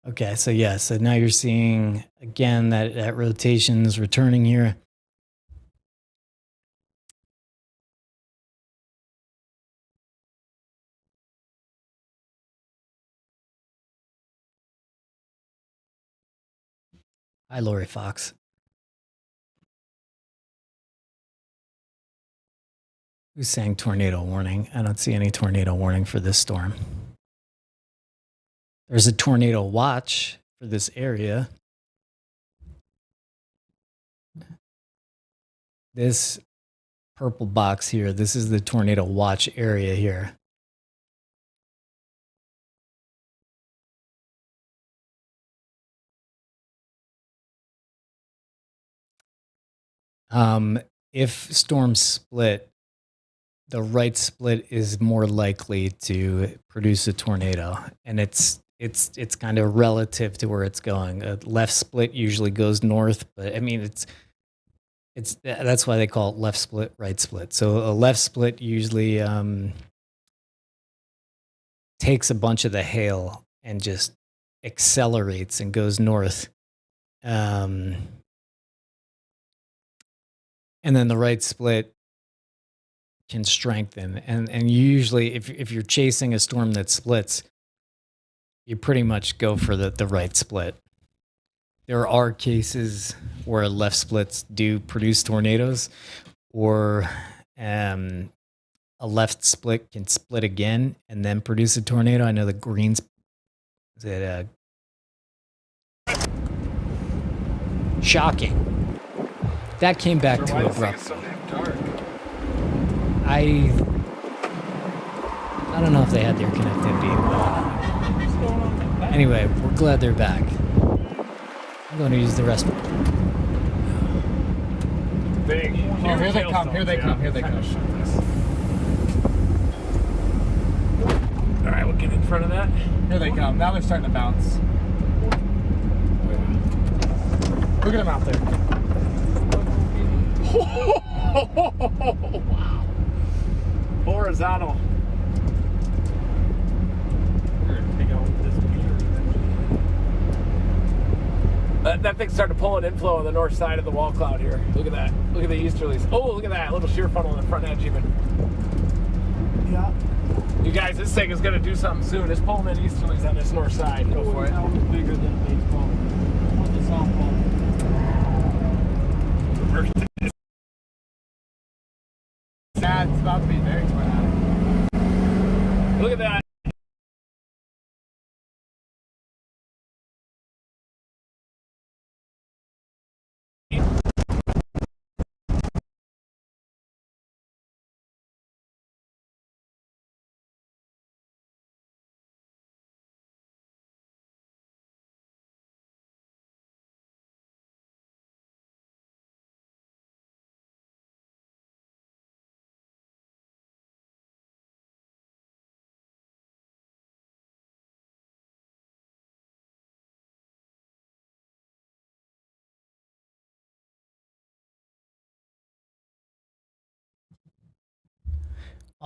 Okay, so yeah, so now you're seeing again that rotation is returning here. Hi, Lori Fox. Who's saying tornado warning? I don't see any tornado warning for this storm. There's a tornado watch for this area. This purple box here, this is the tornado watch area here. If storms split, the right split is more likely to produce a tornado, and it's kind of relative to where it's going. A left split usually goes north, but I mean it's that's why they call it left split, right split. So a left split usually takes a bunch of the hail and just accelerates and goes north. And then the right split can strengthen. And usually if you're chasing a storm that splits, you pretty much go for the right split. There are cases where left splits do produce tornadoes, or a left split can split again and then produce a tornado. I know the greens shocking. That came back too abrupt. I don't know if they had their connectivity, but anyway, we're glad they're back. I'm going to use the restroom. Big. Oh, here they come, here they come, here they come. All right, we'll get in front of that. Here they come. Now they're starting to bounce. Look at them out there. Wow. Horizontal. That thing's starting to pull an inflow on the north side of the wall cloud here. Look at that. Look at the easterlies. Oh, look at that little shear funnel on the front edge even. Yeah. You guys, this thing is going to do something soon. It's pulling in easterlies on this north side. Go for it. Bigger than a baseball. What's a softball? Yeah, it's about to be very tornadic. Look at that.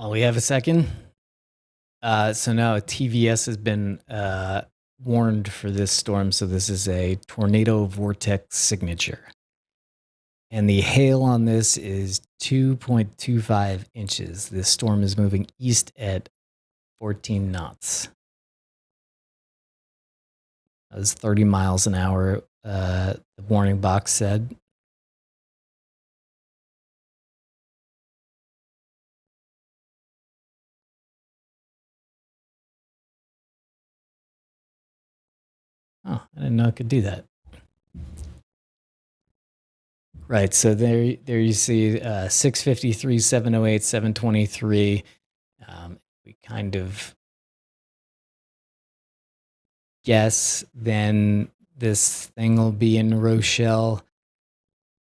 Oh, we have a second. So now TVS has been warned for this storm. So this is a tornado vortex signature. And the hail on this is 2.25 inches. This storm is moving east at 14 knots. That was 30 miles an hour, the warning box said. Oh, I didn't know it could do that. Right, so there you see 653, 708, 723. We kind of guess then this thing will be in Rochelle.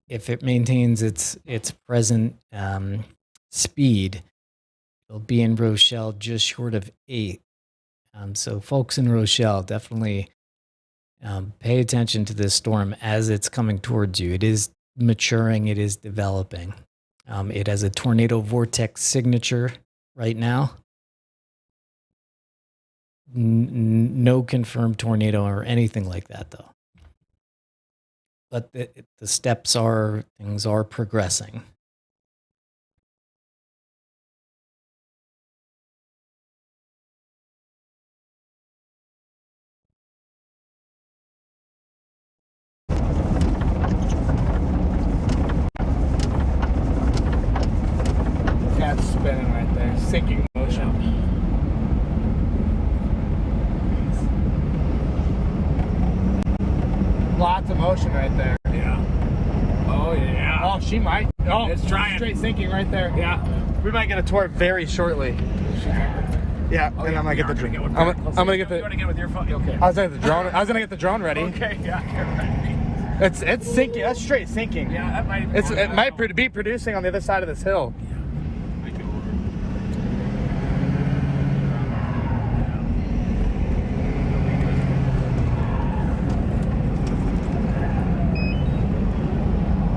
If it maintains its present speed, it'll be in Rochelle just short of 8. So folks in Rochelle, definitely pay attention to this storm as it's coming towards you. It is maturing. It is developing. It has a tornado vortex signature right now. No confirmed tornado or anything like that, though. But the steps are, things are progressing. That's spinning right there. Sinking motion. Lots of motion right there. Yeah. Oh, yeah. Oh, she might. Oh, it's trying. Straight sinking right there. Yeah. We might get a tour very shortly. Yeah, Oh, and yeah, I'm gonna get the I'm drone. gonna I'm gonna get You want to get with your phone? Okay. I was gonna get the drone. I was gonna get the drone ready. Okay, yeah, you're ready. It's sinking. That's straight sinking. Yeah, that might. It might be producing on the other side of this hill.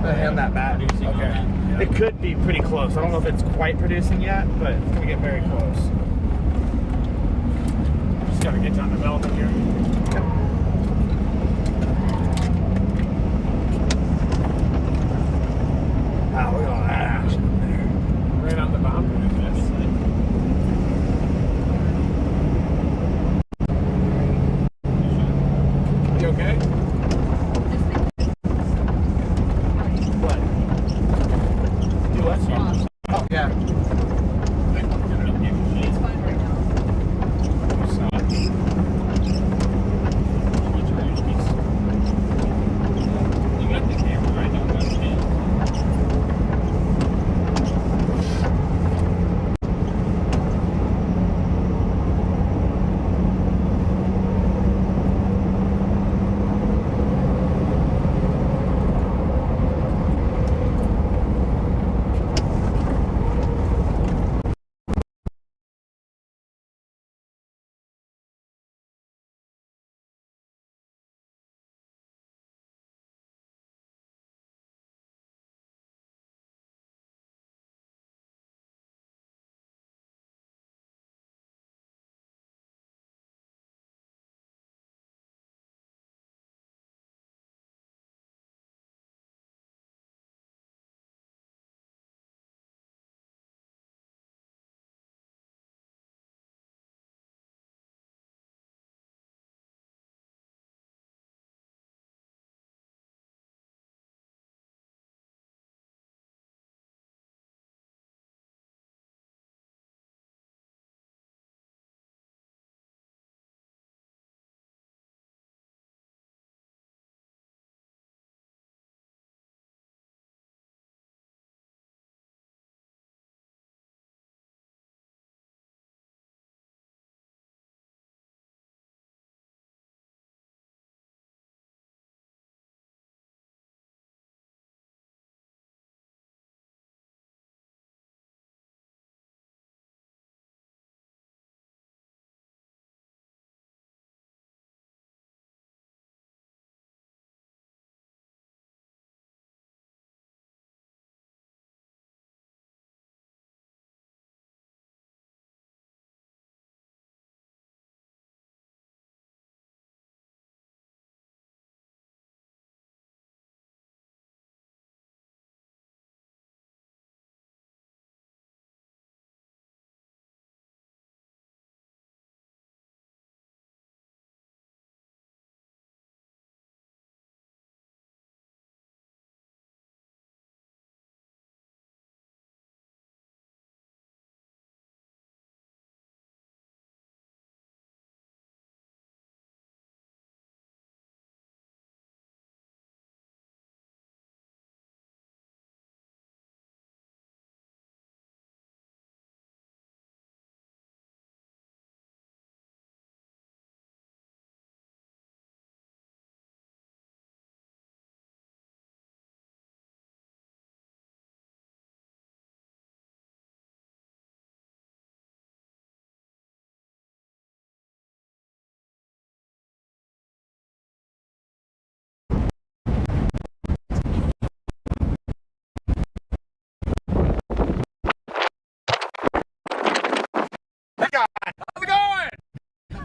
Hand that back. Okay. It could be pretty close. I don't know if it's quite producing yet, but it's gonna get very close. Just gotta get down development here. Wow, look at all that action up there. Right on the boundary of this. You okay? Oh, yeah. It's fine right now. You got the camera right now.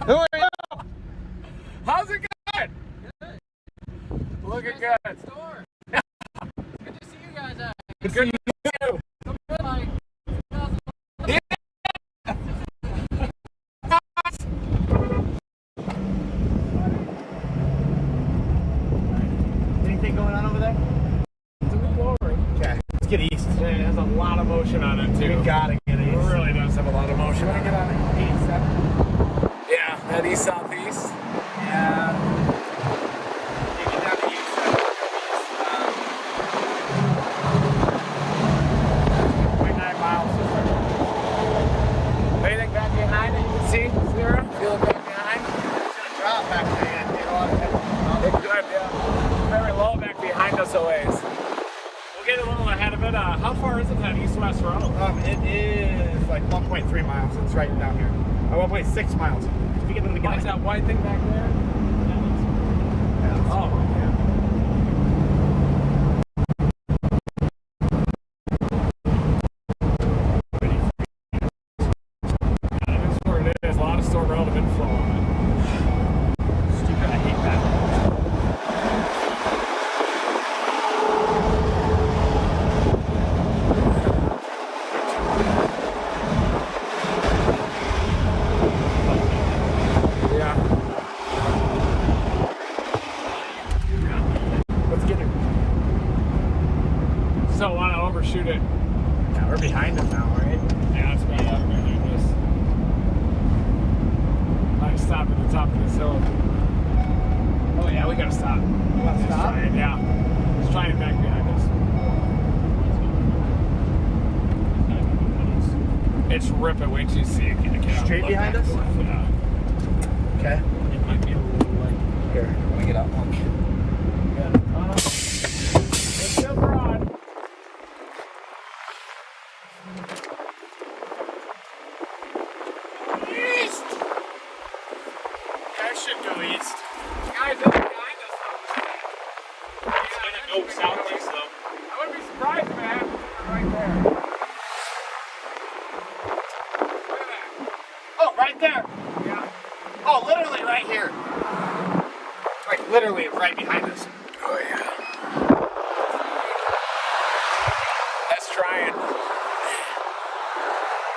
Who are you? How's it going? Good. Looking good. Store. Good to see you guys. Good to see you. Like, Anything going on over there? It's a little lowering. Okay, let's get east. Yeah, it has a lot of motion on it too. We gotta get east. It really does have a lot of motion on Get it. on it. East, Yeah, that east southeast. yeah. You get down to east, miles. Anything back behind it? See? Zero? Feel it back behind? drop back there. It could, yeah. Very low back getting a little ahead of it. How far is it that east-west road? It is like 1.3 miles. It's right down here. 1.6 miles. If you get them together. What's that white thing back there? Oh, yeah. That is where it is. A lot of storm relative inflow on it. Stupid, I hate that. So want to overshoot it. Yeah, we're behind them now, right? Yeah, it's behind us. I stop at the top of this hill. Oh yeah, we gotta stop. You want to stop? Yeah. Let's try it back behind us. It's ripping. Wait till you see it. Straight behind us? Yeah. Okay. It might be a little like Here, let me get out. it's still broad. East! That should go east. Guys, it's behind us. It's gonna go southeast though. I wouldn't be surprised, man. Right there. Look at that. Oh, right there. Yeah. Oh, literally right here. Like literally right behind us. Oh yeah. That's trying.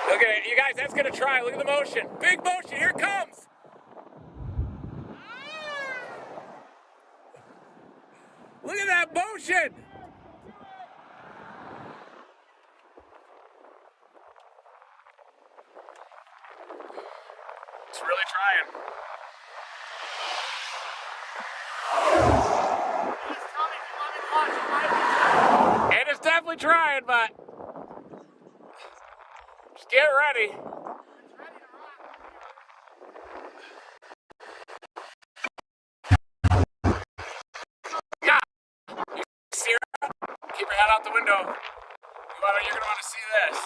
Look at it. You guys, that's gonna try. Look at the motion. Big motion. Here it comes. Look at that motion. It's really trying. And it's definitely trying, but just get ready. Yeah. You see her? Keep your head out the window. You're gonna want to see this.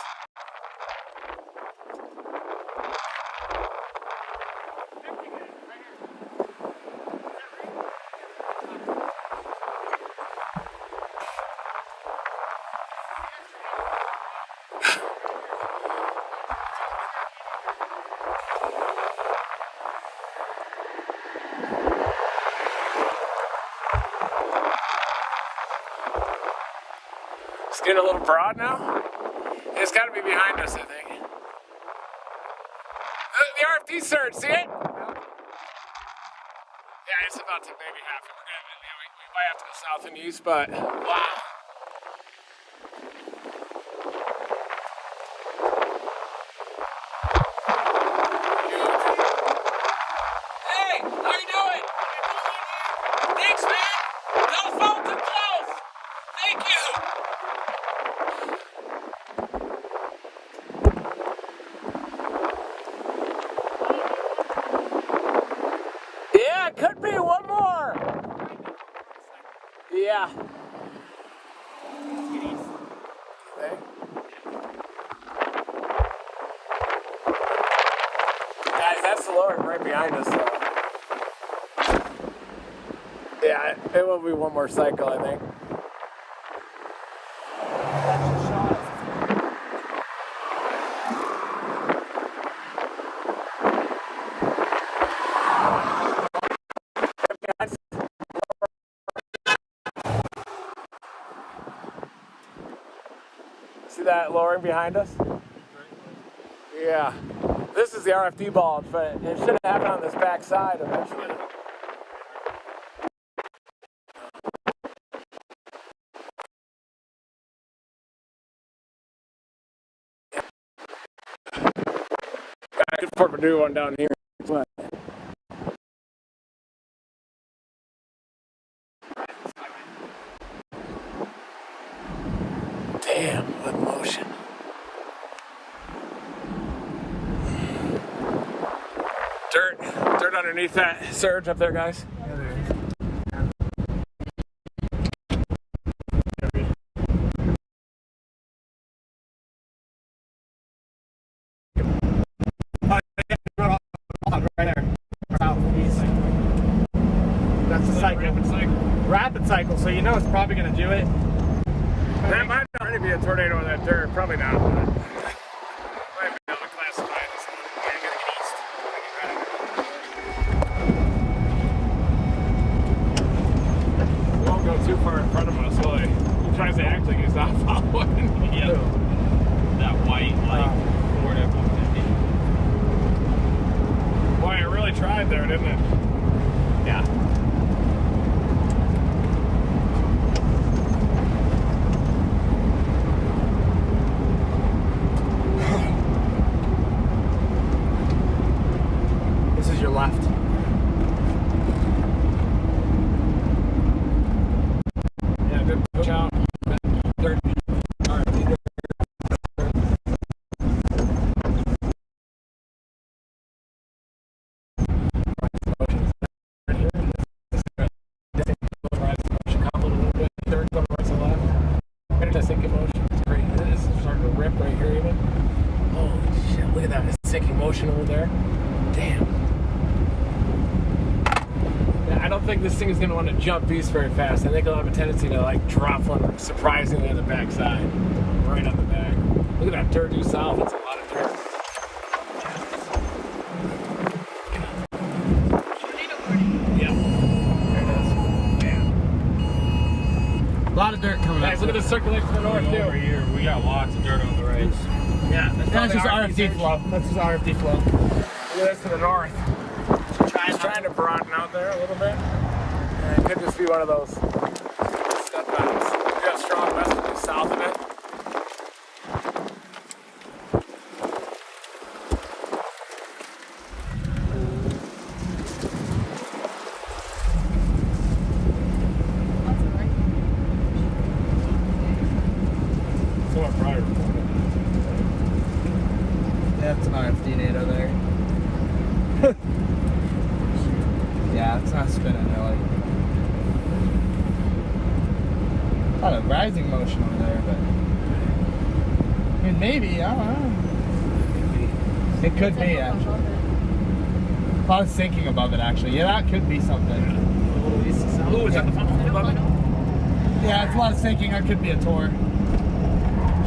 It's getting a little broad now. It's got to be behind us, I think. The RFD surge, see it? Yeah, it's about to maybe happen. We might have to go south and east, but wow. Hey, how you doing? Thanks, man. Don't fall too close. Thank you. Yeah, it could be one more. Yeah. Okay. Guys, that's the Lord right behind us, though. Yeah, it will be one more cycle, I think. See that lowering behind us? Yeah. This is the RFD bulge, but it should happen on this back side eventually. I could put a new one down here. But damn, what motion. Dirt underneath that surge up there, guys. rapid cycle, so you know it's probably going to do it. That might already be a tornado in that dirt. Probably not. But might be able to classify it as east. We won't go too far in front of us, will he? He tries to act like he's not following. Yep. That white, like, Ford F-150. Boy, it really tried there, didn't it? Yeah. This is your left. Yeah, good push out. Third. All right, leader. Over there. Damn. Yeah, I don't think this thing is going to want to jump east very fast. I think it'll have a tendency to like drop one surprisingly on the backside. Right on the back. Look at that dirt due south. That's a lot of dirt. Yeah. There it is. Man. A lot of dirt coming up. Look at the circulation to the north too. Over here, we got lots of dirt on the right. Yeah, That's just RFD flow. That's just RFD flow. Look at this to the north. He's trying to broaden out there a little bit. It could just be one of those step outs. We got strong westerly south of it. Someone probably reported. Yeah, it's an RFD NATO there. Yeah, it's not spinning really. A lot of rising motion over there, but I mean, maybe, I don't know. It could be, actually. A lot of sinking above it, actually. Yeah, that could be something. Ooh, is that the funnel above it? Yeah, it's a lot of sinking. That could be a tour.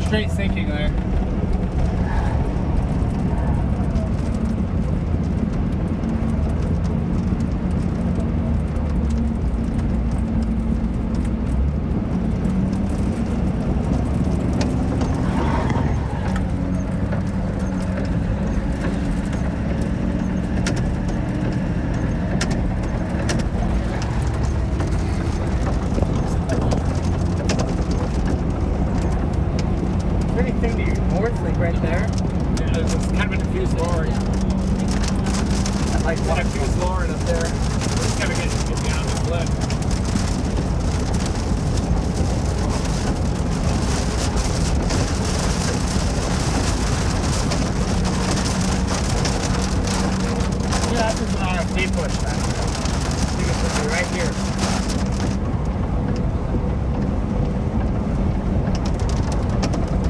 Straight sinking there. Right there. Yeah, there's kind of a diffuse lowering. Like One diffuse lowering up there. We're just gonna get down this lip. Yeah, that's just an RFD push then. I think it's gonna be right here.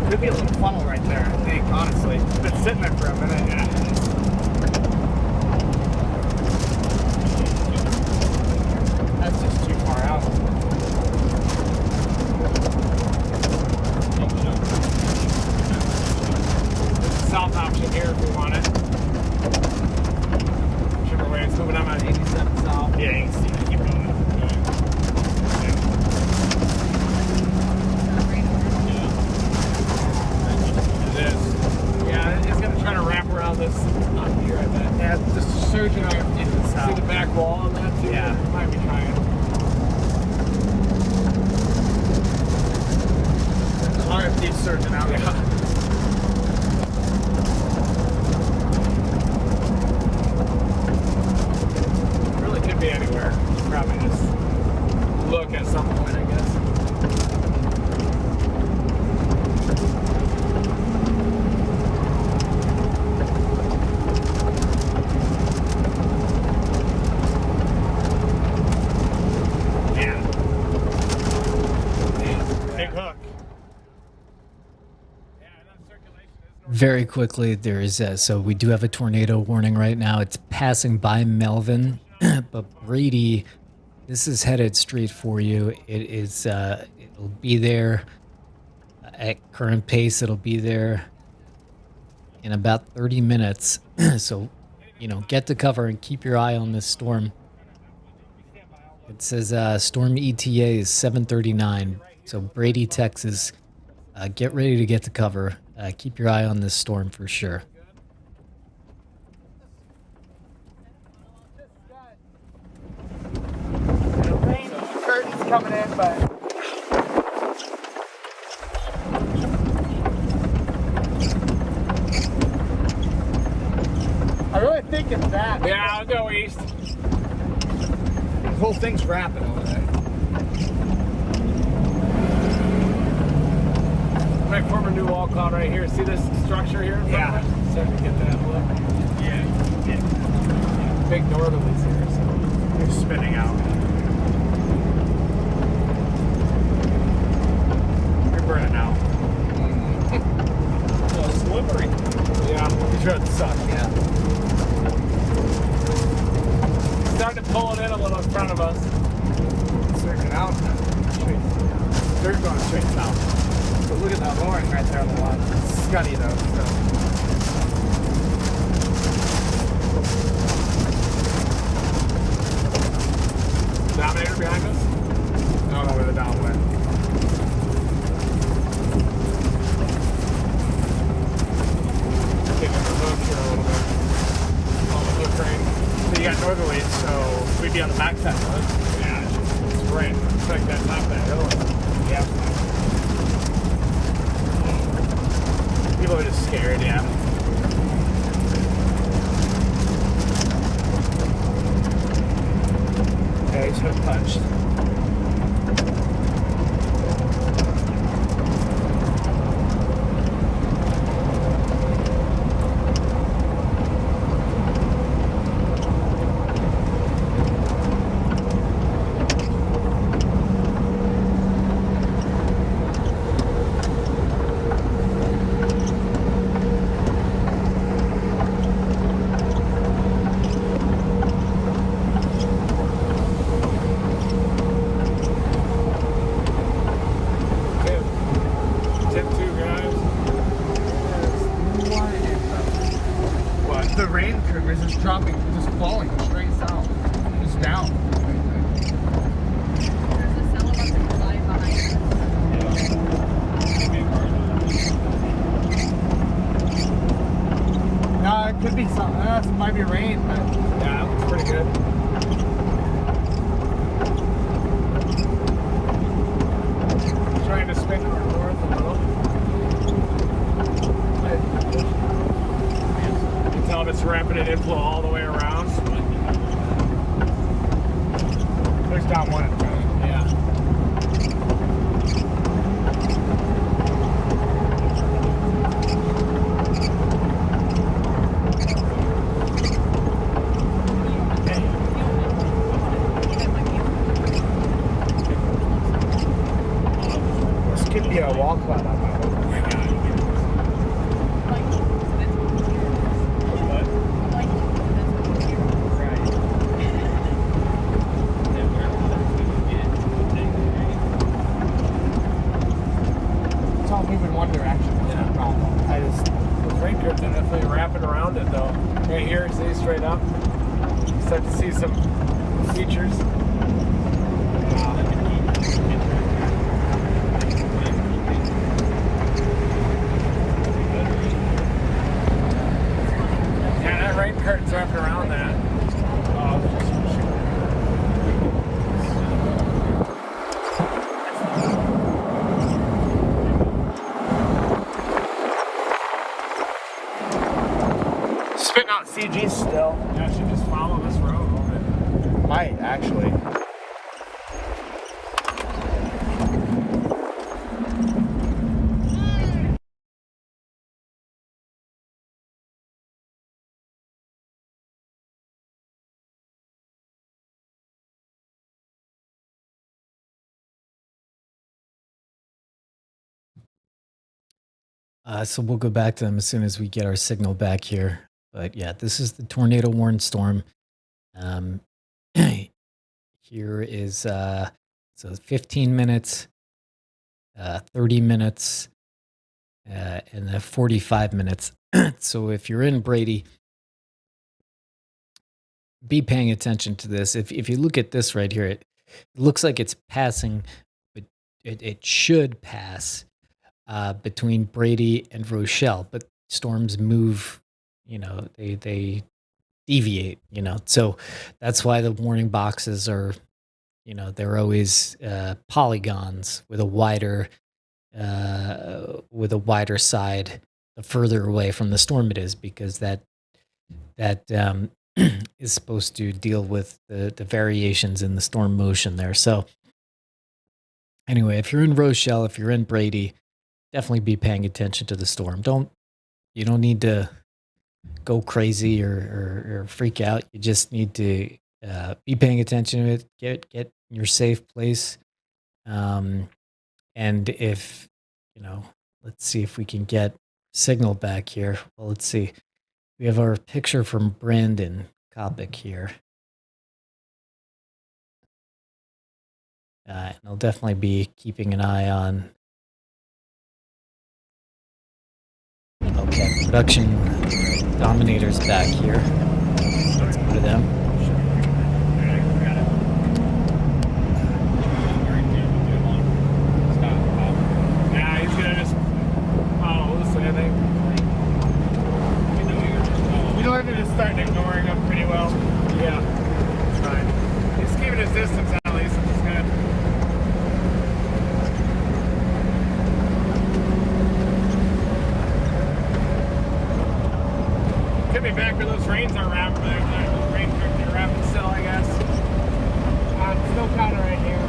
Could be a little funnel right there, I think, honestly. It's been sitting there for a minute, yeah. That's just too far out. There's a south option here if we want it. Whichever way it's moving. I'm on 87 south. Yeah, you can see it. Keep going. Trying to wrap around this up here, I bet. Yeah, just surging RFD to the south. See the back wall on that too? Yeah. Might be trying. RFD surging out. Yeah. Really could be anywhere. Probably just look at some point, I guess. Very quickly, there is so we do have a tornado warning right now. It's passing by Melvin, but Brady This is headed straight for you. It is. It'll be there at current pace. It'll be there in about 30 minutes. So, get to cover and keep your eye on this storm. It says storm ETA is 7:39. So Brady, Texas, get ready to get to cover. Keep your eye on this storm for sure. Curtains coming in, but I really think it's that. Yeah, I'll go east. The whole thing's wrapping over there. I'm gonna form a new wall cloud right here. See this structure here? Yeah. Starting to get that look. Yeah. Big northerlies here, so They're spinning out. You're burning out. Oh, slippery. Yeah. These roads suck. Yeah. Starting to pull it in a little in front of us. Surfing out. They're going straight south. But look at that lowering right there on the line. It's scuddy though. So. Dominator behind us? I don't know where the down went. Getting the hook here a little bit. On the hook crane. So you got northerlies, so we'd be on the backside of it. Yeah, it's right. It's like that top of that hill. Yeah. People are just scared, yeah. Okay, he's hook punched. Tip 2, guys. What? The rain curve is just dropping, just falling straight south. Just down. No, it could be something else. It might be rain, but Yeah, that looks pretty good. Trying to spin north a little. You can tell if it's ramping an inflow all the way around. there's down one in front. Yeah. This could be a wall cloud on my way. It's all moving one direction. That's no problem. I just The rain curves are definitely wrapping around it though. Right here, see straight up. Start to see some features. Yeah, that rain curtain's wrapping around that. spitting out CG still. Yeah, I should just follow this road a little bit. Might actually. So we'll go back to them as soon as we get our signal back here. But yeah, this is the tornado warning storm. here is so 15 minutes, 30 minutes, and then 45 minutes. So if you're in Brady, be paying attention to this. If you look at this right here, it looks like it's passing, but it should pass between Brady and Rochelle. But storms move, they deviate, So that's why the warning boxes are, they're always polygons with a wider side, the further away from the storm it is, because that is supposed to deal with the variations in the storm motion there. So anyway, if you're in Rochelle, if you're in Brady, definitely be paying attention to the storm. You don't need to go crazy or freak out. You just need to be paying attention to it, get in your safe place. And if, let's see if we can get signal back here. Well, let's see. We have our picture from Bradon Copic here. And I'll definitely be keeping an eye on. Okay, production Dominator's back here. Let's go to them. Yeah, he's gonna just follow loosely, I think. You know, I'm just starting ignoring him pretty well. Yeah, it's fine. He's keeping his distance at least, which is good. Could be back where those rains are wrapped. Those rains are wrapping still, I guess. Snow counter right here.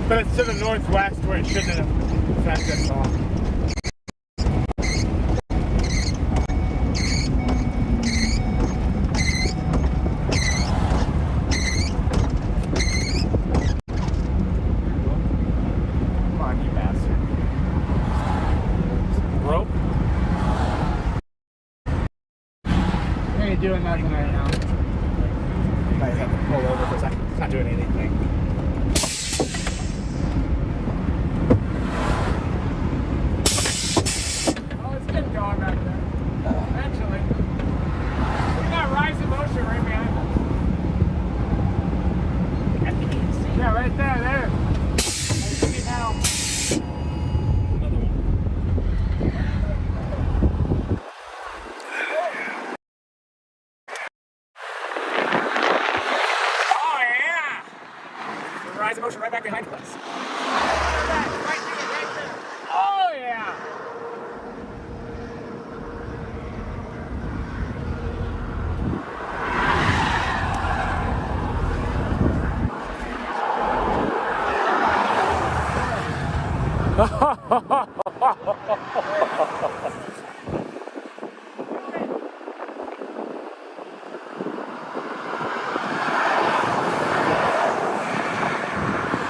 But it's to the northwest where it shouldn't have affected us all. Come on, you bastard. Rope? What are you doing nothing right now? You guys have to pull over for a second. It's not doing anything. Going back there. Eventually. We got rise in motion right behind us. Yeah, right there, there. I see it now. Another one. Oh yeah! The rise in motion right back behind us. Right there. Oh yeah!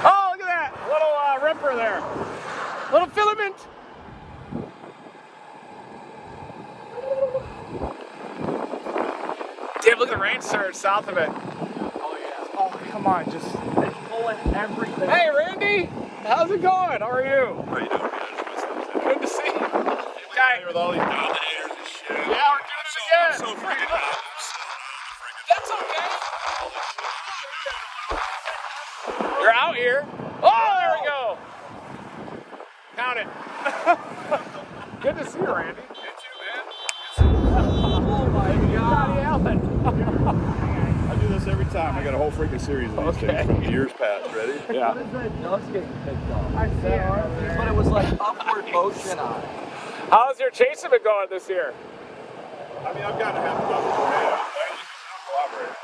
Oh, look at that little ripper there. Little filament. Damn, look at the rain surge south of it. Oh, yeah. Oh, come on. Just pulling everything. Hey, Randy. How's it going? How are you? How you doing, man? Good to see you. Guy with all these Dominators and shit. Yeah, we're doing it again. I'm so freaking out. That's okay. You're out here. Oh, there we go. Count it. Good to see you, Randy. Good to you, man. Oh my God. time. I got a whole freaking series of these things from years past. Ready? Yeah. What is that dust getting picked up? I see it. But it was like upward motion on it. How's your chasing been going this year? I mean, I've got to have a couple tornadoes. Collaborator.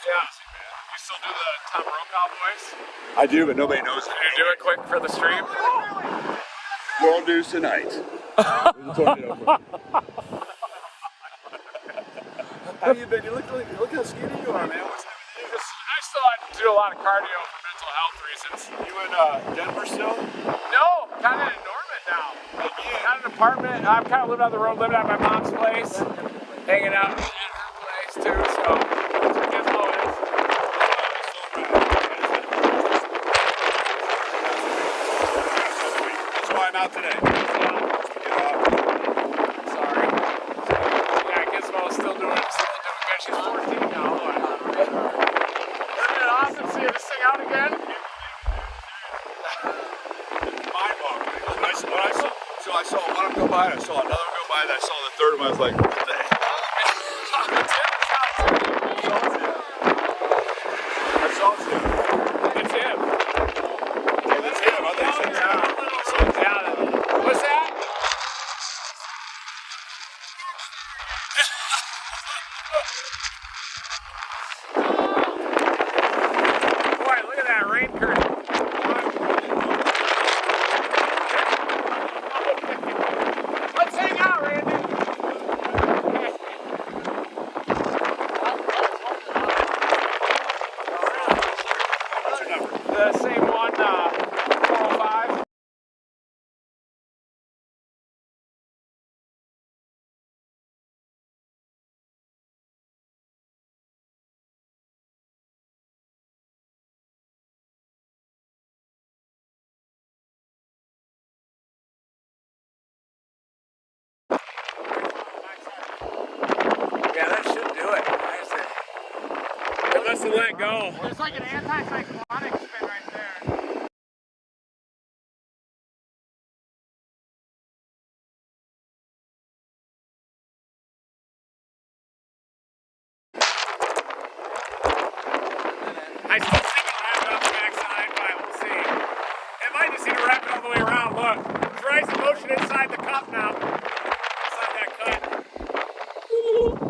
Yeah. You still do the Tom Brokaw voice? I do, but nobody knows it. You do it quick for the stream? World news tonight. There's a tornado for you. How you been? Look how skinny you are, man. What's happening to you? I still have to do a lot of cardio for mental health reasons. You in Denver still? No, kind of in Norman now. Got an apartment. I'm kind of living on the road, living at my mom's place, hanging out at her place too. So that's where Gizmo is. That's why I'm out today. Sorry. Yeah, Gizmo's still doing good. She's 14 now. Isn't it awesome seeing this thing out again? So I saw one of them go by, and I saw another one go by, and I saw the third one. I was like, what the hell? I saw it. It's him. Hey, that's him. I think it's him. What's that? Boy, look at that rain curtain. Let's hang out, Randy. What's your number? The same one, 405. Yeah, that should do it. It must have let go. There's like an anti-cyclonic spin right there. I still think it'll wrap it on the backside, but we'll see. It might just need to wrap it all the way around. Look, it's rising motion inside the cup now. Inside that cut. Oh, the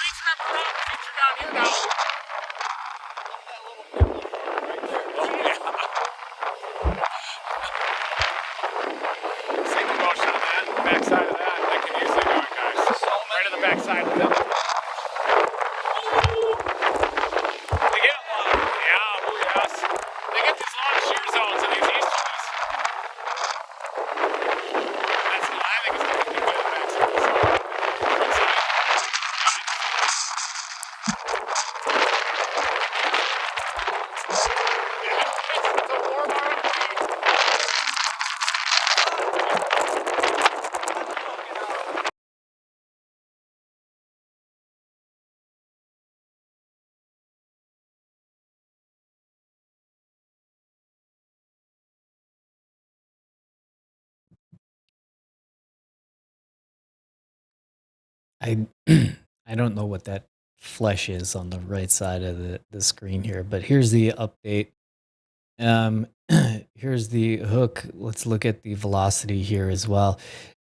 reach wrap around the feature down here now. Oh, yeah. Single motion on that, the backside of that. That can easily do it, guys. Right to the backside of it. They get long. Yeah, oh yes. They get these long shear zones in these easterlies. That's I think it's going to be good at the backside. It's a warm arm. I don't know what that flesh is on the right side of the screen here, but here's the update. Here's the hook. Let's look at the velocity here as well.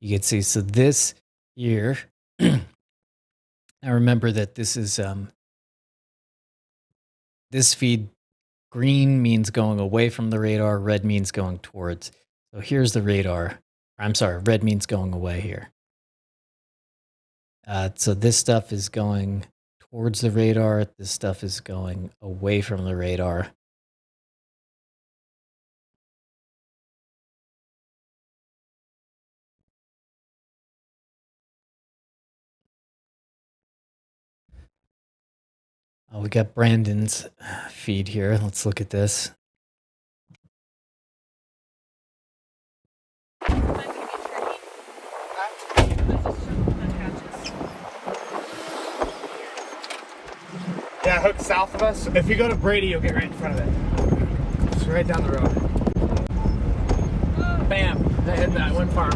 You can see, so this here, I remember that this is this feed, green means going away from the radar, red means going towards. So here's the radar. I'm sorry, red means going away here. So this stuff is going towards the radar. This stuff is going away from the radar. We got Brandon's feed here. Let's look at this. Yeah, hook south of us. If you go to Brady, you'll get right in front of it. It's right down the road. Bam! That hit that one farm.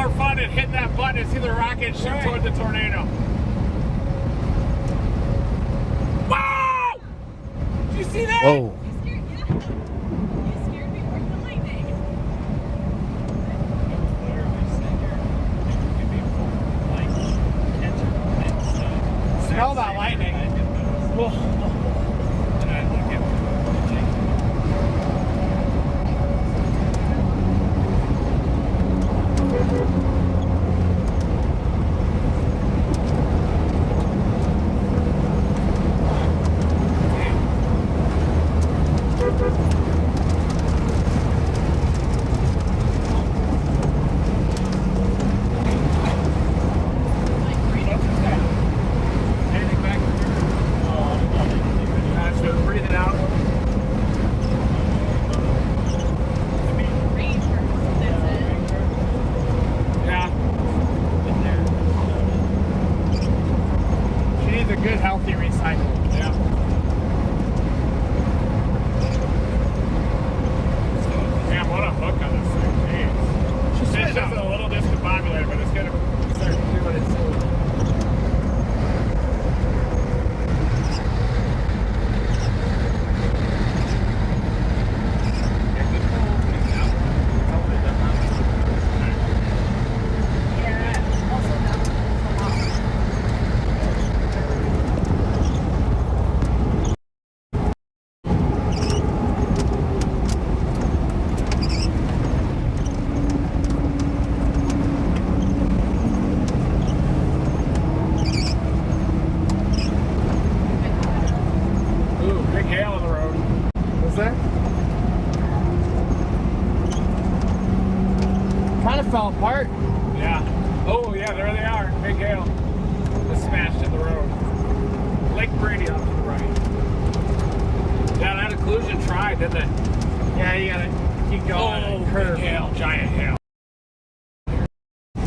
more fun than hitting that button and see the rocket shoot toward the tornado. Wow! Did you see that? Whoa. Smell that lightning. Good, healthy recycle. Yeah. Man, what a hook on this thing. Jeez. It's just a little discombobulated, but it's going to start doing it soon. Fell apart. Yeah. Oh yeah, there they are. Big hail. Just smashed in the road. Lake Brady off to the right. Yeah, that occlusion tried, didn't it? Yeah, you gotta keep going. Oh, curve. Big hail, giant hail.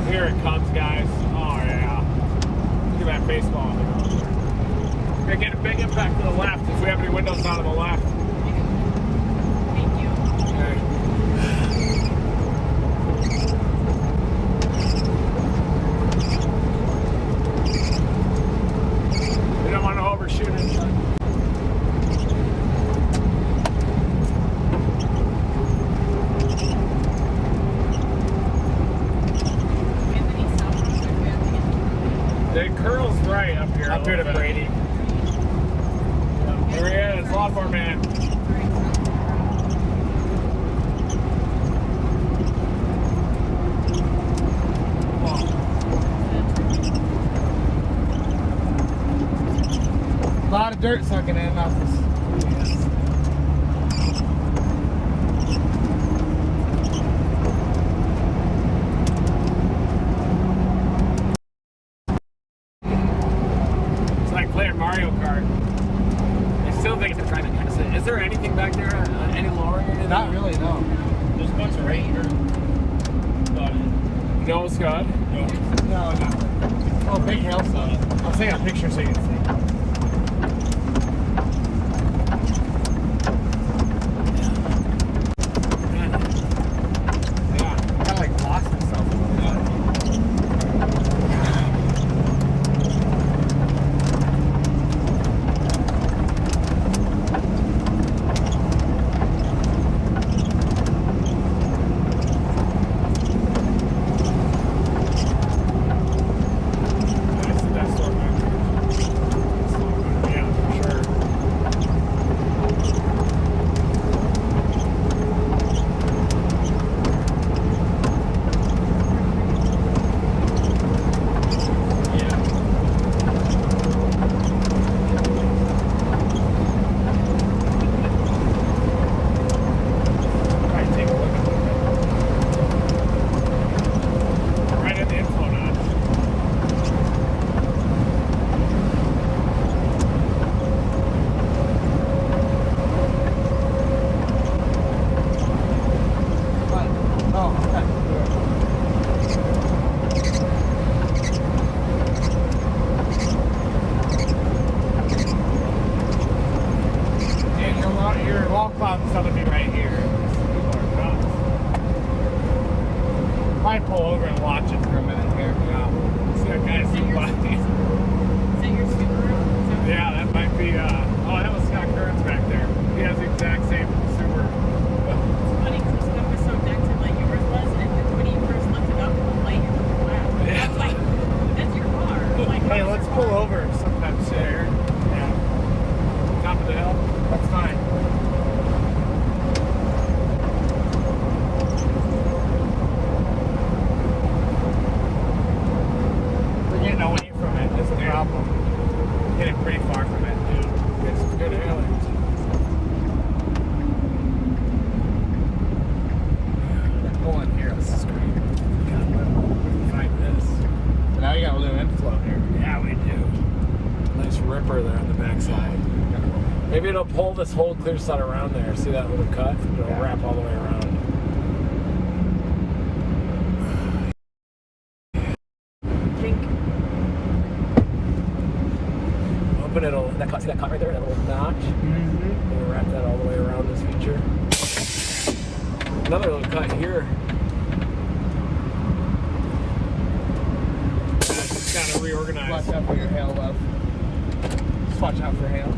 Here it comes, guys. Oh yeah. Look at that baseball on the road there. We're gonna get a big impact to the left if we have any windows down to the left. Thank you. Okay. Overshoot it. The curl's right up here. Up here to Brady. There he is, lawnmower man. A lot of dirt sucking in off this. It's like playing Mario Kart. I still think they're trying to kind of say, is there anything back there? Any lowering or anything? Not really, no. There's a bunch of rain here. No, Scott? No, no. Oh, big hailstone. I'll take a picture so you can see. it for a minute here. Yeah. See that guy zoom by. Is that your Subaru? Yeah, that might be, oh, that was Scott Kearns back there. He has the exact same Subaru. It's funny because the stuff was so dented like yours was, and when you first looked it up, the light was flat. Yeah. I was like, that's your car. Like, Hey, let's pull over sometime soon. Yeah. Top of the hill? That's fine. We're getting away from it. That's the problem. Getting pretty far from it, dude. Get some good aliens. Pull in here. This is great. God, we can find this. Now you got a little inflow here. Yeah, we do. Nice ripper there on the backside. Maybe it'll pull this whole clear side around there. See that little cut? It'll wrap all the way around. Hoping it'll, see that cut right there? That little notch? Mm-hmm. We'll wrap that all the way around this feature. Another little cut here. Just gotta reorganize. Watch out for your hail, love. Just watch out for hail.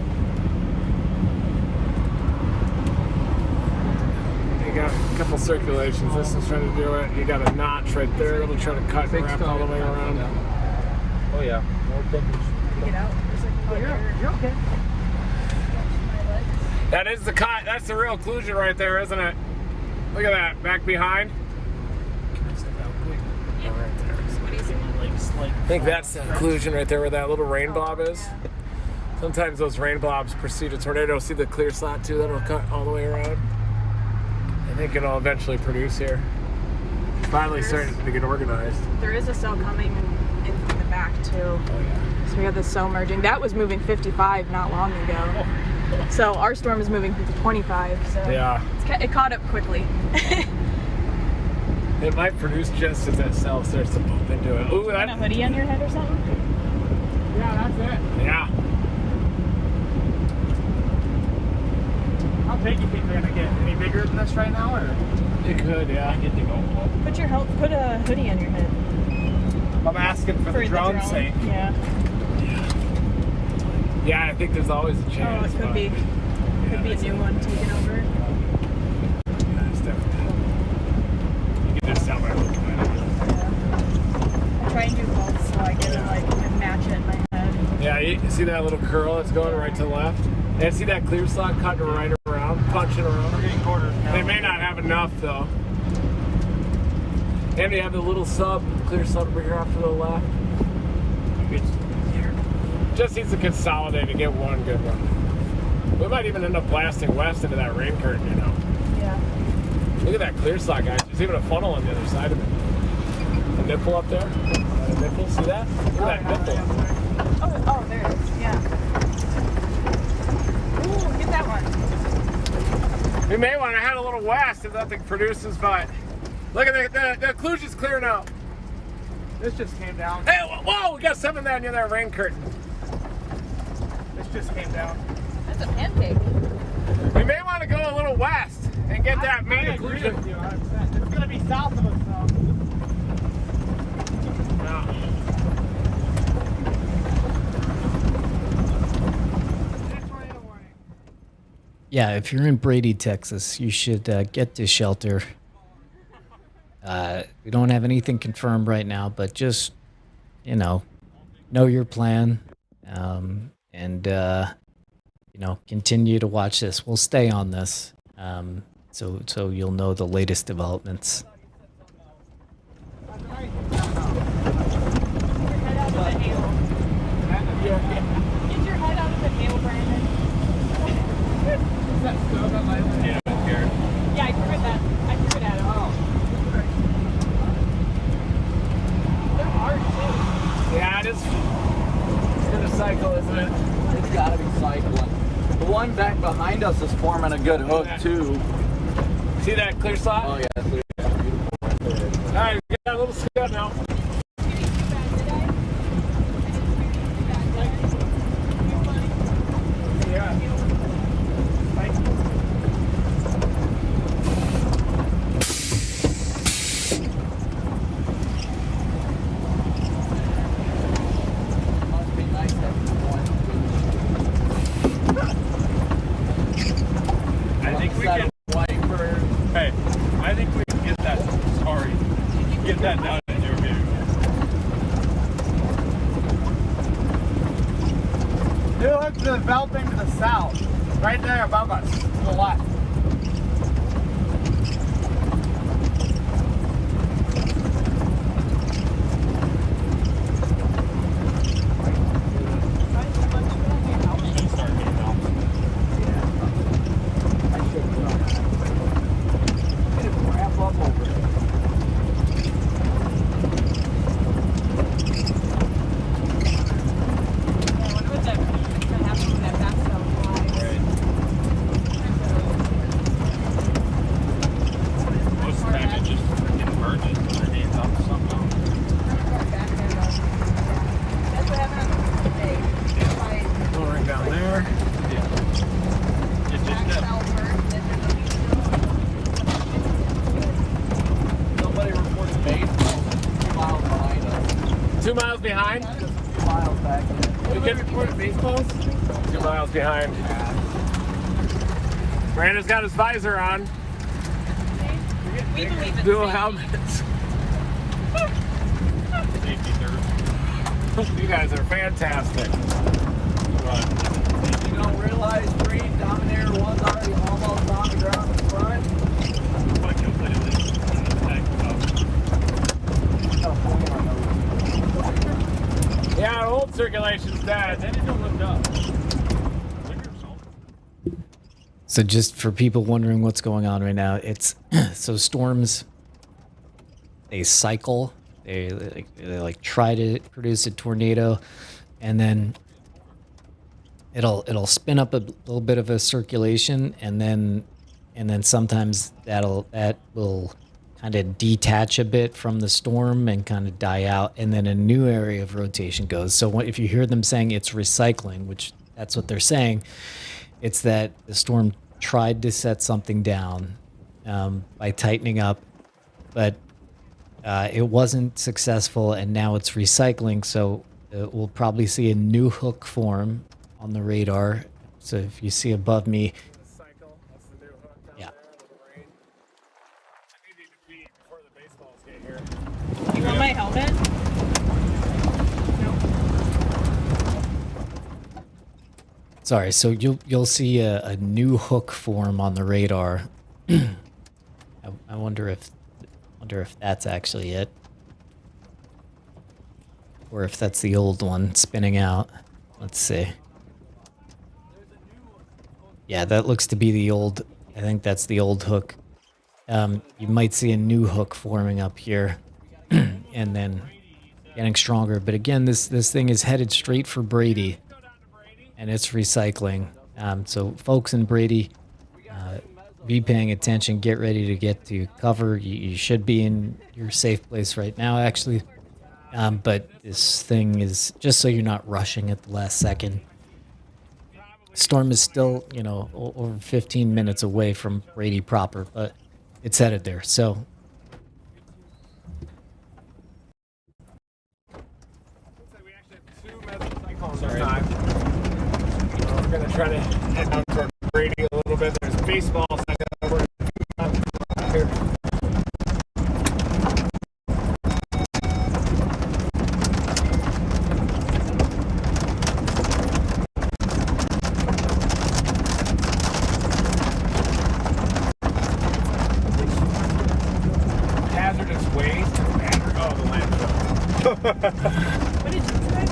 You got a couple circulations. This is trying to do it. You got a notch right there. It'll try to cut and wrap all the way around. Oh yeah. get out. Oh, you're okay. That is the cut. That's the real occlusion right there, isn't it? Look at that. Back behind. I think that's the occlusion right there where that little rain blob is. Sometimes those rain blobs precede a tornado. See the clear slot too? That'll cut all the way around. I think it'll eventually produce here. Finally starting to get organized. There is a cell coming in from the back too. Oh yeah. So we got this cell merging. That was moving 55 not long ago. So our storm is moving 25. So yeah, it caught up quickly. It might produce just as that cell starts to bump into it. Ooh, a hoodie on your head or something? Yeah, that's it. Yeah. How big do you think they're gonna get? Any bigger than this right now, or? It could, yeah. Get to go. Put a hoodie on your head. I'm asking for the drone's sake. Yeah. Yeah, I think there's always a chance. Oh, it could be. Could be a new one taking over. Yeah, it's definitely. You can just tell by looking at it. I try and do both so I get to like match it in my head. Yeah, you see that little curl that's going right to the left? And see that clear slot cutting right around, punching around? We're getting quarters now. They may not have enough though. And we have the little clear sub over here off to the left. Just needs to consolidate and get one good one. We might even end up blasting west into that rain curtain, you know. Yeah. Look at that clear slot, guys. There's even a funnel on the other side of it. The nipple up there. The nipple, see that? Look at that nipple. Oh, there it is. Yeah. Ooh, get that one. We may want to head a little west if that thing produces, but look at the occlusion's clearing out. This just came down. Hey, whoa, we got something down near that rain curtain. This just came down. That's a pancake. We may want to go a little west and get that main occlusion. With you 100%. It's going to be south of us, though. No. Yeah, if you're in Brady, Texas, you should get to shelter. We don't have anything confirmed right now, but just, know your plan, and continue to watch this. We'll stay on this, so you'll know the latest developments. Get your head out of the hail, Brandon. Is that stove on my list? Yeah, I threw it at him. Oh. They're hard too. Yeah, it's gonna cycle, isn't it? It's gotta be cycling. The one back behind us is forming a good hook too. See that clear slot? Oh yeah, clear. Beautiful. All right, we got a little scud now. developing to the south. Right there above us, to the left. Behind? 2 miles back. We can report baseballs? 2 miles behind. Brandon's got his visor on. We believe it's Dual helmets. You guys are fantastic. You don't realize Team Dominator 1's already almost on the ground in front? Yeah, old circulation's dead. Then it don't lift up. So just for people wondering what's going on right now, it's so storms, they cycle, they like try to produce a tornado, and then it'll spin up a little bit of a circulation, and then sometimes that will kind of detach a bit from the storm and kind of die out, and then a new area of rotation goes. So if you hear them saying it's recycling, which that's what they're saying, it's that the storm tried to set something down by tightening up, but it wasn't successful, and now it's recycling. So we'll probably see a new hook form on the radar. So if you see above me, yeah. You want my helmet? Sorry, so you'll see a new hook form on the radar. I wonder if that's actually it, or if that's the old one spinning out. Let's see. Yeah, that looks to be the old. I think that's the old hook. You might see a new hook forming up here, and then getting stronger. But again, this thing is headed straight for Brady. And it's recycling. So folks in Brady, be paying attention. Get ready to get to cover. You should be in your safe place right now, actually. But this thing is, just so you're not rushing at the last second. Storm is still, over 15 minutes away from Brady proper, but it's headed there. So sorry. We're going to try to head down toward Brady a little bit. There's baseball over here. Hazardous waste. Oh, the landfill. What did you say?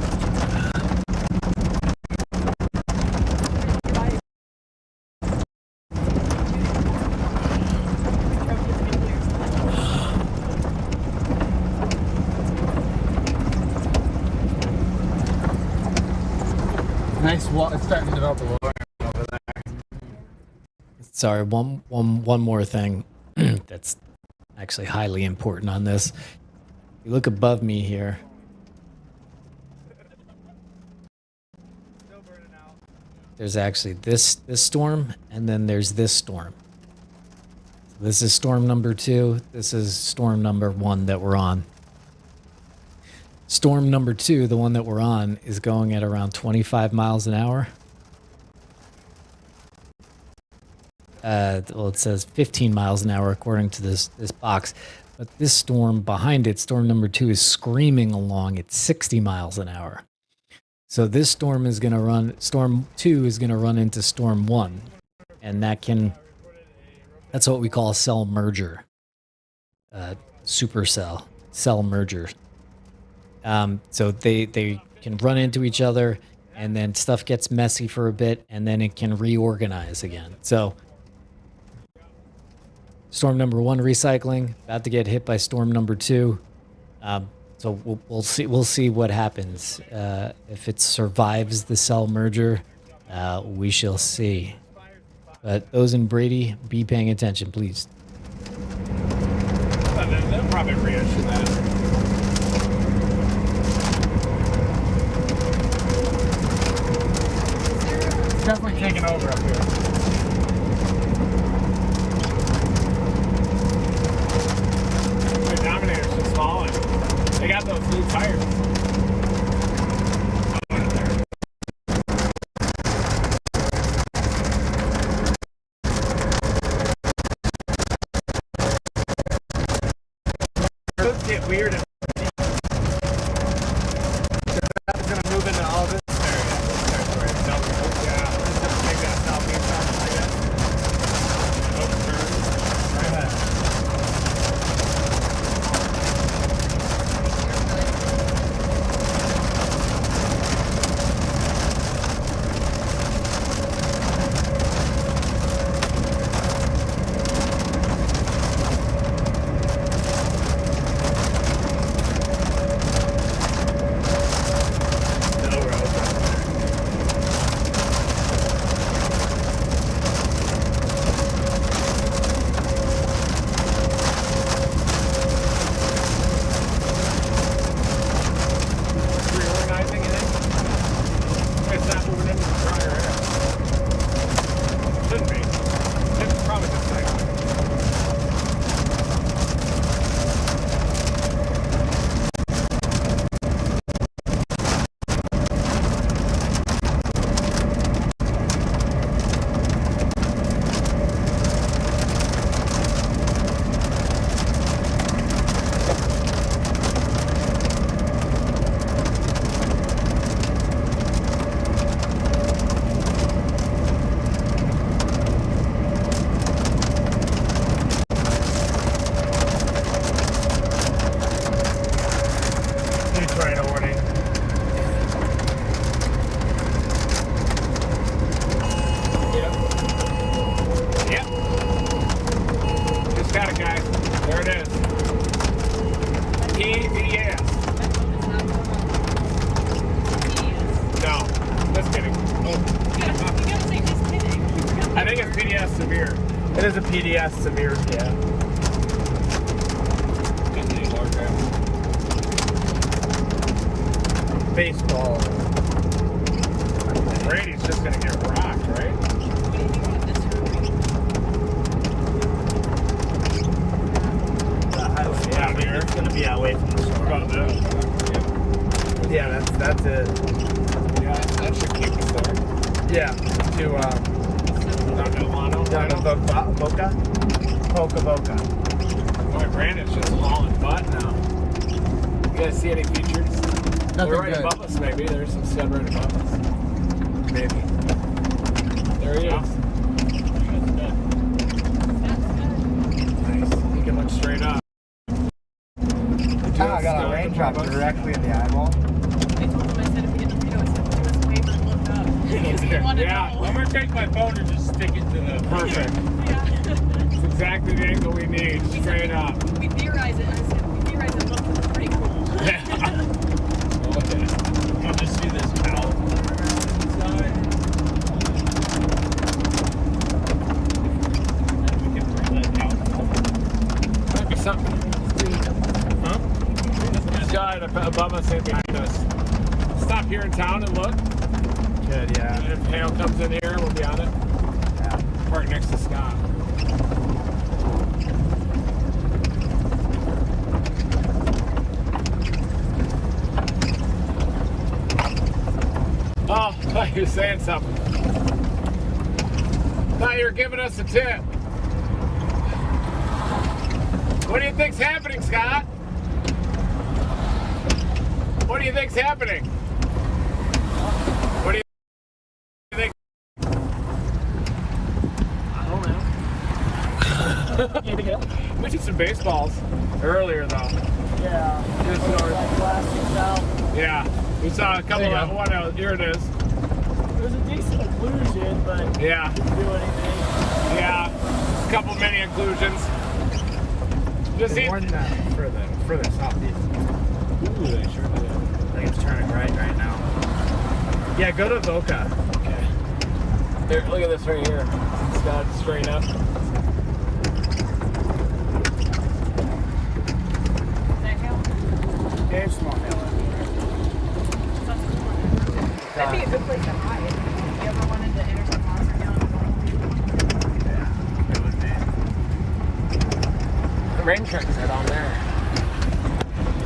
Nice wall. It's starting to develop a little over there. sorry, one more thing that's actually highly important on this. You look above me here. There's actually this storm, and then there's this storm. So this is storm number 2. This is storm number 1 that we're on. Storm number 2, the one that we're on, is going at around 25 miles an hour. Well, it says 15 miles an hour according to this box. But this storm behind it, storm number 2, is screaming along at 60 miles an hour. So this storm is going to run, storm 2 is going to run into storm 1. And that's what we call a cell merger. Supercell, cell merger. So they can run into each other, and then stuff gets messy for a bit, and then it can reorganize again. So storm number 1 recycling, about to get hit by storm number 2. So we'll see what happens. If it survives the cell merger, we shall see. But those in Brady, be paying attention, please. They'll probably reissue that. It's definitely taking over up here. The Dominator's just falling. They got those new tires. Get weird and that's gonna move into all this area. Yeah, we're just gonna take that southeast out, I guess. Overturn. Right ahead. It is a PDS severe, yeah. Baseball. Brady's just gonna get rocked, right? Yeah, here. It's gonna be away from the store. Yeah, that's it. Yeah, that should keep us there. Yeah, down to Boca? Boca. Boy, Brandon's just hauling butt now. You guys see any features? They're right above us, maybe. There's some stud right above us. Maybe. There he is. Nice. He can look straight up. I got a raindrop directly in the eyeball. I told him, I said if we get the video, I said do us a favor and look up. Because he wanted to know. I'm going to take my phone and just stick it to the... Perfect. Yeah. It's exactly the angle we need. Straight up. We theorize it. I said, we theorize it looks pretty cool. Yeah. Look at it. I'll just see this cow inside. We can bring that down. Might be something. Huh? There's a guy above us and behind us. Stop here in town and look. Good, yeah. And if hail comes in here, we'll be on it. Yeah. Park next to Scott. Oh, I thought you were saying something. Thought you were giving us a tip. What do you think's happening, Scott? What do you think's happening? We did some baseballs earlier though. Yeah. Just north. Like plastic south. Yeah. We saw a couple of one out. Here it is. It was a decent occlusion, but Yeah. didn't do anything. Yeah. A couple mini occlusions. Just eat. More than that further southeast. Ooh, they sure did. I think it's turning right now. Yeah, go to Voca. Okay. Here, look at this right here. It's got straight up. Very small hill. That'd be a good place to hide. If you ever wanted to intercept monster down Yeah, it would be. The rain trucks are down there.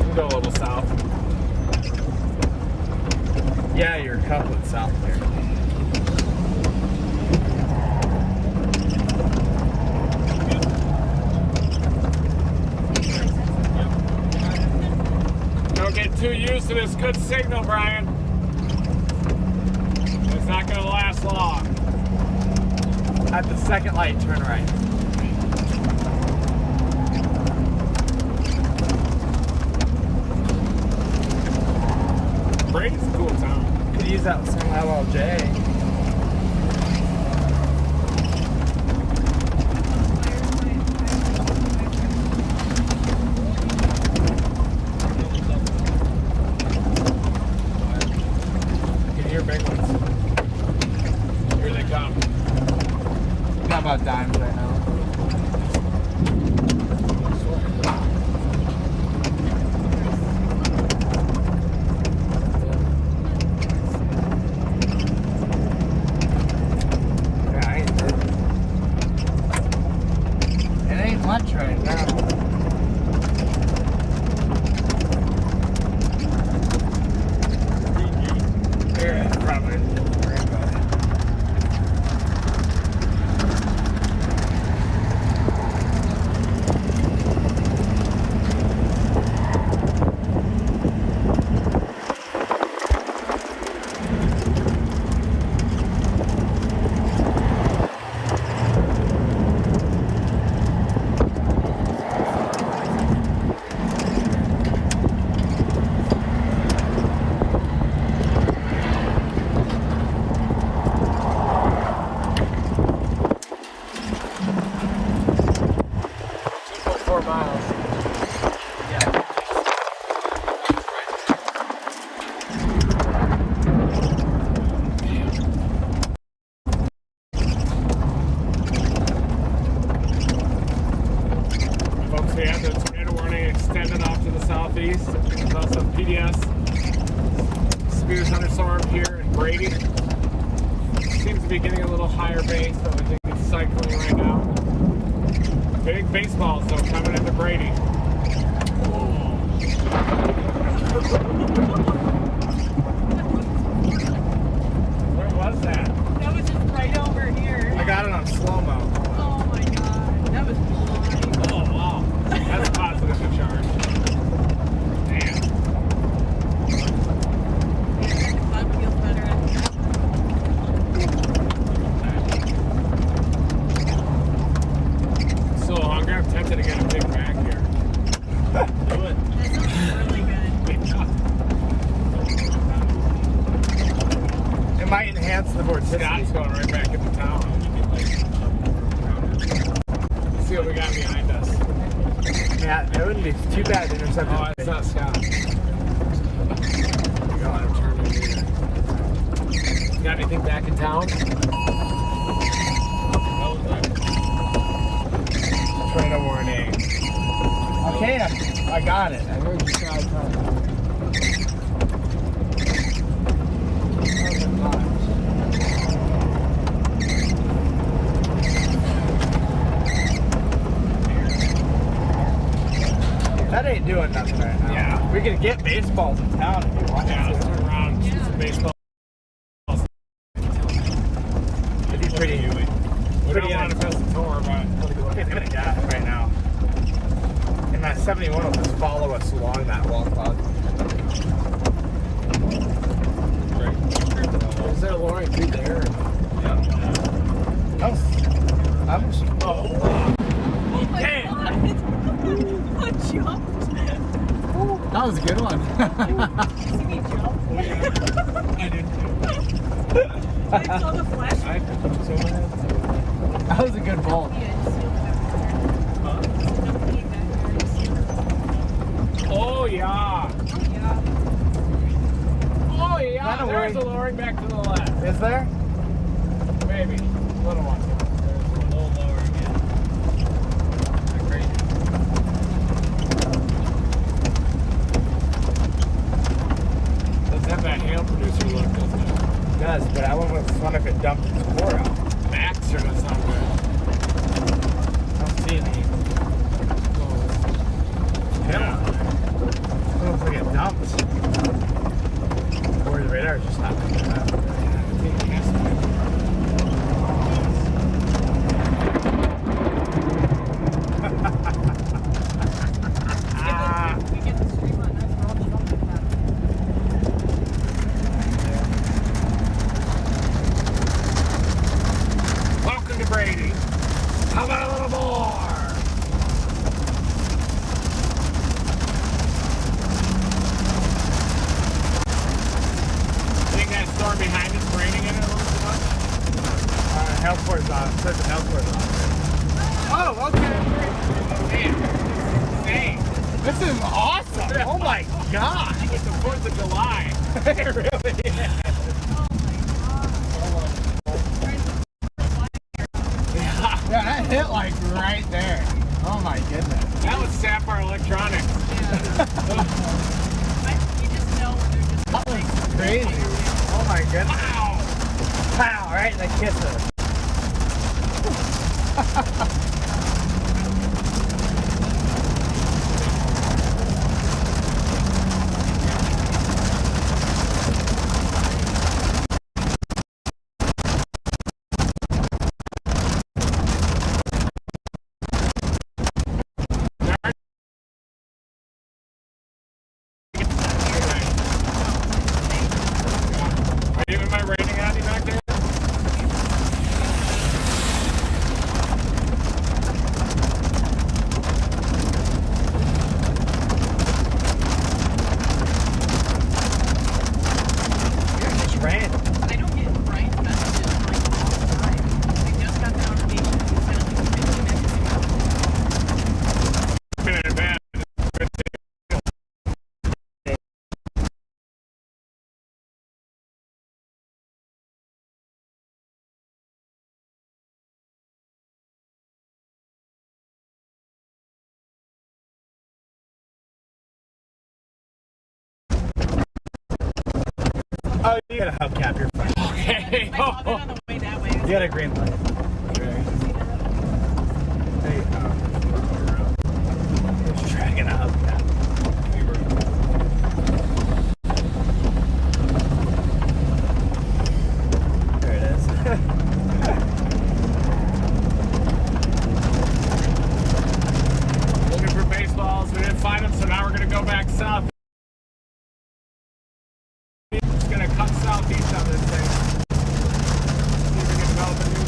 We'll go a little south. Yeah, you're a couple of south there. Don't get too used to this good signal, Brian. It's not going to last long. At the second light, turn right. Brady's a cool town. Could use that with some LLJ. You can hear big ones. Here they come. Got about dimes right now. Much right now. Here, probably. southeast. There's also PDS Spears thunderstorm here in Brady. Seems to be getting a little higher base, so I think it's cycling right now. Big baseballs though coming into Brady. Where was that? That was just right over here. I got it on slow-mo. Oh my god. That was blind. Oh wow. That's positive to charge. Damn. Yeah, the cloud feels better. So hungry, I'm tempted to get a Big Mac here. Do it. That sounds really good. It might enhance the vorticity. Scott's going right back into town. Let's see what we got behind us. Yeah, it wouldn't be too bad to intercept. Oh, it's not Scott. God, I'm turning here. Got anything back in town? Tornado warning. Okay, I got it. I heard you try talking. That ain't doing nothing right now. Yeah. We can get baseballs in town if you want Yeah, let's to. turn around. Shoot some baseball. It'd be pretty. We don't want to miss the tour, but It's gonna get it right now. And that 71 will just follow us along that wall cloud. is there a lowering through there? Oh, I'm. Oh, See me jump? I did too. I saw the flash. That was a good bolt. Oh yeah. Oh yeah. Not a There's worry. a lowering back to the left. Is there? Maybe. Little one. There's a little lower again. Not crazy. Doesn't have that hail producer look, doesn't it? It does, but I wouldn't have fun if it dumped its core out. Max sure does sound good. I don't see any. Yeah. It looks like it dumped. Or the radar is just not picking it up. We get the stream on us. We're all jumping that. Welcome to Brady. How about a little more? Think that storm behind us raining in it a little too much? Healthcore's on. Says the Healthcore's on. Oh, okay. Man, insane. This is awesome. Oh my god. It's the 4th of July. It really is. Yeah, that hit like right there. Oh my goodness. That would sap our electronics. You just know when they're just That was crazy. Oh my goodness. Wow. Pow, right in the kisser. Are you in my rating on you back there? Just ran. I don't get Brian's messages like all the time. I just got the notification. He sent it like 15 minutes ago. Been in bed. Oh, you got a hubcap, you're fine. Okay. I saw that on the way that way. You got a green light. Hey, just dragging a hubcap. There it is. Looking for baseballs. We didn't find them, so now we're going to go back south. Just going to cut southeast on this thing. See if we can develop a new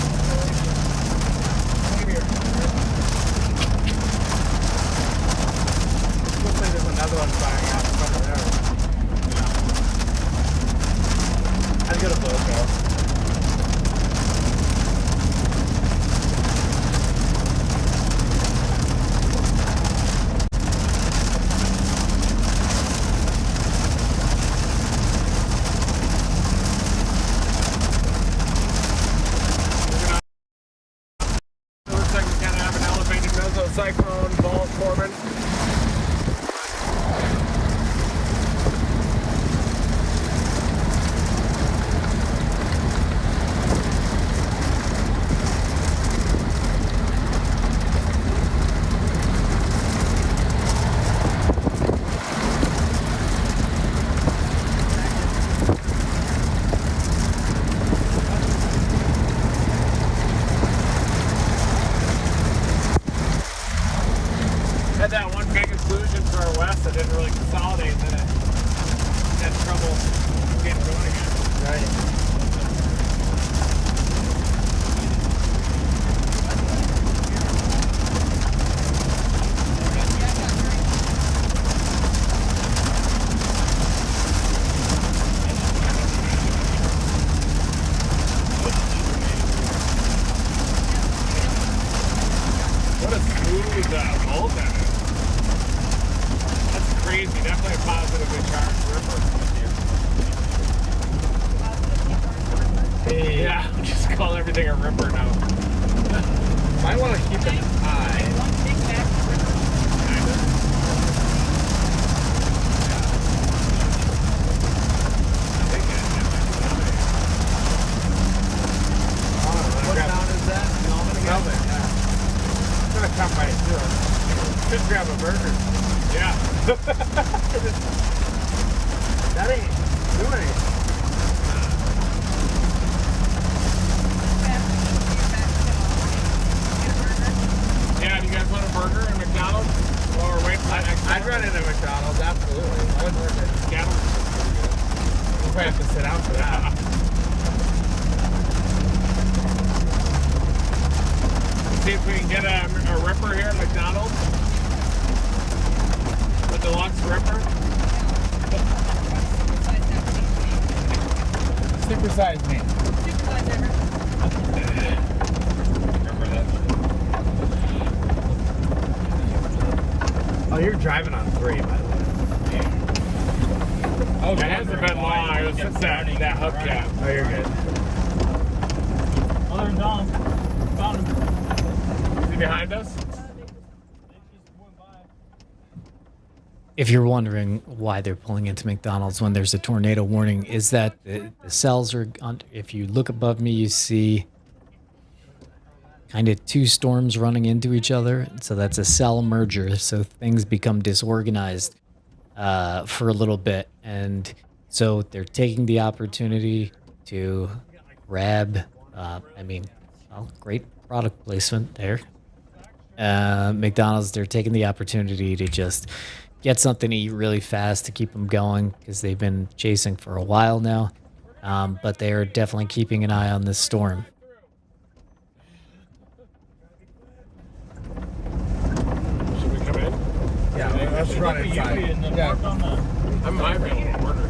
everything a ripper now. Might want to keep an eye. What town is that? Melbourne. I'm gonna come by too. Should grab a burger. Yeah. That ain't doing anything. Yeah, do you guys want a burger at McDonald's? Or wait for that next I'd run into McDonald's, absolutely. I would work it. Seattle. We'll probably have to sit down for that. See if we can get a ripper here at McDonald's. A deluxe ripper. Supersize me. Remember that shit. Oh, you're driving on 3, by the way. Oh, that has a bit long. It was just that hubcap. Oh, you're good. Oh, they're gone. Found him. Is he behind us? If you're wondering why they're pulling into McDonald's when there's a tornado warning, is that the cells are on. If you look above me, you see kind of 2 storms running into each other. So that's a cell merger. So things become disorganized for a little bit. And so they're taking the opportunity to grab, great product placement there. McDonald's, they're taking the opportunity to just get something to eat really fast to keep them going because they've been chasing for a while now. But they are definitely keeping an eye on this storm. Should we come in? Yeah, let's run inside. Yeah. I might be able to order.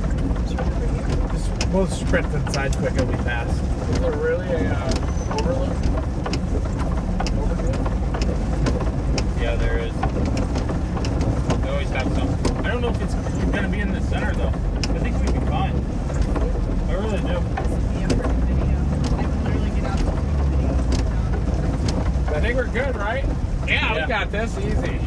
We'll sprint inside quick, it'll be fast. Is there really a overlook? Yeah, there is. They always have some. I don't know if it's going to be in the center, though. I think we'd be fine. I really do. I think we're good, right? Yeah, we got this easy.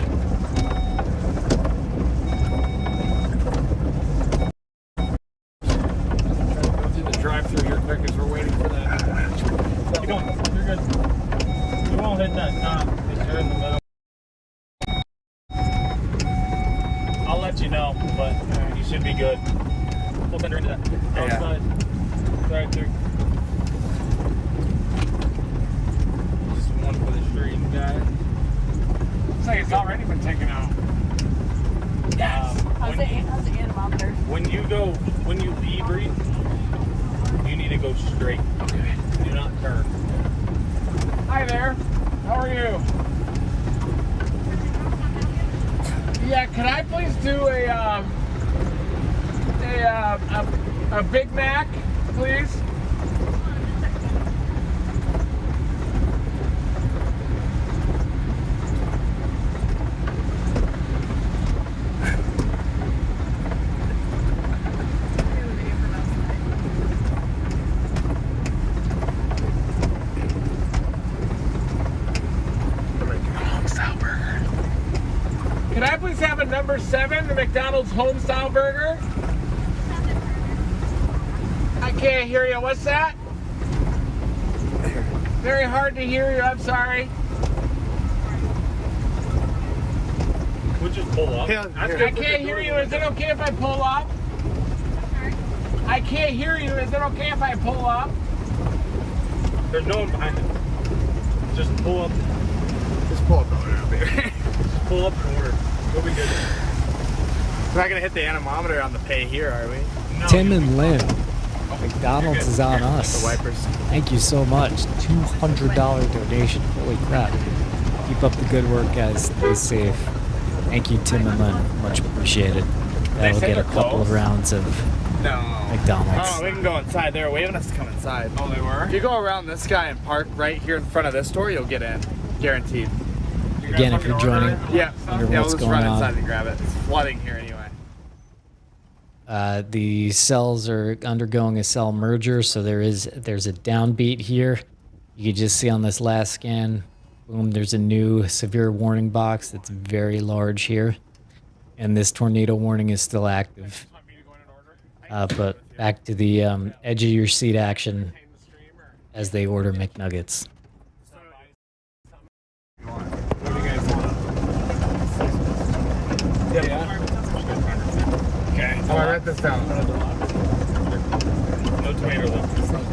Go through the drive-thru here quick as we're waiting for that. Keep going. You're good. You won't hit that top because you're in the middle. I'll let you know, but you should be good. Pull fender into that. Outside. Right through. Just one for the street, guy. Looks like it's already been taken out. Yes. How's the anemometer? When you debrief, you need to go straight. Okay. Do not turn. Hi there. How are you? Yeah, could I please do a Big Mac, please? Can I please have a number 7, the McDonald's Homestyle Burger? I can't hear you. What's that? Very hard to hear you. I'm sorry. We'll just pull up. I can't hear you. Is it okay if I pull up? I can't hear you. Is it okay if I pull up? There's no one behind it. Just pull up. Just pull up the order, baby. Just pull up and order. We'll be good. We're not gonna hit the anemometer on the pay here, are we? No, Tim and Lynn, McDonald's is on us. The wipers. Thank you so much. $200 donation. Holy crap. Keep up the good work, guys. Stay safe. Thank you, Tim and Lynn. Much appreciated. That'll get a couple of rounds of McDonald's. Oh, we can go inside. They're waving us to come inside. Oh, they were? If you go around this guy and park right here in front of this door, you'll get in. Guaranteed. Again, if you're joining, Yeah, wonder we'll what's just going run on. inside and grab it. It's flooding here anyway. The cells are undergoing a cell merger, so there's a downbeat here. You can just see on this last scan, boom, there's a new severe warning box that's very large here. And this tornado warning is still active. But back to the edge of your seat action as they order McNuggets. What do you guys want? Yeah. Okay. Oh, I write this down. No tomato though. Sorry.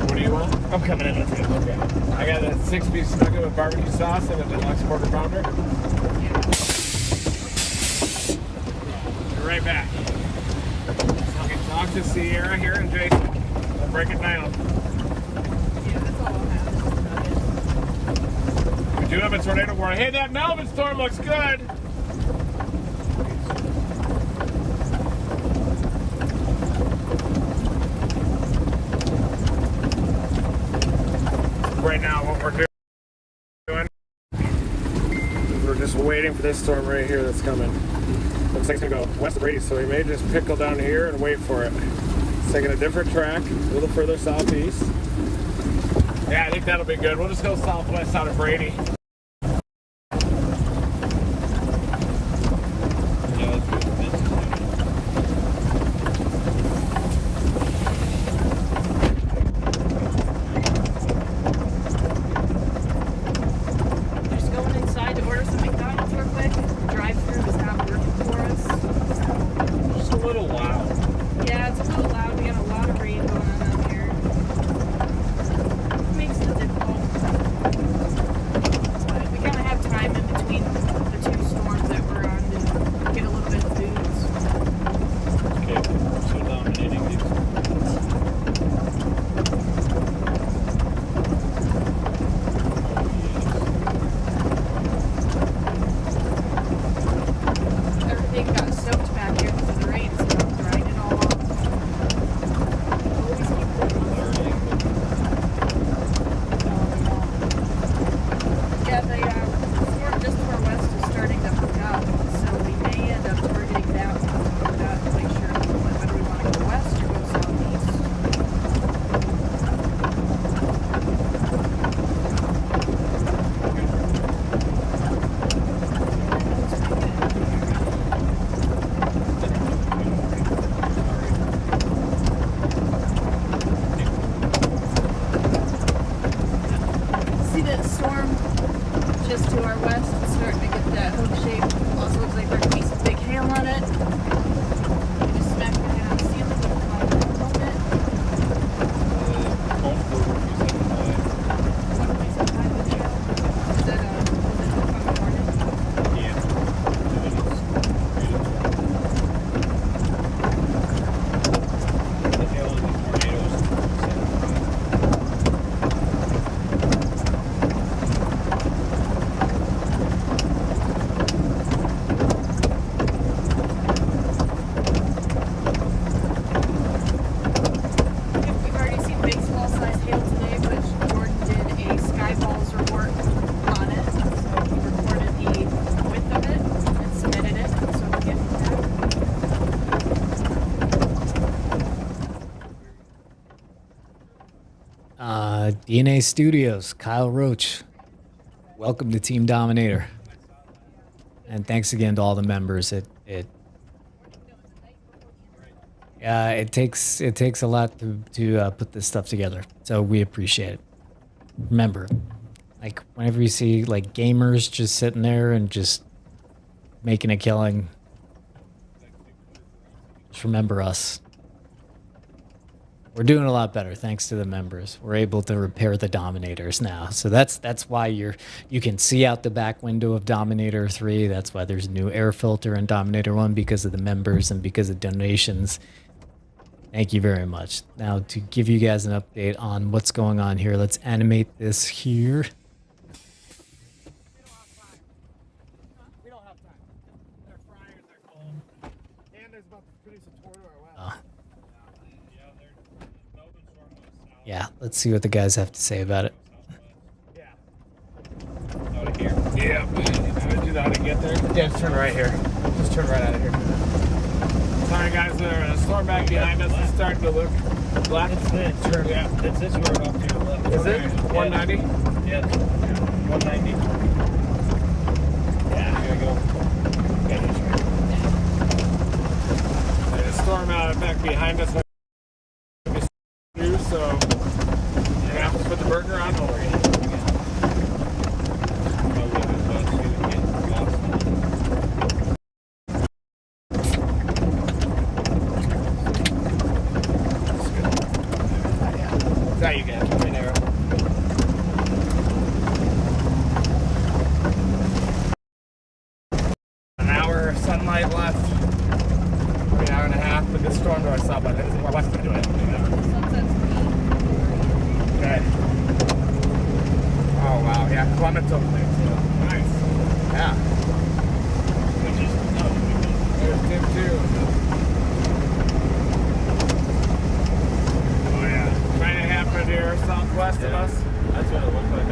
What do you want? I'm coming in with you. Okay. I got a 6-piece nugget with barbecue sauce and a deluxe quarter pounder. Be right back. Okay, talk to Sierra here and Jason. We'll break it down. Yeah, that's all I'll have. We do have a tornado warning. Hey, that Melvin storm looks good. Right now, what we're doing is we're just waiting for this storm right here that's coming. Looks like it's gonna go west of Brady, so we may just pickle down here and wait for it. It's taking a different track, a little further southeast. Yeah, I think that'll be good. We'll just go southwest out of Brady. Just going inside to order some McDonald's real quick. Drive-through is not working for us. Just a little loud. Yeah, it's a little loud. We got a lot of rain going on out here. Makes it difficult. But we kind of have time in between the two storms that we're on to get a little bit of foods. Okay, so dominating these. Everything got soaked back here because of the rain, so I'm drying it all off. Always keep putting on there. Yeah, the storm just to our west is starting to hook up, so we may end up targeting that one. We're not quite sure whether we want to go west or go southeast. See that storm just to our west? It's starting to get that hook shape. Also looks like there could be some big hail on it. We just smacked my head on the ceiling with the cloud a little bit. 1.75 with hail. Is that a warning? Yeah. The hail and the tornadoes. Yep, we've already seen baseball-sized hail today, which Jordan did a Skyballs report on it. So he recorded the width of it and submitted it, so we'll get that. DNA Studios, Kyle Roach. Welcome to Team Dominator. And thanks again to all the members. It takes a lot to put this stuff together. So we appreciate it. Remember, like whenever you see like gamers just sitting there and just making a killing, just remember us. We're doing a lot better thanks to the members. We're able to repair the Dominators now. So that's why you can see out the back window of Dominator 3. That's why there's a new air filter in Dominator 1 because of the members and because of donations. Thank you very much. Now to give you guys an update on what's going on here, let's animate this here. We don't have time. They're fryers, they're cold. And there's about to produce a tour to our west. Yeah, let's see what the guys have to say about it. Out of here. Yeah. Do you know how to get there? Yeah, just turn right here. Just turn right out of here. Sorry guys, the storm back behind us is starting to look left. It's this. Yeah. It's this road off to your left. Is it? 190? Yes. 190. Yeah. Here we go. There's a storm out back behind us. So you're gonna have to put the burger on over here. There you go. Right there. An hour of sunlight left. Maybe an hour and a half, but this storm door I saw, but we're left to do it. Okay. Oh wow, yeah, Clement's over there too. Nice. Yeah. There's Tim too. Oh yeah. Trying to happen here southwest of us. That's what it looks like.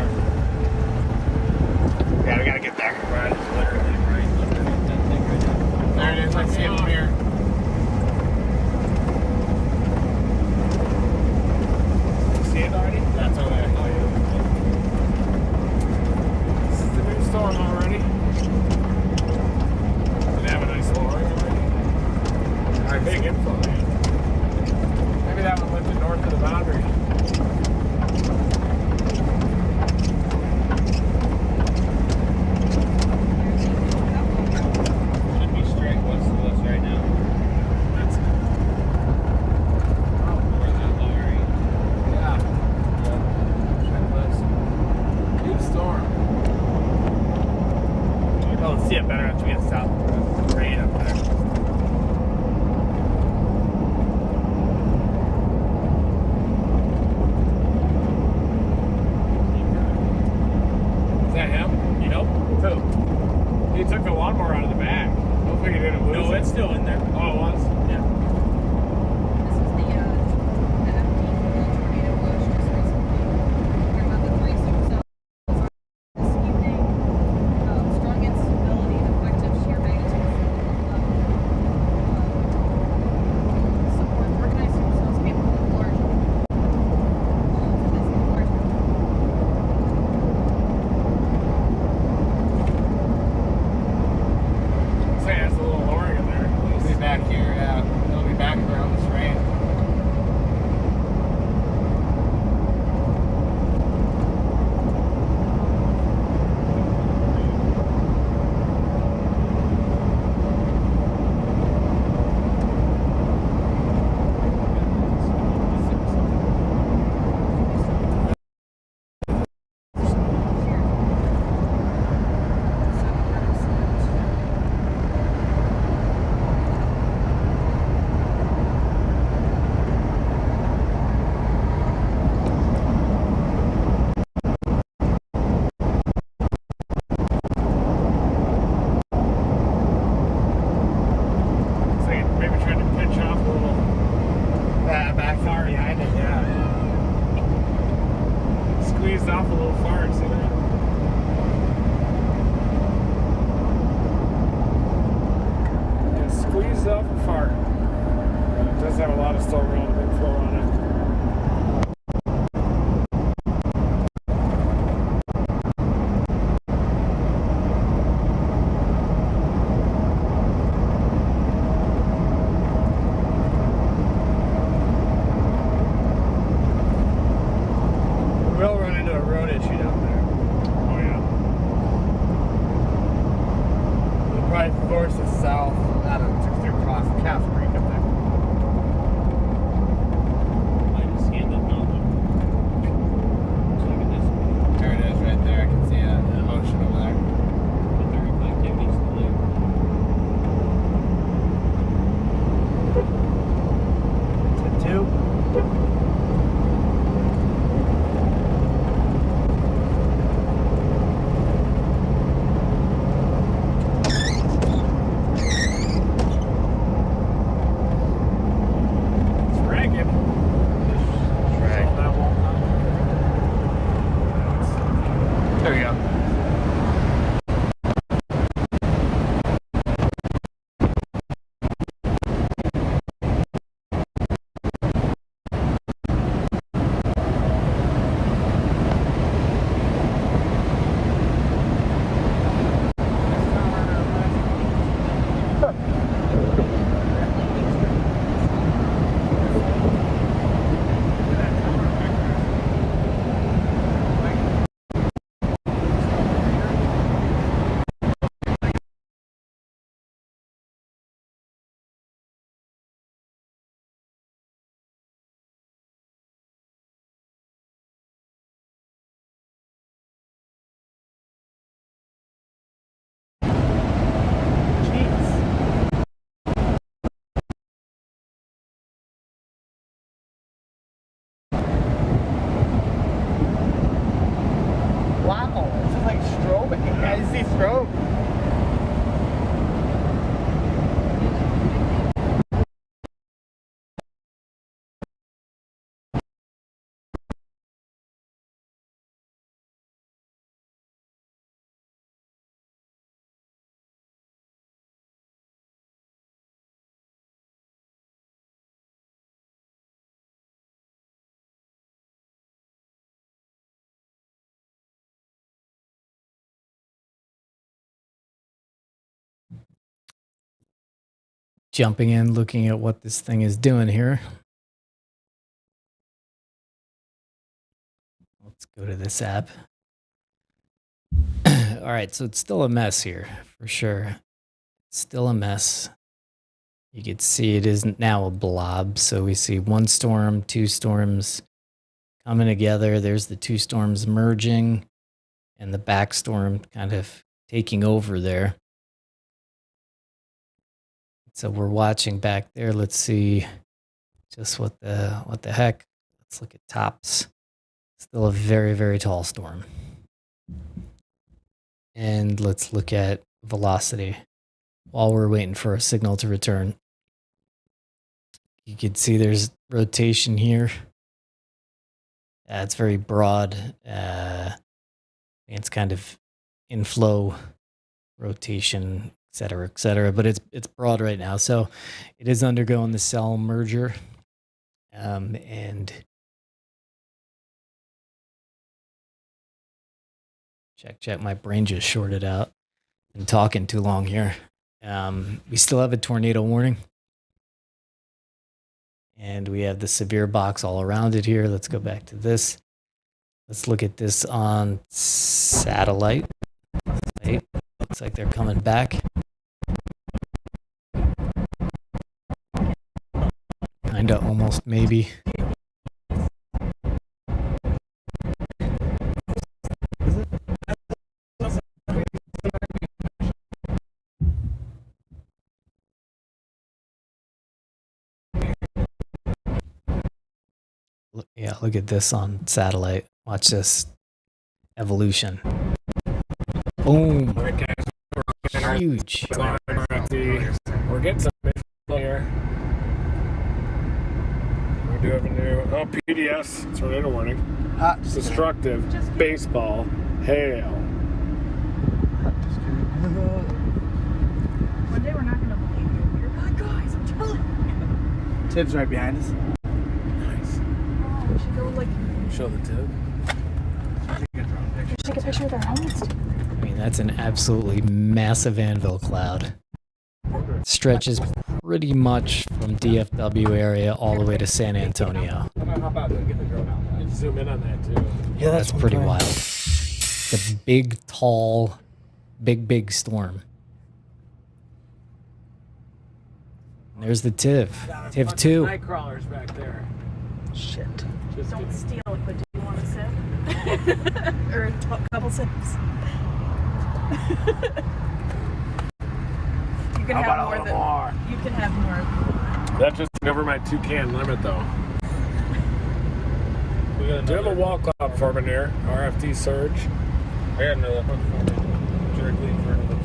Yeah, we gotta get back. Brad is literally right underneath that thing right now. There it is, let's see it from here. See it already? That's over there. Oh yeah. This is the new storm already. Did it have a nice lowering already? Alright, big inflow, man. Maybe that one went to north of the boundary. Should be straight west of us right now. That's Where that lowering. yeah. Good storm. Oh, let's see it better after we get south. Rain up there. Is that him? You know? Who? He took the lawnmower out of the bag. Hopefully he didn't lose No, it. it's still in there. Oh, it was? Yeah. This is the empty tornado watch just recently. We're about the 3 supercells this evening. Strong instability, effective shear magnitude. Support organized supercells capable of large. Say it has a little lowering in there. It'll be back here, yeah. It'll be back around this rain. Say maybe trying to pinch off a little. Back far behind it, yeah. Squeezed off a little far, see that? Yeah, squeezed off a far. It does have a lot of storm relative inflow on it. We'll run into a road issue down there. Oh yeah. We'll probably force us south. I don't know, through Cross Calf Creek up there. jumping in, looking at what this thing is doing here. Let's go to this app. All right, so it's still a mess here, for sure. It's still a mess. You can see it isn't now a blob. So we see one storm, two storms coming together. There's the two storms merging and the back storm kind of taking over there. So we're watching back there. Let's see just what the heck. Let's look at tops. Still a very, very tall storm. And let's look at velocity while we're waiting for a signal to return. You can see there's rotation here. It's very broad. It's kind of inflow, rotation, et cetera, but it's broad right now. So it is undergoing the cell merger. And check, my brain just shorted out. Been talking too long here. We still have a tornado warning. And we have the severe box all around it here. Let's go back to this. Let's look at this on satellite. Right. Looks like they're coming back. Kinda, almost, maybe. Yeah, look at this on satellite. Watch this evolution. Boom. Huge. We're getting something here. We do have a new PDS tornado warning. Destructive baseball hail. One day we're not going to believe you. You're not, guys, I'm telling you. Tib's right behind us. Oh, we should go, like, Show the tip. take a picture with our helmets. I mean, that's an absolutely massive anvil cloud. Stretches pretty much from DFW area all the way to San Antonio. I'm gonna hop out and get the drone out. You can zoom in on that too. Yeah, that's pretty wild. It's a big, tall, big storm. And there's the TIV. TIV 2. Night crawlers back there. Shit. Don't steal it, but do you want a sip? Or a couple sips? You can have more than. You can have more. That just went over my 2-can limit though. We got do you have a wall cloud foreman here? RFD surge. I got another hook directly in front of us.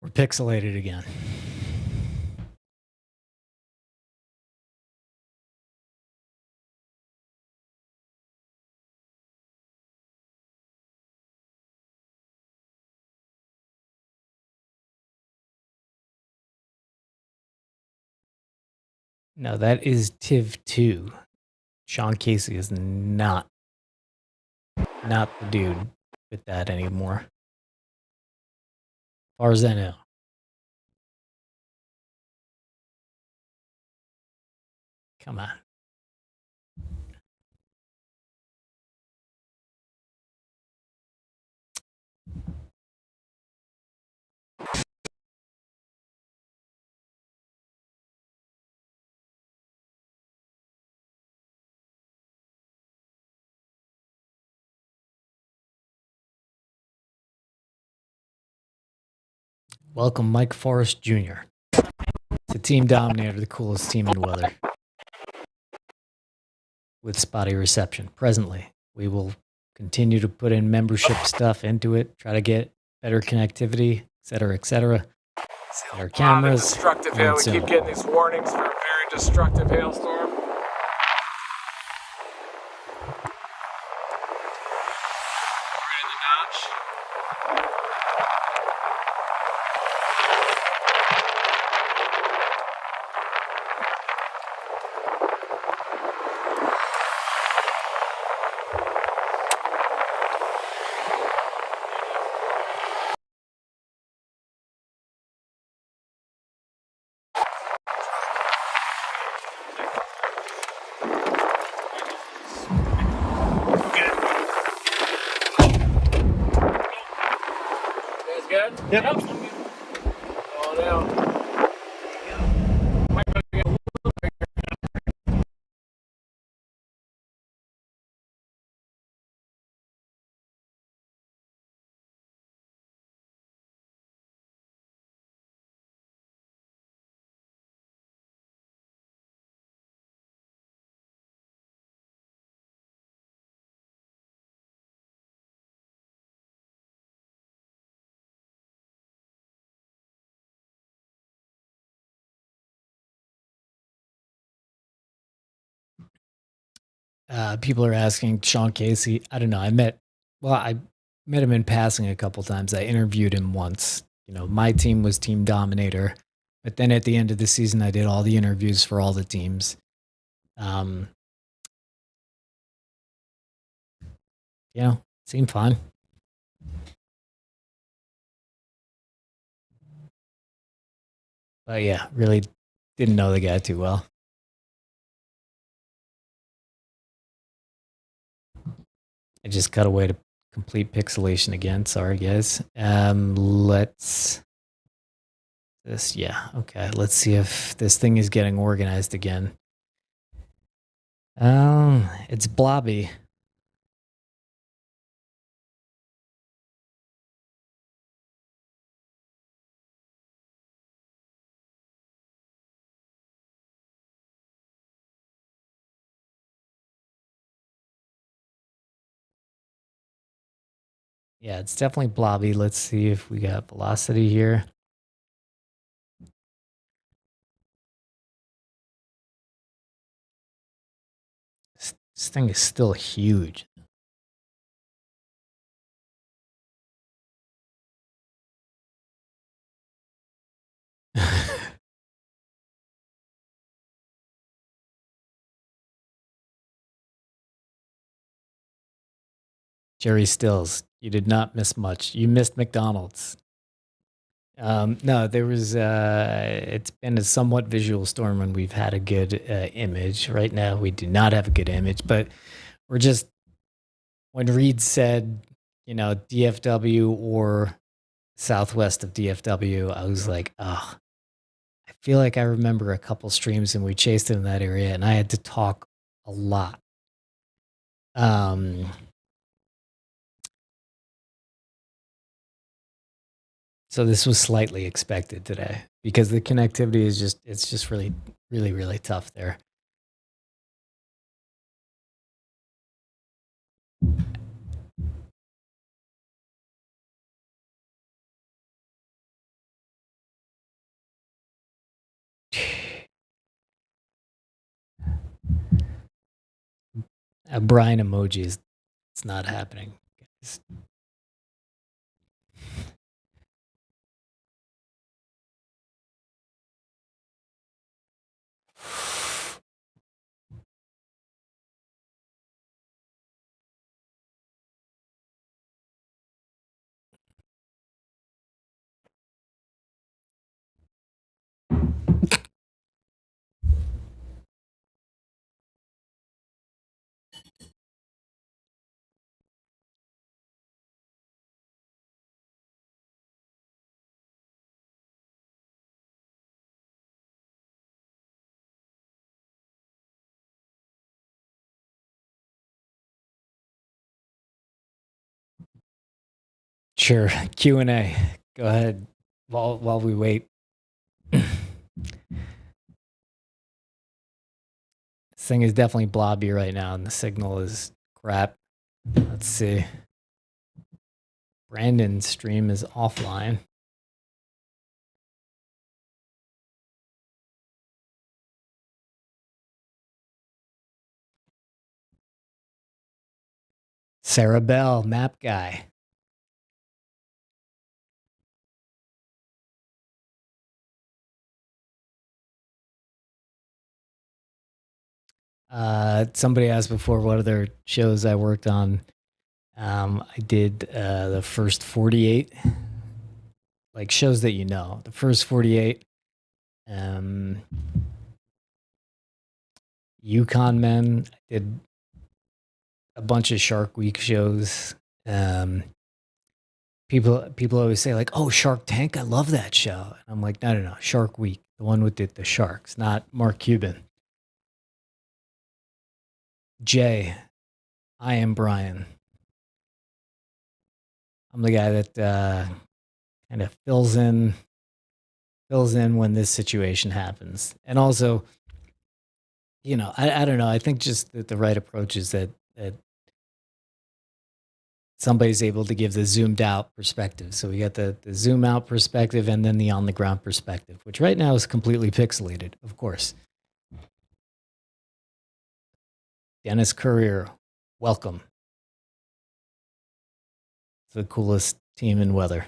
We're pixelated again. No, that is TIV 2. Sean Casey is not the dude with that anymore. As far as I know. Come on. Welcome Mike Forrest Jr. to Team Dominator, the coolest team in weather. With spotty reception. Presently, we will continue to put in membership stuff into it, try to get better connectivity, etc. Better cameras. Destructive hail. We keep getting these warnings for a very destructive hailstorm. Right in the notch. Good? Yep. Oh, down. People are asking Sean Casey. I don't know. I met him in passing a couple times. I interviewed him once. You know, my team was Team Dominator, but then at the end of the season, I did all the interviews for all the teams. You know, seemed fun. But yeah, really didn't know the guy too well. I just cut away to complete pixelation again. Sorry, guys. Let's see if this thing is getting organized again. It's blobby. Yeah, it's definitely blobby. Let's see if we got velocity here. This thing is still huge. Jerry Stills, you did not miss much. You missed McDonald's. No, there was. It's been a somewhat visual storm when we've had a good image. Right now, we do not have a good image, but we're just. When Reed said, you know, DFW or southwest of DFW, I was like, oh, I feel like I remember a couple streams and we chased in that area, and I had to talk a lot. So this was slightly expected today because the connectivity is just really, really, really tough there. A Brian emoji is it's not happening. Sure. Q&A. Go ahead. while we wait. This thing is definitely blobby right now, and the signal is crap. Let's see. Brandon's stream is offline. Sarah Bell, map guy. Somebody asked before what other shows I worked on. I did the first 48, like shows that you know. The first 48, Yukon Men. I did a bunch of Shark Week shows. People always say like, "Oh, Shark Tank, I love that show." And I'm like, no, Shark Week, the one with the sharks, not Mark Cuban. Jay, I am Brian. I'm the guy that kind of fills in when this situation happens. And also, you know, I don't know. I think just that the right approach is that somebody's able to give the zoomed out perspective. So we got the zoom out perspective and then the on the ground perspective, which right now is completely pixelated, of course. Dennis Courier, welcome. It's the coolest team in weather.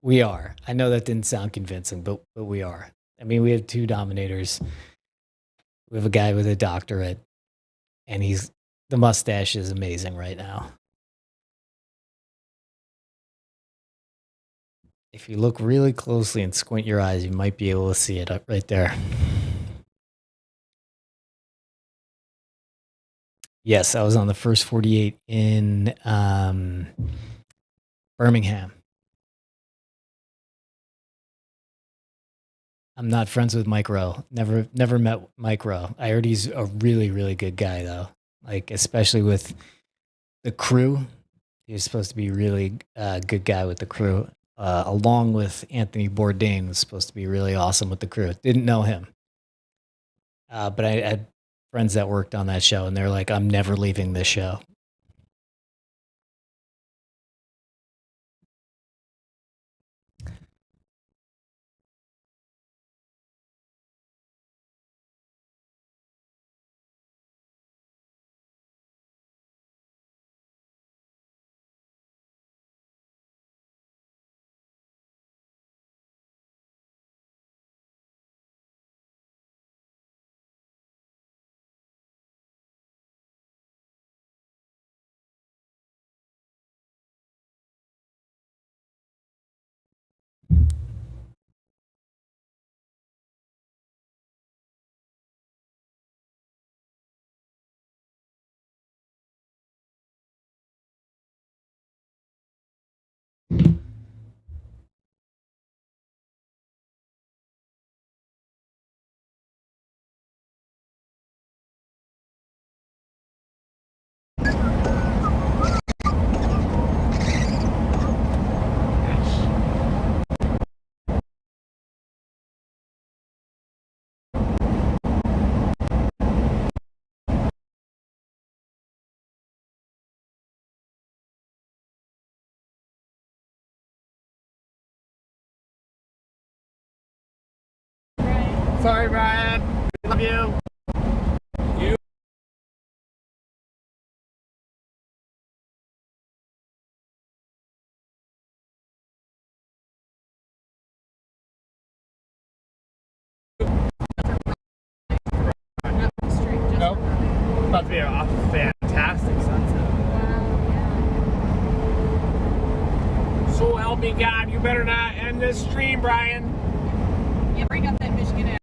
We are. I know that didn't sound convincing, but we are. I mean, we have 2 Dominators. We have a guy with a doctorate, and the mustache is amazing right now. If you look really closely and squint your eyes, you might be able to see it up right there. Yes, I was on the first 48 in Birmingham. I'm not friends with Mike Rowe. Never met Mike Rowe. I heard he's a really, really good guy, though. Like, especially with the crew. He's supposed to be really good guy with the crew. Along with Anthony Bourdain was supposed to be really awesome with the crew. Didn't know him. But I had friends that worked on that show, and they're like, I'm never leaving this show. Sorry, Brian. Love you. Nope. It's about to be a fantastic sunset. So help me God, you better not end this stream, Brian. Yeah, bring up that Michigan app.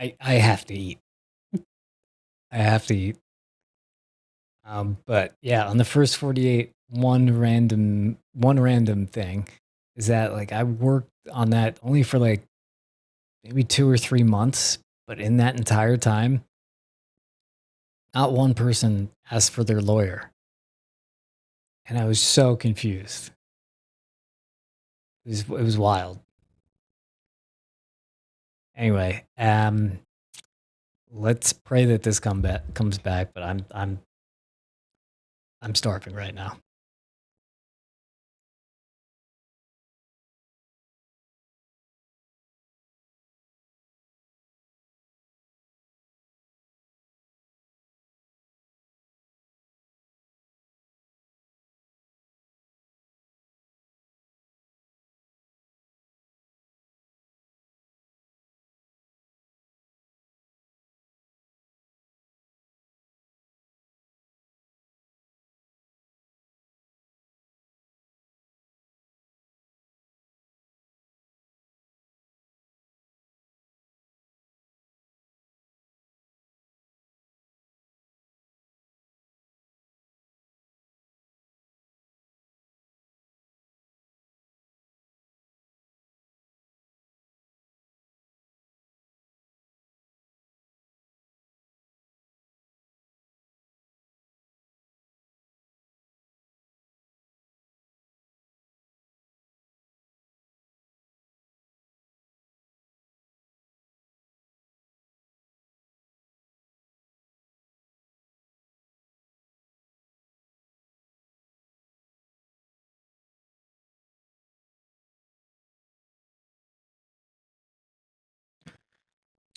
I have to eat. I have to eat. But yeah, on the first 48, one random thing is that like I worked on that only for like maybe 2 or 3 months, but in that entire time, not one person asked for their lawyer. And I was so confused. It was wild. Anyway, let's pray that this comes back, but I'm starving right now.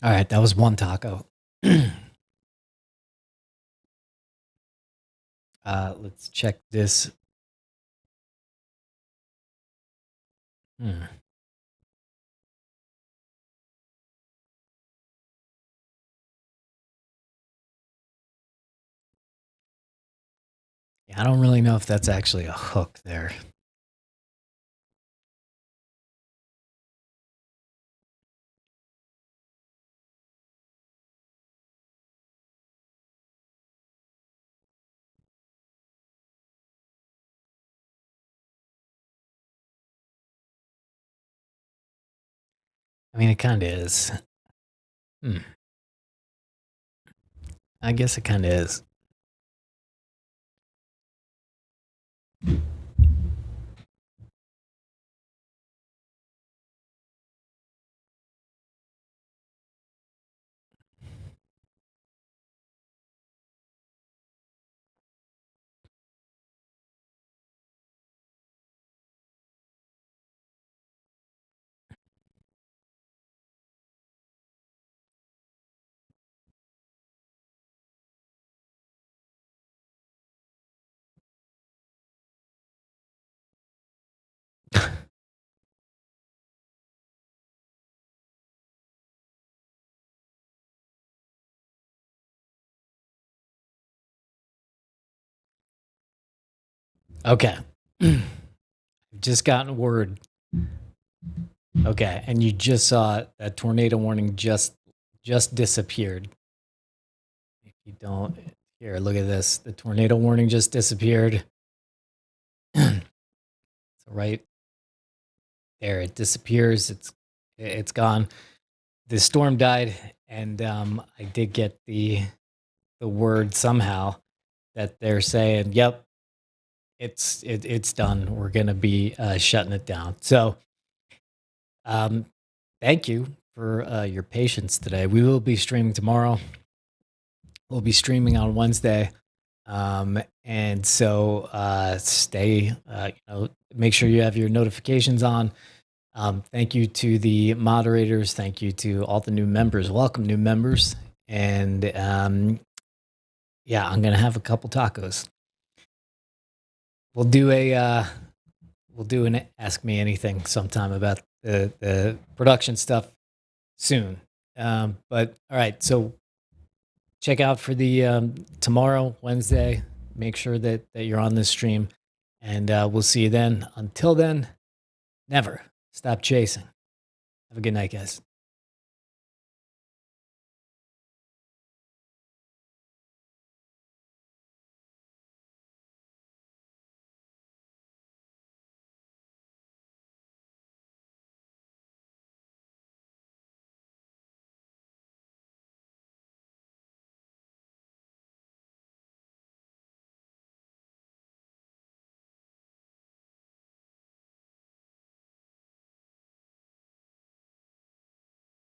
All right, that was one taco. Let's check this. Hmm. Yeah, I don't really know if that's actually a hook there. I mean, it kind of is. I guess it kind of is. Okay. I've just gotten word. Okay, and you just saw that tornado warning just disappeared. If you don't, here, look at this. The tornado warning just disappeared. So right there, it disappears. It's gone. The storm died, and I did get the word somehow that they're saying, "Yep, it's done. We're gonna be shutting it down." So, thank you for your patience today. We will be streaming tomorrow. We'll be streaming on Wednesday, and so stay. Make sure you have your notifications on. Thank you to the moderators. Thank you to all the new members. Welcome, new members. And yeah, I'm gonna have a couple tacos. We'll do an Ask Me Anything sometime about the production stuff soon. But all right, so check out for the tomorrow, Wednesday. Make sure that you're on this stream, and we'll see you then. Until then, never stop chasing. Have a good night, guys.